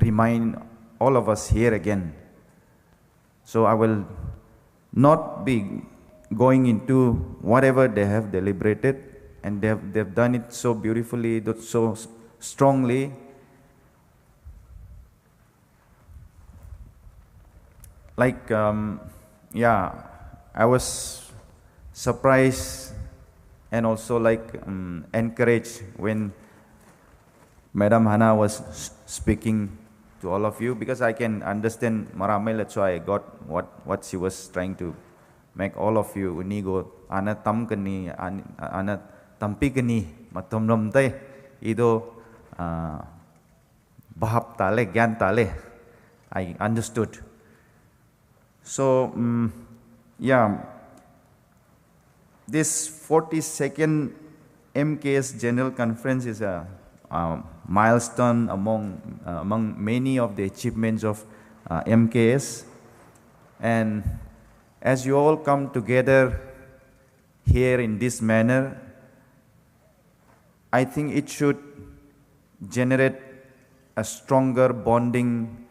Speaker 12: remind all of us here again. So I will not be going into whatever they have deliberated, and they've done it so beautifully, so strongly. Like, I was surprised and also encouraged when Madam Hannah was speaking to all of you, because I can understand Maramailat, so I got what she was trying to make all of you unigo ana tam kani ana tampi kani matom rom tay ido bahap tale gyan tale. I understood. So this 42nd MKS General Conference is a milestone among many of the achievements of MKS. And as you all come together here in this manner, I think it should generate a stronger bonding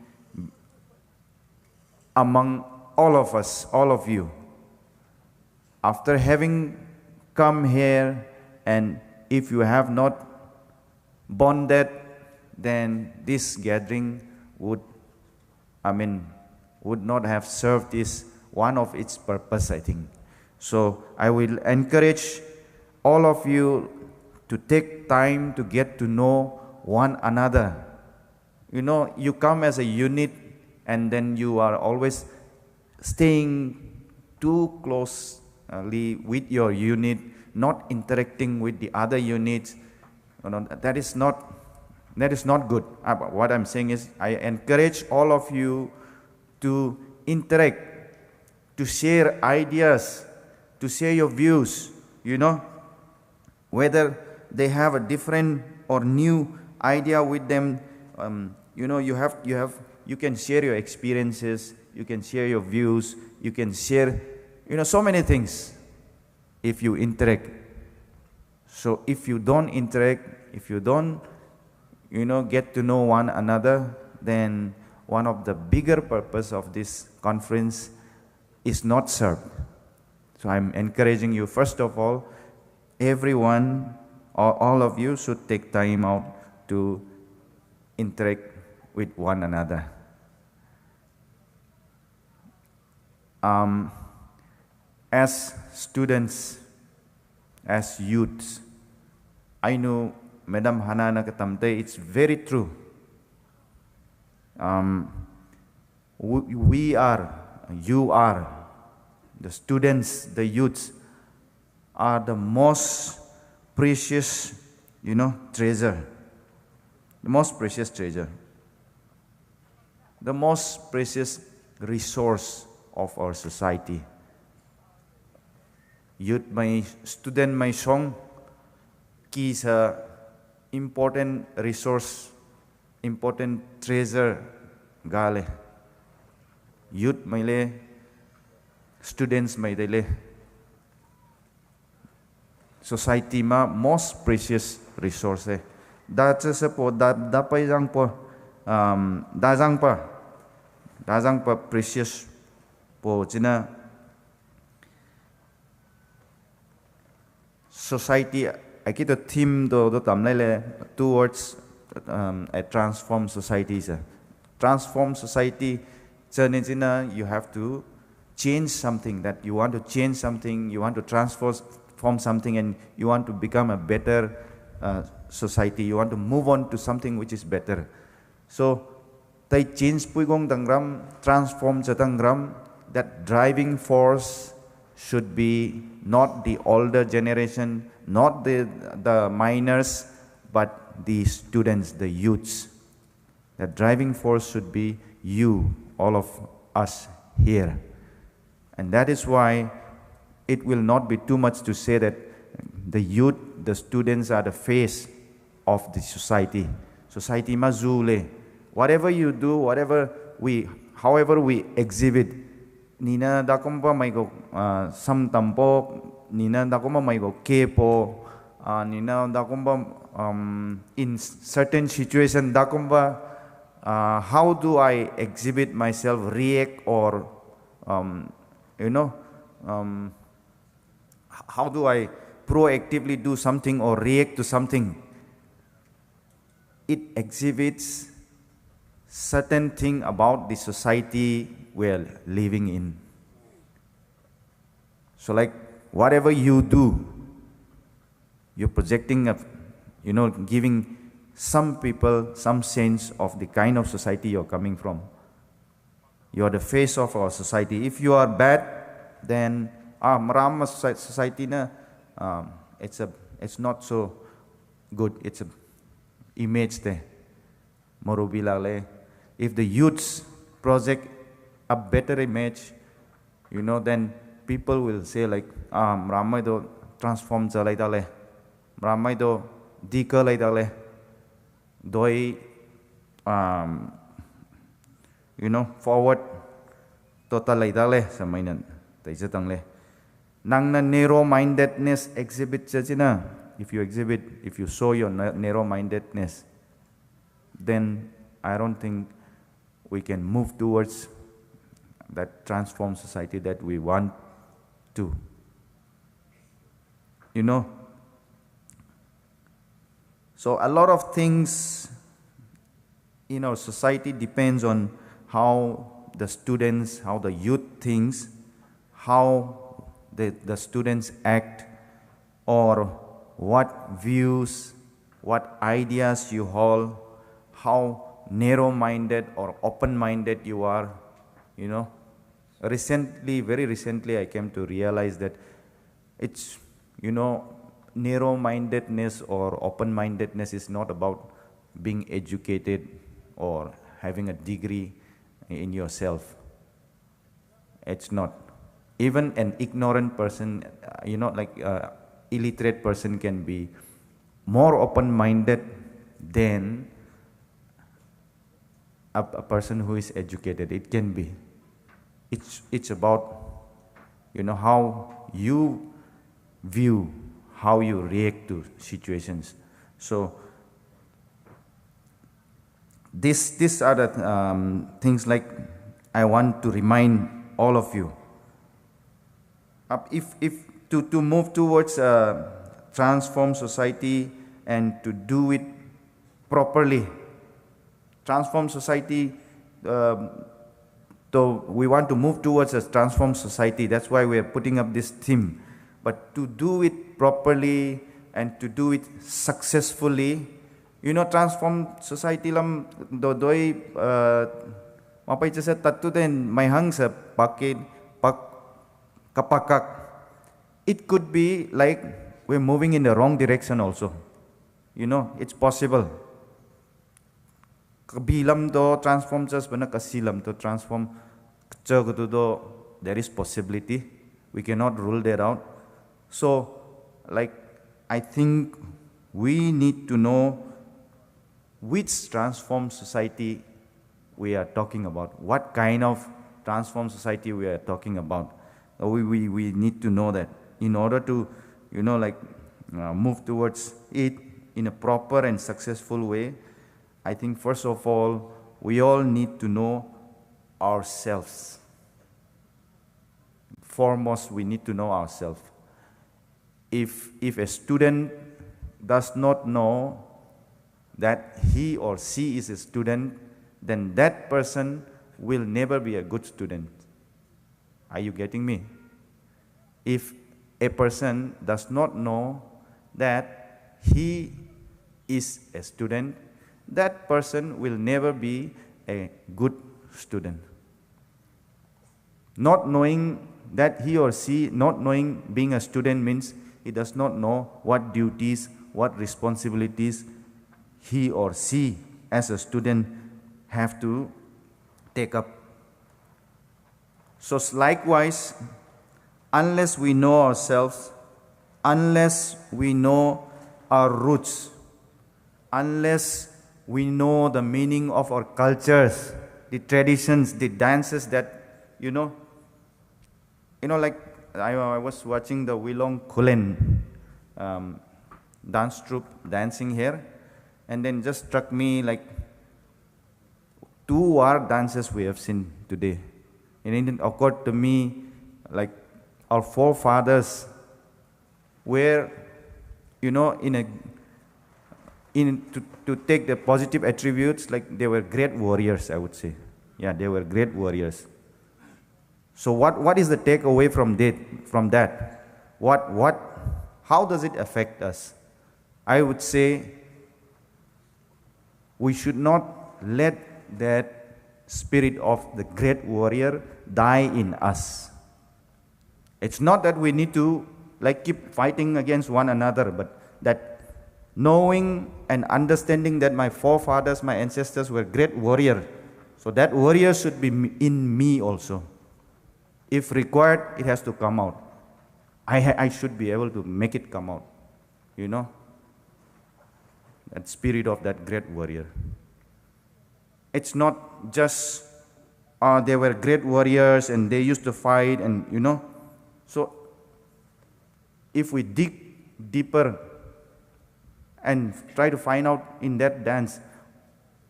Speaker 12: among all of us, all of you. after having come here, and if you have not bonded, then this gathering would not have served this one of its purpose, I think. So I will encourage all of you to take time to get to know one another. You know, you come as a unit and then you are always staying too closely with your unit, not interacting with the other units. You know, that is not good. What I'm saying is, I encourage all of you to interact, to share ideas, to share your views, you know, whether they have a different or new idea with them. You know, you can share your experiences, you can share your views, you can share, you know, so many things if you interact. So if you don't interact, if you don't, you know, get to know one another, then one of the bigger purpose of this conference is not served. So I'm encouraging you, first of all, everyone, all of you should take time out to interact with one another. As students, as youths, I know Madam Hana Nakatamte, it's very true. You are, the students, the youths, are the most precious, you know, treasure. The most precious treasure. The most precious resource of our society. Youth, my student, my song, is a important resource, important treasure, gale. Youth, my le, students, my le. Society ma most precious resource. That's a po da pa jang po dajang pa precious po china society. I get a theme do tamlele towards a transformed society. Transformed society, you have to change something, that you want to change something, you want to transform something, and you want to become a better society. You want to move on to something which is better. So, they change puigong tangram, transform tangram. That driving force should be not the older generation, not the minors, but the students, the youths. The driving force should be you, all of us here. And that is why it will not be too much to say that the youth, the students are the face of the society. Society mazule. Whatever you do, however we exhibit, nina dakompa maigo sam tampo, nina dakompa maigo kepo, nina dakompa in certain situation dakompa how do I exhibit myself, react, or how do I proactively do something or react to something? It exhibits certain thing about the society we're living in. So like whatever you do, you're projecting giving some people some sense of the kind of society you're coming from. You're the face of our society. If you are bad, then marama society na it's not so good. It's a image there. Morubilale. If the youths project a better image, then people will say like, Ramai do transform jalai dale, Ramai do dika lai dale, doi forward total lai dale samainan taisatang le. Nang na narrow-mindedness exhibit jajina. If you show your narrow-mindedness, then I don't think we can move towards that transformed society that we want to. you know. So a lot of things in our society depends on how the students, how the youth thinks, how the students act, or what views, what ideas you hold, how narrow-minded or open-minded you are, you know. Very recently, I came to realize that it's, you know, narrow-mindedness or open-mindedness is not about being educated or having a degree in yourself. It's not. Even an ignorant person, you know, like illiterate person can be more open-minded than a person who is educated. It can be. It's about, you know, how you view, how you react to situations. So these are the things like I want to remind all of you. If to move towards a transformed society and to do it properly, transformed society. So we want to move towards a transformed society. That's why we are putting up this theme. But to do it properly and to do it successfully, you know, transformed society lam doi mapai sa tatu den may hang sa pakit kapakak. It could be like we're moving in the wrong direction also. You know, it's possible. Kabilam to transform just bana kasilam to transform chagutu do, there is possibility. We cannot rule that out. So, like, I think we need to know which transformed society we are talking about. What kind of transformed society we are talking about. We need to know that in order to, you know, like move towards it in a proper and successful way. I think first of all, we all need to know ourselves. Foremost, we need to know ourselves. If a student does not know that he or she is a student, then that person will never be a good student. Are you getting me? If a person does not know that he is a student, that person will never be a good student. Not knowing that he or she, not knowing being a student means he does not know what duties, what responsibilities he or she as a student have to take up. So likewise, unless we know ourselves, unless we know our roots, unless we know the meaning of our cultures, the traditions, the dances that, you know, like I was watching the Wilong Kulen dance troupe dancing here, and then just struck me like 2 war dances we have seen today. And it occurred to me like our forefathers were, you know, to take the positive attributes, like they were great warriors, I would say. Yeah, they were great warriors. So what is the takeaway from that? How does it affect us? I would say we should not let that spirit of the great warrior die in us. It's not that we need to like keep fighting against one another, but that knowing and understanding that my forefathers, my ancestors were great warriors, so that warrior should be in me also. If required, it has to come out. I should be able to make it come out, you know, that spirit of that great warrior. It's not just they were great warriors and they used to fight, and you know. So if we dig deeper and try to find out in that dance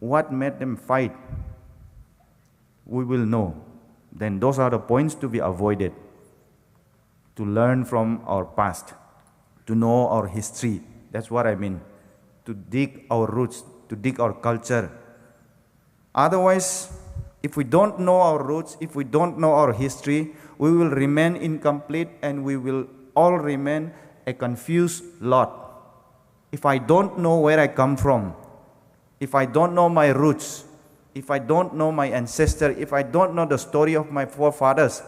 Speaker 12: what made them fight, we will know. Then those are the points to be avoided, to learn from our past, to know our history. That's what I mean. To dig our roots, to dig our culture. Otherwise, if we don't know our roots, if we don't know our history, we will remain incomplete and we will all remain a confused lot. If I don't know where I come from, if I don't know my roots, if I don't know my ancestor, if I don't know the story of my forefathers,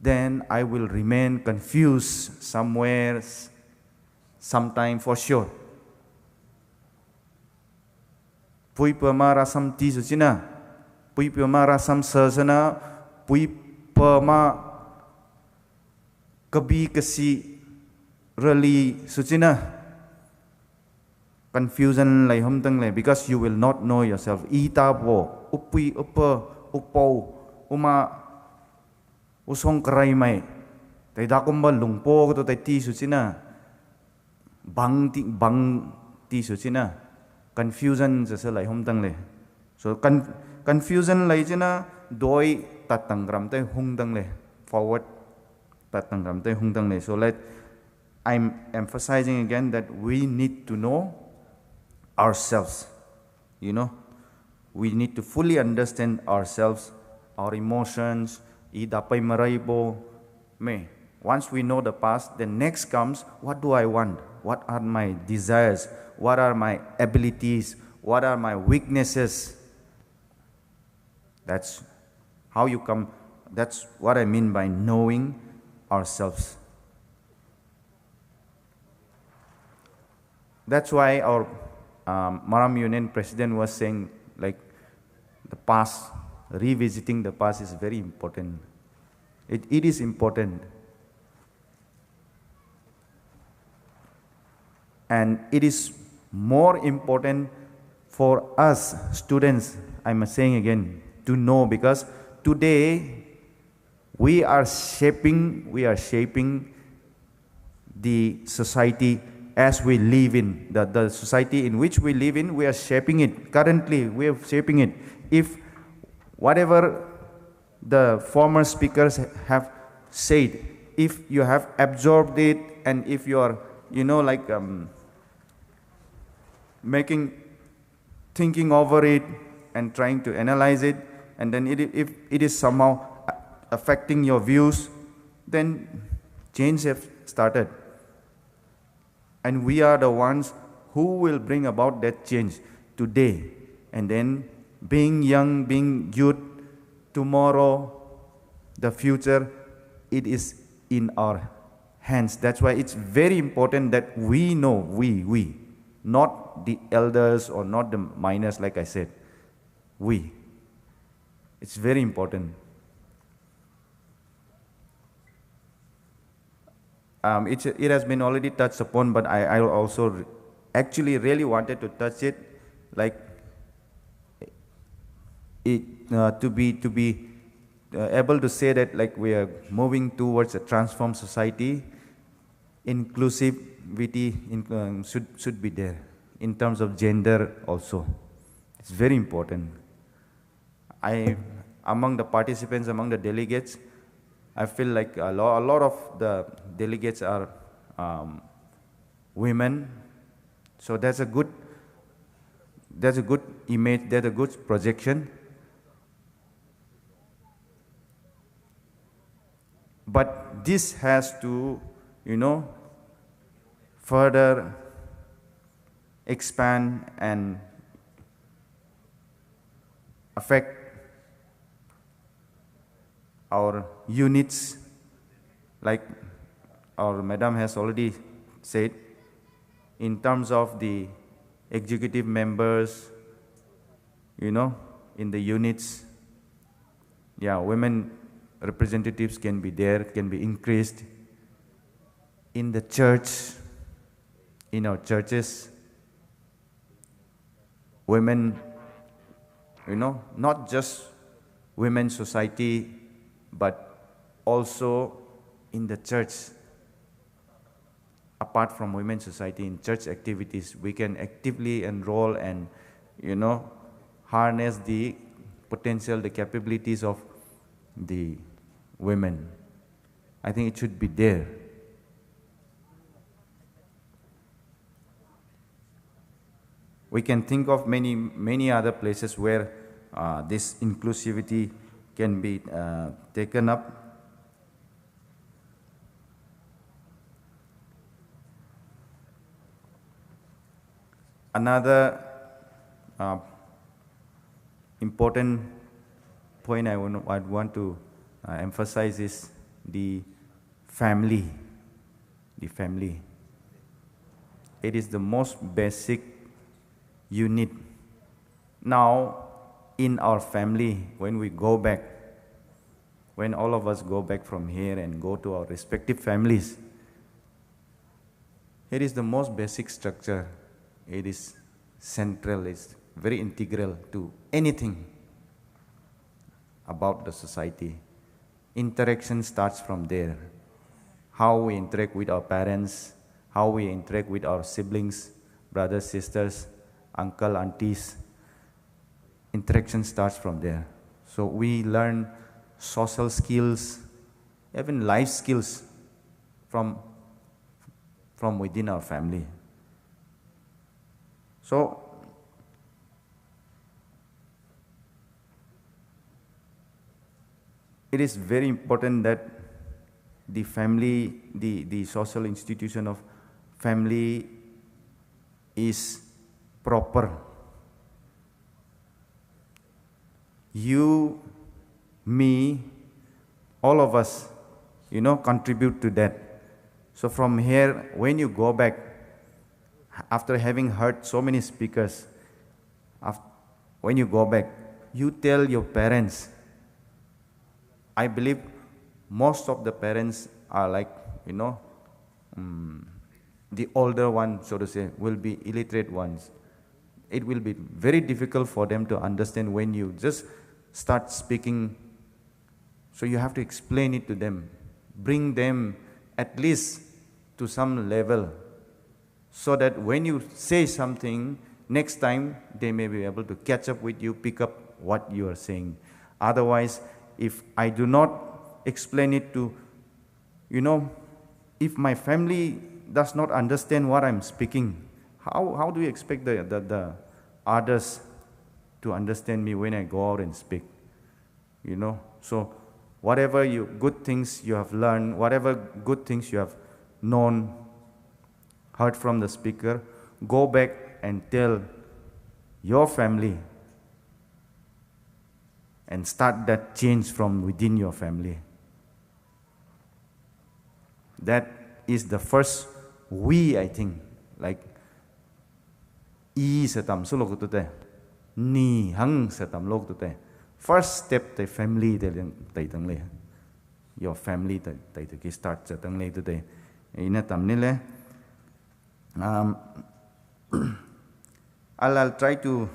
Speaker 12: then I will remain confused somewhere, sometime for sure. Pui pema rasam ti sucina, pui pema rasam sasana, pui pema kabi kasi really sucina. Confusion lai hom tang lai, because you will not know yourself. Ita bo, upui upa, upo, uma usong karay may. Tay dakom ba lungpo ko to tay ti sucina. Bang ti sucina. Confusion sa lai hom tang lai. So confusion lai china doi tatangram tay hung tang lai. Forward tatangram tay hung tang lai. So I'm emphasizing again that we need to know ourselves. You know, we need to fully understand ourselves, our emotions. Once we know the past, then next comes, what do I want? What are my desires? What are my abilities? What are my weaknesses? That's how you come. That's what I mean by knowing ourselves. That's why our Maram Union president was saying, like, the past, revisiting the past is very important. It is important. And it is more important for us students, I'm saying again, to know, because today we are shaping the society as we live in. The society in which we live in, we are shaping it. Currently, we are shaping it. If whatever the former speakers have said, if you have absorbed it, and if you are, thinking over it and trying to analyze it, and then if it is somehow affecting your views, then change have started. And we are the ones who will bring about that change today. And then being young, being youth, tomorrow, the future, it is in our hands. That's why it's very important that we know, we, not the elders or not the minors, like I said, we. It's very important. It has been already touched upon, but I also actually really wanted to touch it, like to be able to say that, like, we are moving towards a transformed society. Inclusivity should be there in terms of gender also. It's very important. Among the participants, among the delegates, I feel like a lot of the delegates are women, so that's a good image, that's a good projection. But this has to, further expand and affect our units, like our madam has already said, in terms of the executive members, in the units. Yeah, women representatives can be there, can be increased. In the church, in our churches, women, not just women's society, but also in the church. Apart from women's society, in church activities, we can actively enroll and, harness the potential, the capabilities of the women. I think it should be there. We can think of many other places where this inclusivity can be taken up. Another important point I want to emphasize is the family. The family. It is the most basic unit. Now, in our family, when we go back, when all of us go back from here and go to our respective families, it is the most basic structure. It is central, it's very integral to anything about the society. Interaction starts from there. How we interact with our parents, how we interact with our siblings, brothers, sisters, uncle, aunties. Interaction starts from there. So we learn social skills, even life skills from within our family. So it is very important that the family, the social institution of family is proper. You, me, all of us, contribute to that. So from here, when you go back, after having heard so many speakers, when you go back, you tell your parents. I believe most of the parents are like, the older ones, so to say, will be illiterate ones. It will be very difficult for them to understand when you just start speaking. So you have to explain it to them. Bring them at least to some level, so that when you say something, next time they may be able to catch up with you, pick up what you are saying. Otherwise, if I do not explain it to, if my family does not understand what I'm speaking, how do you expect the others to understand me when I go out and speak? So whatever good things you have learned, whatever good things you have known, heard from the speaker, go back and tell your family and start that change from within your family. That is the first I think, like satam sulok tute, ni hang satam lok tute. First step the family tay tang le. Your family tay to start satang le tute. Ina tam nile. I'll try to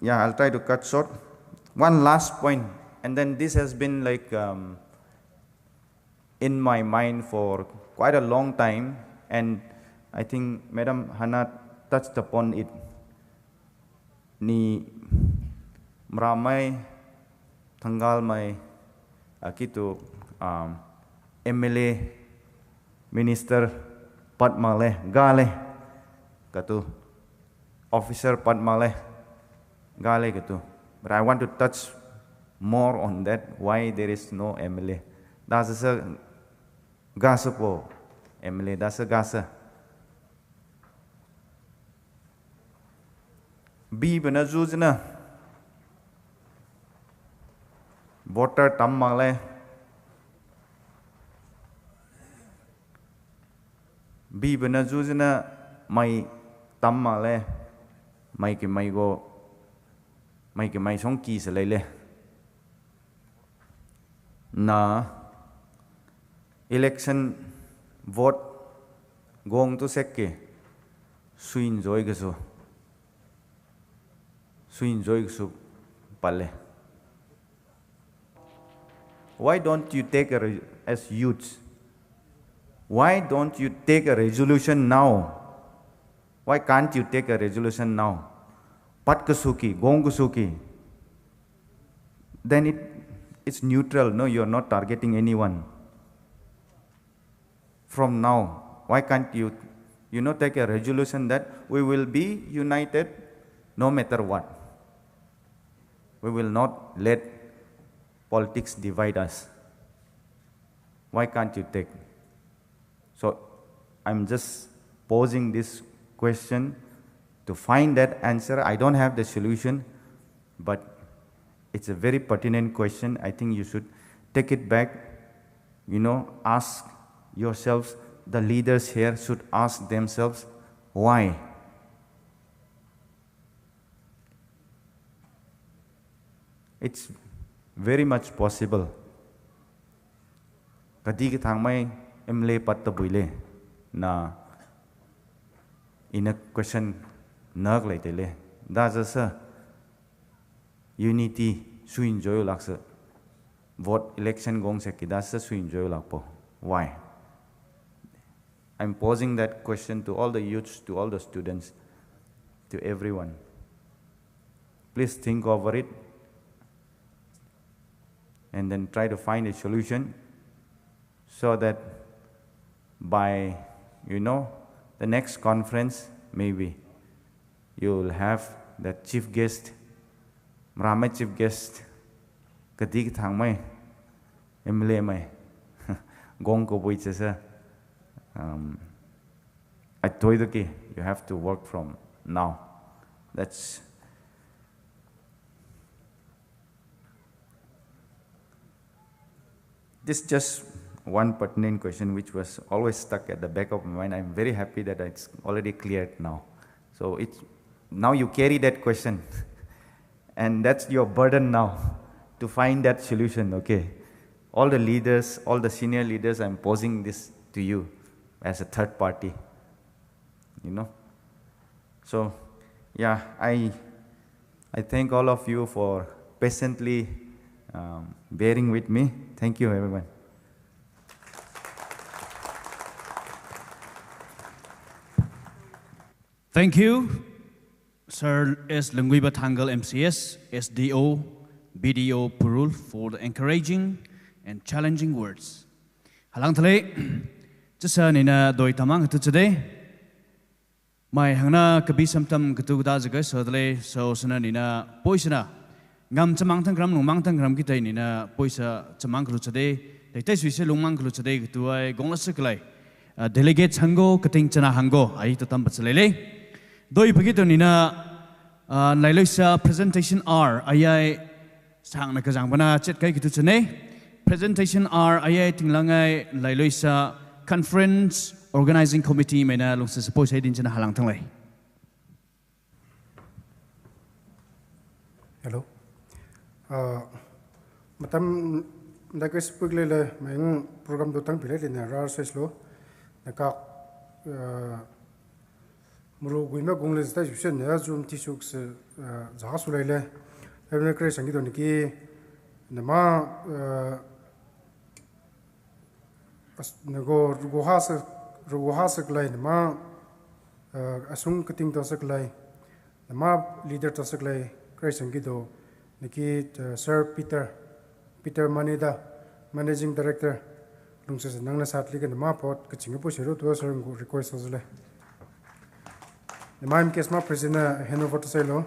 Speaker 12: I'll try to cut short. One last point, and then this has been like in my mind for quite a long time, and I think Madam Hannah touched upon it. Ni mramai tanggal mai akitu MLA Minister Padmale Gale katu Officer Padmale Gale katu. But I want to touch more on that, why there is no MLA. That's a gasa po MLA, that's a gasa. B bana jujna voter tam male B bana jujna mai tam male mai ke mai go mai ke mai song ki se lele na election vote gong to sekke suin joy geso pale. Why don't you take as youths? Why don't you take a resolution now? Why can't you take a resolution now? Pat kasuki, gong kasuki. Then it's neutral. No, you're not targeting anyone. From now, why can't you take a resolution that we will be united no matter what. We will not let politics divide us. Why can't you take? So I'm just posing this question to find that answer. I don't have the solution, but it's a very pertinent question. I think you should take it back, ask yourselves. The leaders here should ask themselves, why? It's very much possible. Kadi ki thang mai emle patta buile na in a question nag lai tele. That's a unity su enjoy laksa. Vote election gong seki that's a su enjoy lakpo. Why? I'm posing that question to all the youths, to all the students, to everyone. Please think over it and then try to find a solution so that by, the next conference, maybe you'll have that chief guest, Mrame chief guest, kadik thang mai, emle mai, gong ko bui chesa. I told you, you have to work from now. That's this just one pertinent question which was always stuck at the back of my mind. I'm very happy that it's already cleared now. So now you carry that question and that's your burden now to find that solution, okay? All the leaders, all the senior leaders, I'm posing this to you as a third party, So, yeah, I thank all of you for patiently bearing with me. Thank you, everyone.
Speaker 2: Thank you, Sir S. Lenguiba Tangal MCS, SDO, BDO Purul for the encouraging and challenging words. Halang thale, chasa nina doi tamang tu today. Mai hangna kabi samtam katu da jaga sodle so sana nina poisana. Ngam chamang thang gram lungmang thang gram kitai nina poisa chamang kru today. Tai suise lungmang kru today katu ai gongla seklai. Delegate hango kating chana hango ai tatam patsalele. Doi pagito nina nailoisa presentation R ayai sang na kajang bana chet kai kitu chane. Presentation R ayai tinglangai nailoisa conference organizing committee mena lungsa suppose hai din chana halang thanglai.
Speaker 5: Hello. Matam da ka speak le mang program do tang pile le ra ses lo na ka muru guima gongle sta jusen na zoom tisuk se za su le evne kre sangi do niki na ma as nego rugo has klai na ma asung kating to saklai na ma leader to saklai kre sangi do niki Sir Peter Manida, Managing Director, lungsa nang na satli ka nama pot kachinga po siru tuwa sir ngu request ozle. Nama MKS ma President Hanover to saylo.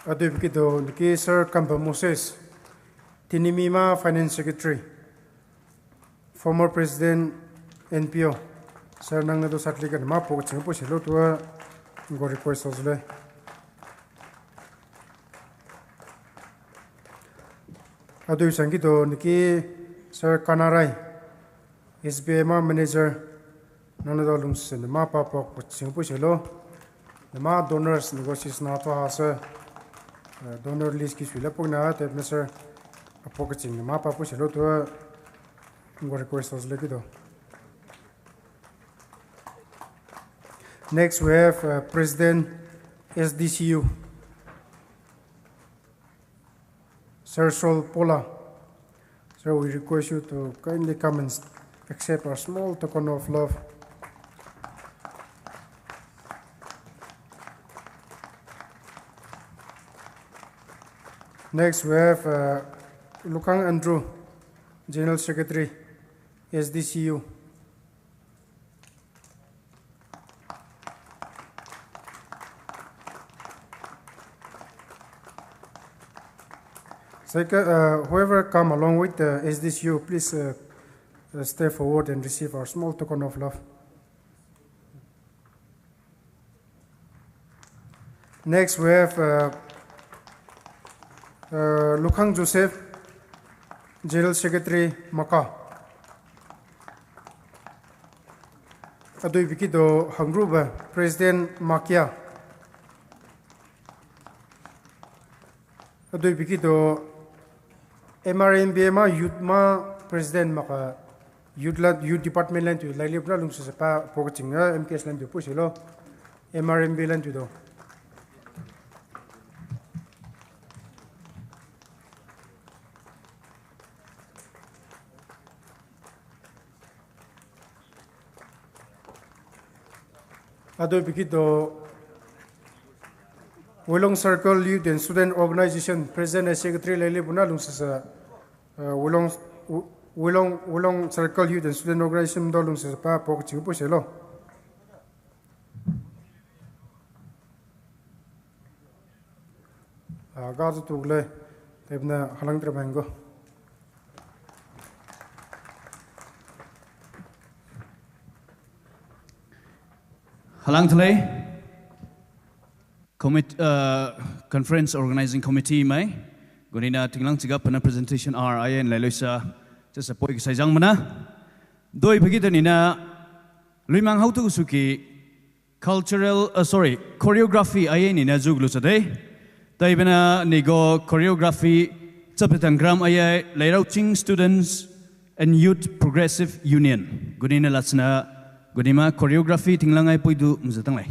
Speaker 5: Ado bikido niki Sir Kamba Moses, Tinimima Finance Secretary, former President NPO, Sir Nang Nado Satligan Mapo, Singapore, Silotua, go request Osle. Adu Sangito, Niki, Sir Kanarai, SBMA Manager, Nanadolums, and the Mapa Pok, Singapore, Silo, the Ma donors negotiations NATO House, donor list Kiswilapona, Mr. Apocaching, the Mapa Pushilotua. Next, we have President SDCU, Sir Sol Pola. Sir, we request you to kindly come and accept our small token of love. Next, we have Lukang Andrew, General Secretary, SDCU. Second, whoever come along with the SDCU, please step forward and receive our small token of love. Next, we have Lukang Joseph, General Secretary, Maka. Adoy Bikido Hangruba, President Makia. Adoy Bikido MRMBMA Youth Ma President Maka Youth Department Land to Lailibra Lungsapa Pochinga, MKS Land to Pushilo, MRMB Land to do. Adoy Bikito Wulong Circle Youth and Student Organization President and Secretary Lele Bunalung sa Wulong Circle Youth and Student Organization Dolung sa pa pok chiu po selo. Gazu tugle tebna halang trabango.
Speaker 2: Halang Thalai Conference Organizing Committee mai gunina tinglang chiga pana presentation RIN lailoisa cha support ki saijang mana doi bagi tanina luimang how to suki choreography ayen ina juglu sadai taibana nigo choreography chapetang gram ayai lairauching students and youth progressive union gunina latsna Gunima choreography tinglangai puidu mzatanglai.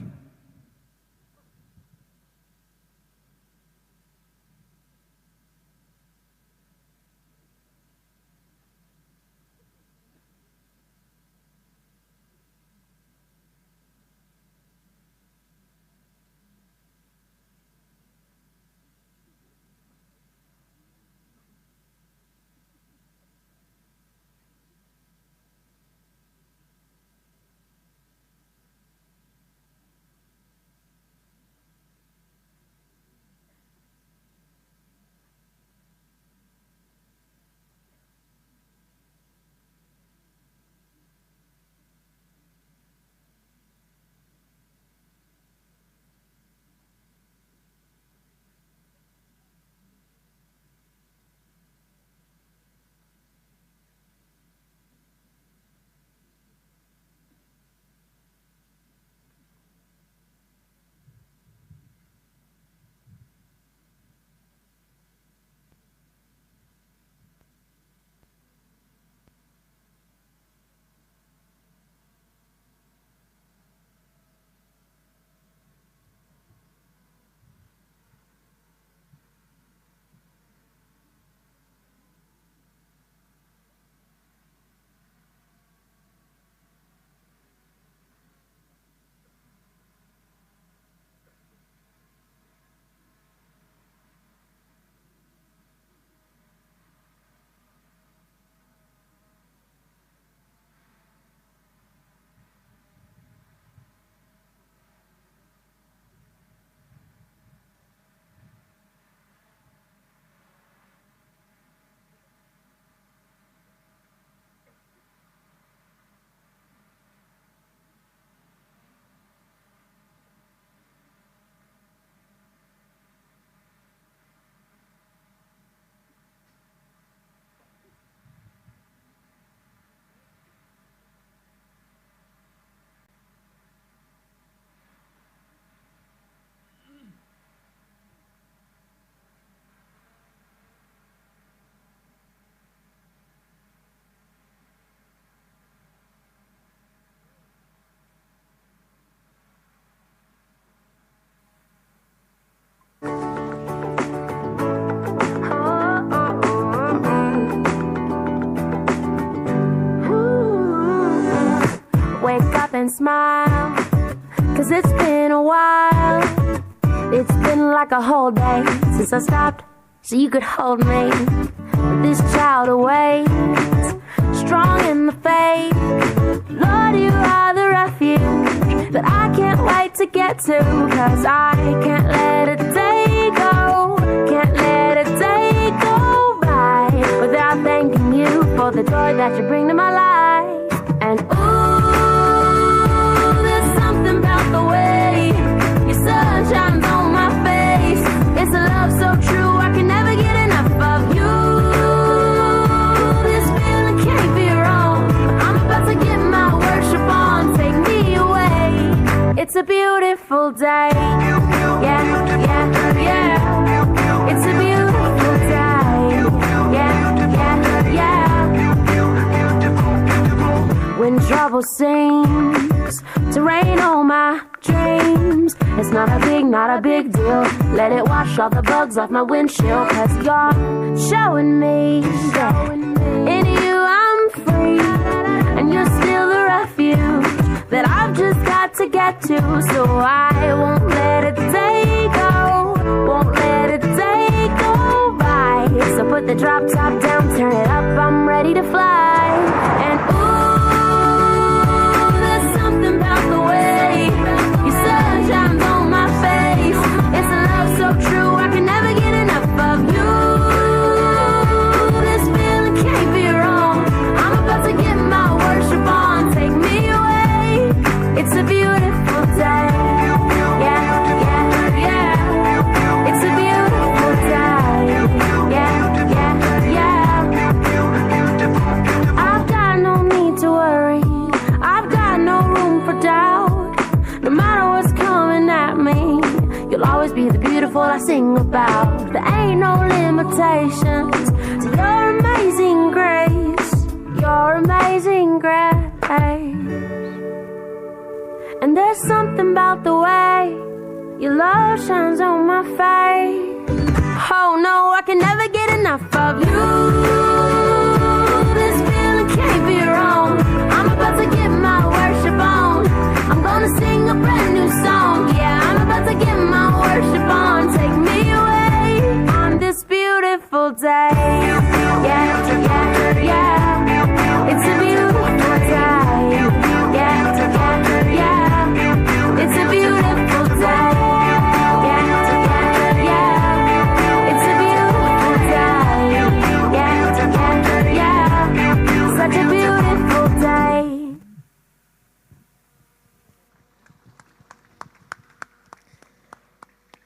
Speaker 13: And smile, 'cause it's been a while. It's been like a whole day since I stopped so you could hold me. But this child awaits, strong in the faith. Lord, you are the refuge that I can't wait to get to, 'cause I can't let a day go, can't let a day go by without thanking you for the joy that you bring to my life. And ooh, there's something about the way your sun shines on my face. It's a love so true, I can never get enough of you. This feeling can't be wrong. I'm about to get my worship on, take me away. It's a beautiful day. Yeah, yeah, yeah. It's a beautiful day. Yeah, yeah, yeah. When trouble seems to rain on my dreams, it's not a big deal. Let it wash all the bugs off my windshield, 'cause you're showing me that in you I'm free, and you're still the refuge that I've just got to get to. So I won't let a day go, won't let a day go by. So put the drop top down, turn it up, I'm ready to fly. And ooh, there's something about the way your sun shines on my face. It's a love so true, I can never get enough of you. This feeling can't be wrong. I'm about to get my worship on, take me away. It's a beautiful day. Yeah, yeah, yeah. It's a beautiful day. Yeah, yeah, yeah. I've got no need to worry, I've got no room for doubt. No matter what's coming at me, you'll always be the beautiful I sing about. There ain't no limitations to your amazing grace, your amazing grace. And there's something about the way your love shines on my face. Oh no, I can never get enough of you. This feeling can't be wrong. I'm about to get my worship on, I'm gonna sing a brand new song. Yeah, I'm about to get my worship on, take me away on this beautiful day. Yeah, yeah, yeah. It's a beautiful day. Yeah, yeah, yeah. It's a beautiful day. Yeah, yeah, yeah. It's a beautiful day. Yeah, yeah, yeah. Such a beautiful day.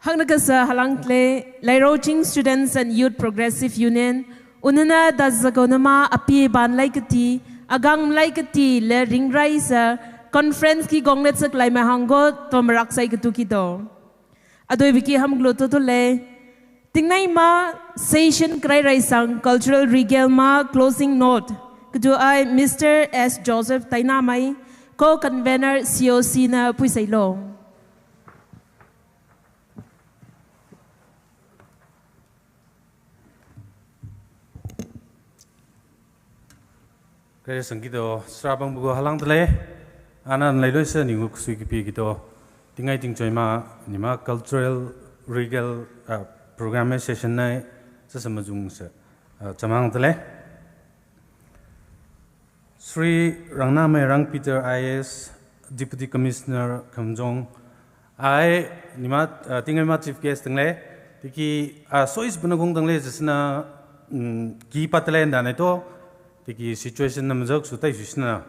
Speaker 3: Hangnakasa halangtle Lairoching Students and Youth Progressive Union unana dazagonama api ban laikati agang laikati le ringraisa conference ki gonglet sak lai mahango tomrak sai katuki do adoi biki ham gloto to le tingnai ma session krai raisang cultural regale ma closing note kudu I Mr. S. Joseph Tainamai co-convener COC na puisailo.
Speaker 6: Kaya sangkito serabang buku halang tele, anak lalu se ningu kusui kipi gitu, tinggai tingcoy ma nima cultural regal program session nai sesemajung se camang tele. Sri Rangna Rang Peter IS Deputy Commissioner Kamjong, I nima tinggai ma chief guest tengle, tiki sois benagong tengle jesna ki patele ndan itu. Tiki situation na mazak sutai susna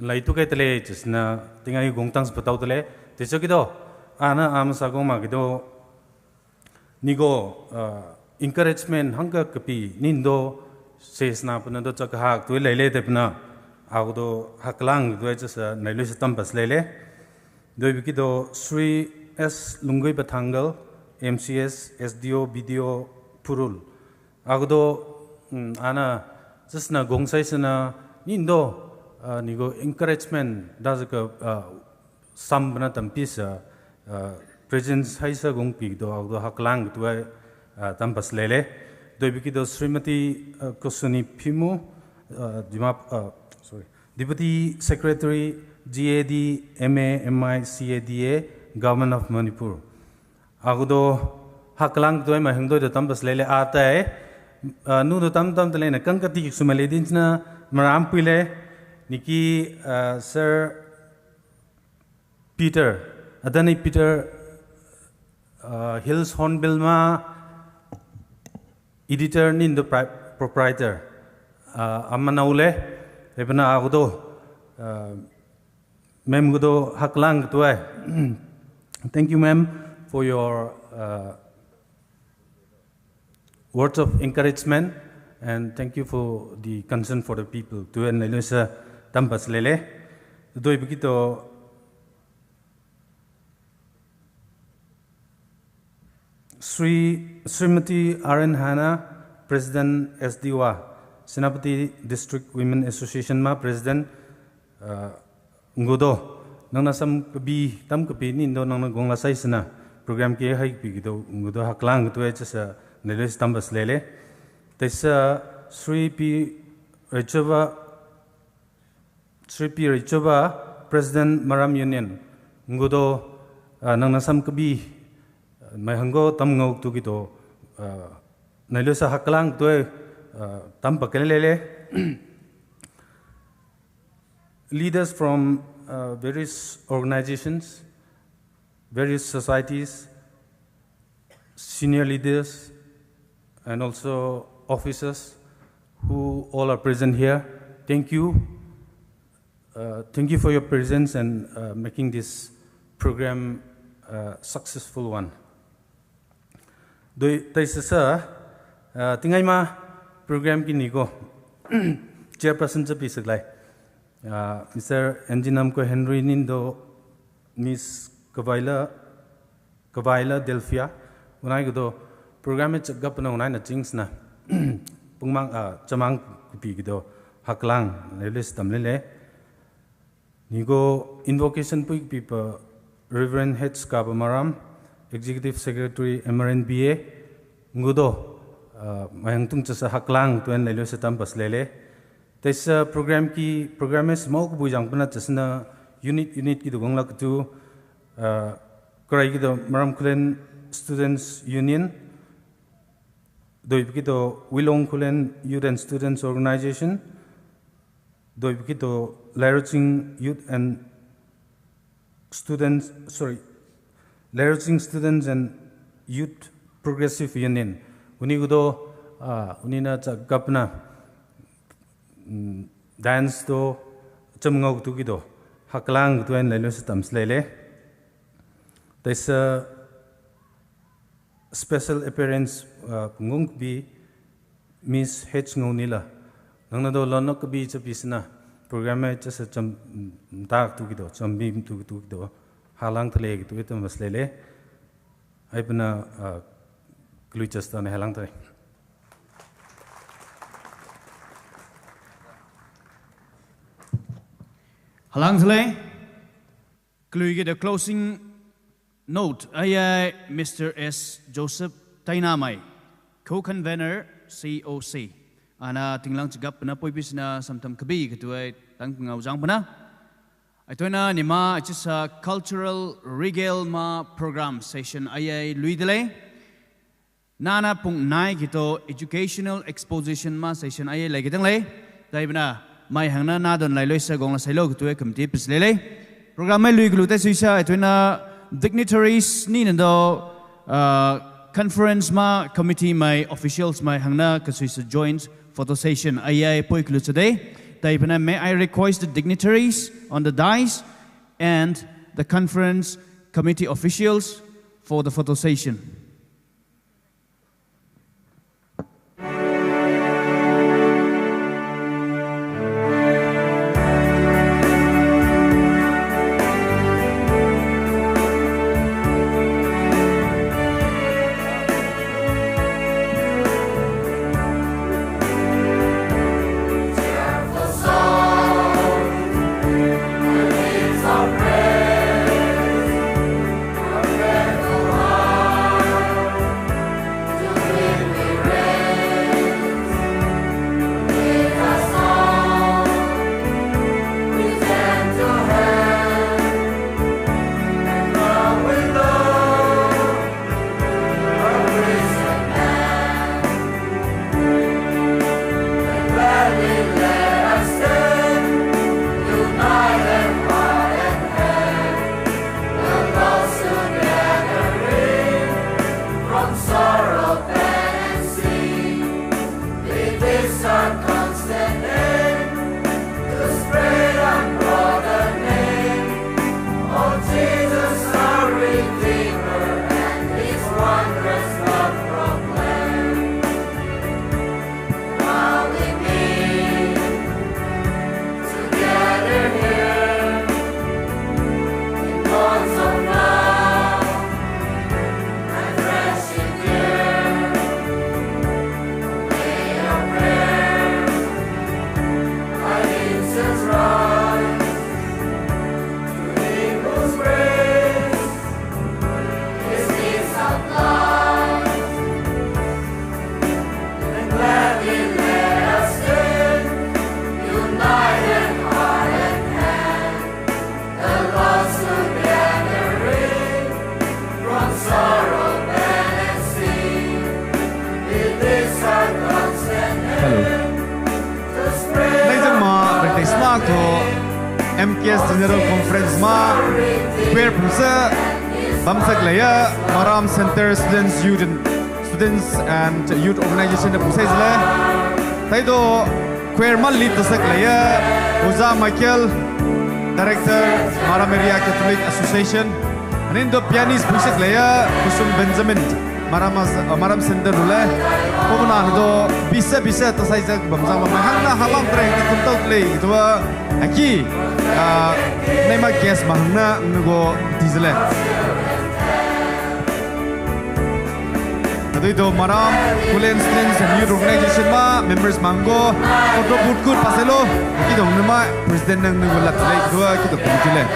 Speaker 6: laitu kai tele jesna tingai gongtang sepatau tele teso kido ana am sagong ma kido nigo encouragement hangga kapi nindo sesna puna do chak hak tu lele tepna agdo haklang do jesa nailu sitam bas lele do bikido Sri S Lungui Bathangal MCS SDO BDO Purul agdo ana jesna gongsai sena nindo nigo encouragement dazaka sambna tampisa presence haisa gongpi do agdo haklang tu tampas lele do bikido Srimati Kosuni Pimu Deputy Secretary GAD MA MI CADA Government of Manipur agdo haklang toy ma hengdo de tambas lele ata nu do tam tam tele na kangkati sumale din na maram pile niki Sir Peter adani Peter Hills Hornbill ma editor nin the proprietor amanaule ebna agudo mem gudo haklang toy thank you ma'am for your words of encouragement and thank you for the concern for the people to en lesa tambas lele doi begitu Srimati R.N. Hana, President SDWA, Senapati District Women Association ma President Ngudo, nang nasam kabi tam kapi ni ndo nang gong lasay sana program ke hai pi gido Ngudo haklang to sa neles tambas lele. Tesa Sri P. Richova, President Maram Union, Ngudo nang nasam kabi mai hango tam ngok tu gitu nailu sa haklang tu tam pakelele leaders from various organizations, various societies, senior leaders and also officers who all are present here, thank you for your presence and making this program a successful one. Doi taisa tingai ma program ki nigo chairperson cha pisak lai Mr. Enginam ko Henry Nindo Miss Kawaila Delphia unai go program cha gapna unai na chings na pungmang chamang pi gido haklang lelis tamlele nigo invocation puik pipa Reverend H. Kabamaram Executive Secretary MRNBA Ngudo mayang tung sa haklang tuen lelo sa tambas lele tes program is mau ku bujang puna na unit ki dugong lak tu krai ki do Maram Kulen Students Union doi ki do Wilong Kulen Youth and Students Organization doi ki do Laroching Youth and Laroching Students and Youth Progressive Union. Unigudo unina gapna dance to chamngok tugido haklang tuen lelo stams lele. There's a special appearance pungong bi Miss H ngonila. Nang nado lonok bi chapisna program cha sa cham tak tugido chambim tugido halang thle gitu itu maslele ai puna kluchasta ne halang thle
Speaker 2: halang thle klui the closing note ai Mr. S. Joseph Tainamai co-convener COC ana tinglang cigap puna poibis na samtam kabi ketua tang pengaujang puna Aitona nima it's a cultural regale ma program session ayai luidele nana pung nai kito educational exposition ma session ayai lagi tang le daibna mai hangna na don lai loisa gong la sailo kito committee pislele program mai lui glute suisa aitona dignitaries ni nando conference ma committee mai officials mai hangna kasuisa joint photo session ayai poi klu today. May I request the dignitaries on the dais and the conference committee officials for the photo session.
Speaker 13: Praise,
Speaker 7: MKS General Conference ma queer pumsa bamsak laya Maram Center Students and Youth Organization na pusay sila taido queer man lead tasak laya Uza Michael Director Maram Area Catholic Association anindo pianist pusak laya Kusum Benjamin Maram Center dulu Pokoknya itu bisa tasai saya bangsa mahangna halang tereng di tempat play itu aki nama gas mahangna nego diesel itu Maram Kulen Students and Youth Organization ma members manggo foto good paselo kita nama presiden yang nego lat play itu kita pilih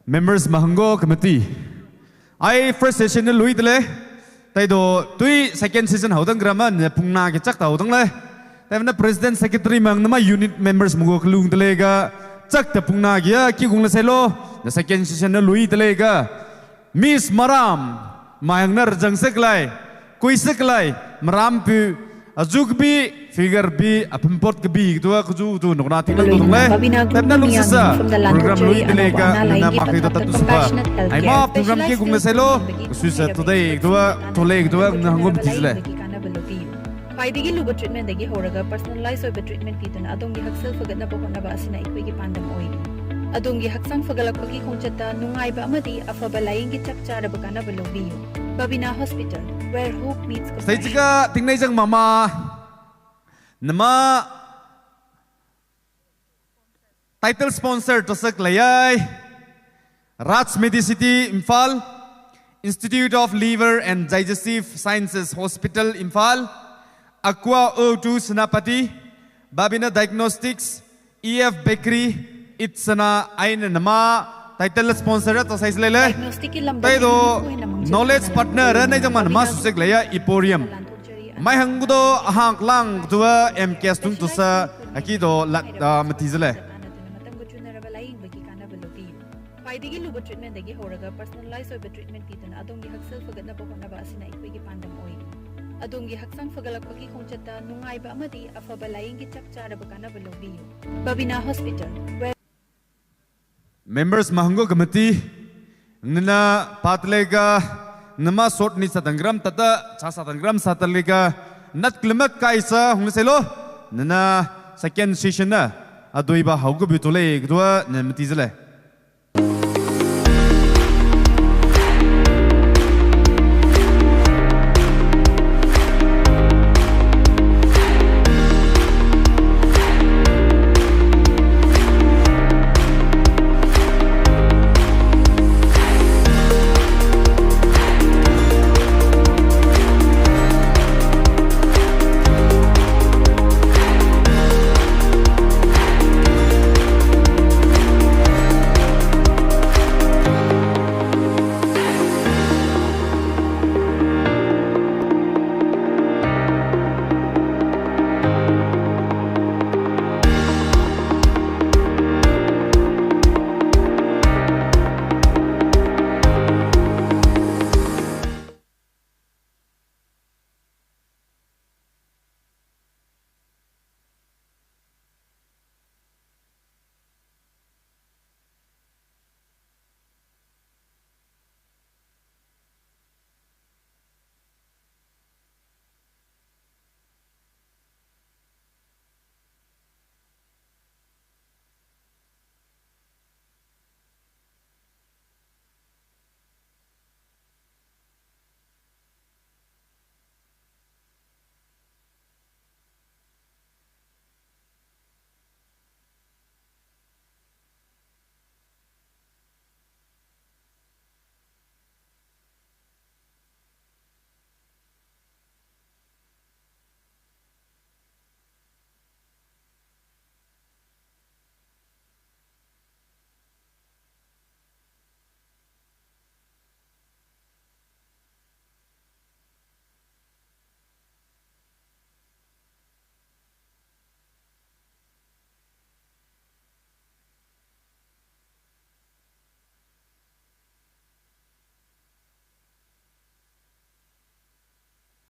Speaker 7: Members Mahango Committee. I first session na Louis dele. Taido tui second session haudang graman pungna ke cak haudang le. Tapi na President Secretary mang nama unit members mungo kelung dele ga cak ta pungna ya ki gung le selo. Na second session na Louis dele ga Miss Maram mayang nar jang seklai kui seklai Maram pu azuk bi figure bi apimport ke bi gitu aku tu nak nanti nak tolong leh. Tapi nak lu sesa program Louis delega na pakai tu tentu sebab. Ai ma program ke gung selo susah today itu toleh itu na hangom betis leh.
Speaker 14: Paidigi luba treatment dagi horaga personalized oiba treatment kituna adongi haksel fagadna bohona ba asina ikuigi pandam oi. Adongi haksang fagalakpagi kongchata nungaiba amadi afaba laingi chakchara bakana balobiyo. Babina Hospital, where hope meets compassion.
Speaker 7: Saya juga tinggal jang mama, nama title sponsor tersak layai, Raj Medicity Imphal, Institute of Liver and Digestive Sciences Hospital Imphal, Aqua O2 Senapati, Babina Diagnostics, EF Bakery, Itsana Ain nama. Title sponsor atau saya selele. Taido knowledge partner na jangan masuk seglaya Emporium. Mai hanggudo hang lang tua MKS tung tusa akido lat matizle.
Speaker 14: Paidigi luba treatment dagi horaga personalized oiba treatment kituna adongi haksel fagadna bohona ba asina ikuigi pandam oi. Adongi haksang fagalakpagi kongchata nungaiba amadi afaba laingi chakchara bakana balobiyo. Babina Hospital.
Speaker 7: Members Mahango Committee Nina Patlega Nama Sort ni Satangram Tata Satangram Satalega Nat Klimak Kaisa Hunselo Nina second session na Adoiba Haugo Butole Gdua Nematizle